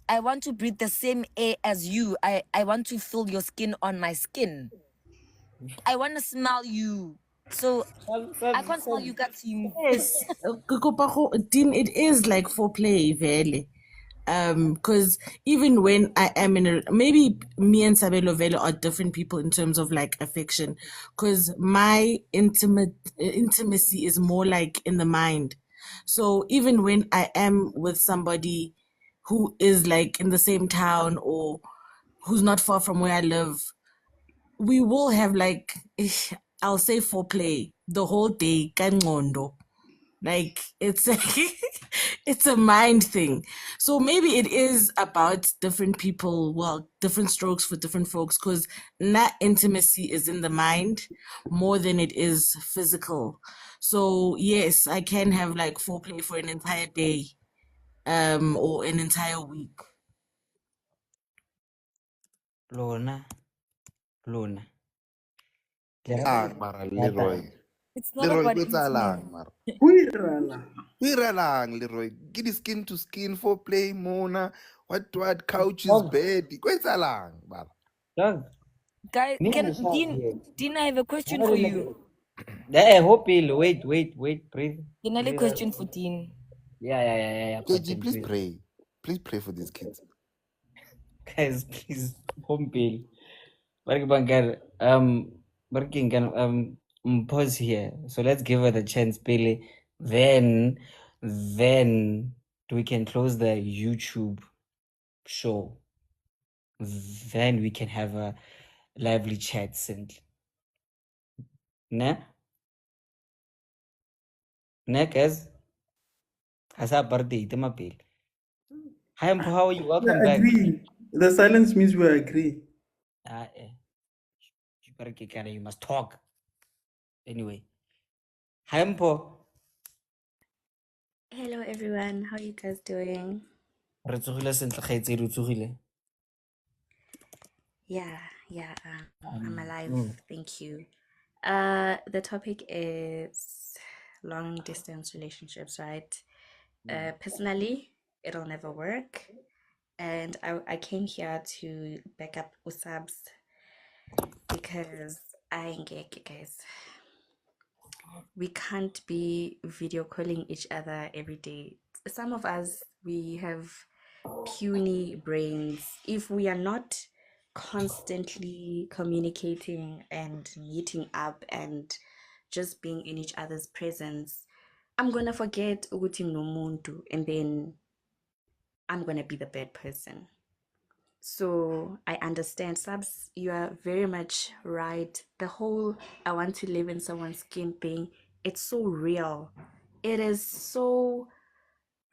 I want to breathe the same air as you. I want to feel your skin on my skin. I want to smell you. So I can't smell you, got Teams. Yes, Dean, it is like foreplay, really. Because even when I am in a, maybe me and Sabelo Velo are different people in terms of like affection, because my intimacy is more like in the mind. So even when I am with somebody who is like in the same town or who's not far from where I live, we will have like, I'll say foreplay the whole day, kangcondo. Like it's it's a mind thing. So maybe it is about different people, well, different strokes for different folks, because that intimacy is in the mind more than it is physical. So yes, I can have like foreplay for an entire day, or an entire week. Lona. Mara Leroy. It's not Leroy, about what's alang, intimacy. Mara? Huirala. Wiralang, Leroy. Get the skin to skin for play, Mona. What couches, bed. What's alang, Mara? Dog. Guys, Dean, I have a question for you. Wait, breathe. Another question for Dean. Yeah. KG, Continue, please breathe. pray. Please pray for these kids. Guys, please, home bill. Barking can pause here. So let's give her the chance, Billy. Then we can close the YouTube show. Then we can have a lively chat simply. Ne? Ne, guys? Hasa birthday, tema bill. Hi, Mpo, how are you? We Welcome back. agree. The silence means we agree. You must talk. Anyway. Hi, Mpo. Hello everyone, how are you guys doing? Re tsogile sentle, kgaitsedi, o tsogile? Yeah, I'm alive, thank you. The topic is long distance relationships, right? Personally, it'll never work. And I came here to back up Usabs because I ain't gay, guys. We can't be video calling each other every day. Some of us, we have puny brains. If we are not constantly communicating and meeting up and just being in each other's presence, I'm gonna forget ukuthi nomuntu, and then I'm gonna be the bad person. So I understand, Subs, you are very much right. The whole I want to live in someone's skin thing, it's so real. It is so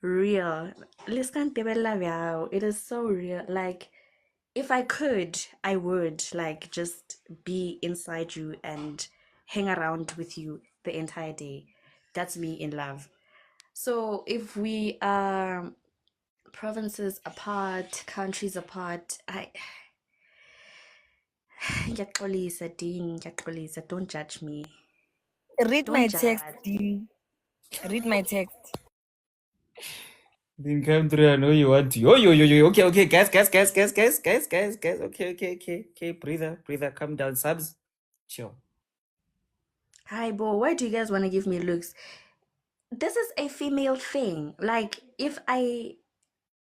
real. It is so real. Like, if I could, I would like just be inside you and hang around with you the entire day. That's me in love. So if we are provinces apart, countries apart, Ngiyaxolisa, Dean, ngiyaxolisa, don't judge me. Read Don't my judge. text, Dean. Read my text. Then come through. I know you want to. Yo. Okay, guys. Okay. Breather. Calm down, subs. Chill. Hi, Bo, why do you guys want to give me looks? This is a female thing. Like,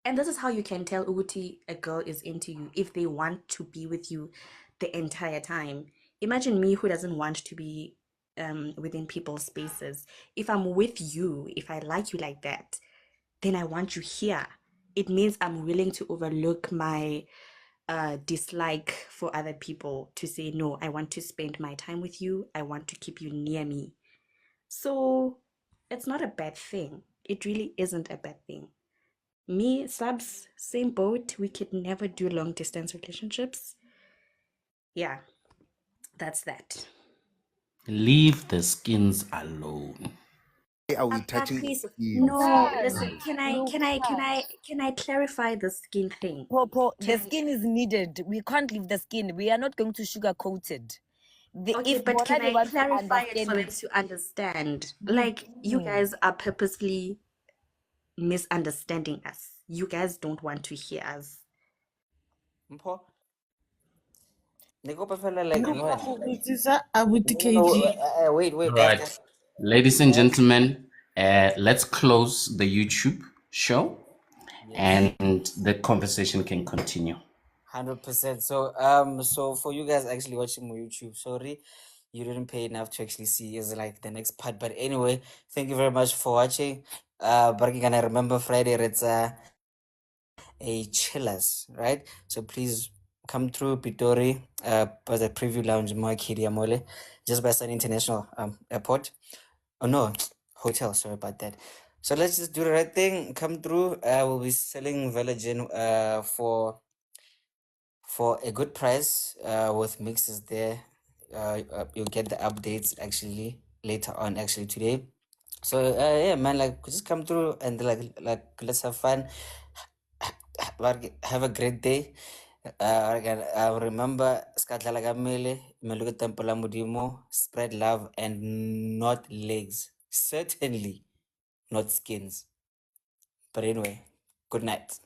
and this is how you can tell Uguti a girl is into you if they want to be with you the entire time. Imagine me who doesn't want to be within people's spaces. If I'm with you, if I like you like that, then I want you here. It means I'm willing to overlook my dislike for other people to say, no, I want to spend my time with you. I want to keep you near me. So it's not a bad thing. It really isn't a bad thing. Me, Subs, same boat. We could never do long distance relationships. Yeah, that's that. Leave the skins alone. Why are we Papa touching Chris, skins? no, Lucas, listen, can I clarify the skin thing? Popo, the Can I skin is needed. We can't leave the skin. We are not going to sugarcoat it. Okay, If but can Bona they I want to clarify it understand for them it, to understand? we Like, you guys are purposely misunderstanding us. You guys don't want to hear us. Mpho, ne kopa fela like No, no. Mabukuzisa, Abuti No, KG. All guys, right, ladies and gentlemen, let's close the YouTube show, yes. and the conversation can continue. 100%. So for you guys actually watching my YouTube, sorry you didn't pay enough to actually see is like the next part. But anyway, thank you very much for watching. But you gonna remember Friday it's a chillers, right? So please come through Pitori, by the preview lounge Moakiri Mole, just by Sun International Airport. Oh no, hotel, sorry about that. So let's just do the right thing. Come through. We'll be selling Velagen for a good price with mixes there. You'll get the updates actually later on, actually today. So yeah, man, like just come through and like let's have fun. Have a great day. Again, remember, Skatla Gamele, Meluka Tempola Mudimo, spread love and not legs. Certainly not skins. But anyway, good night.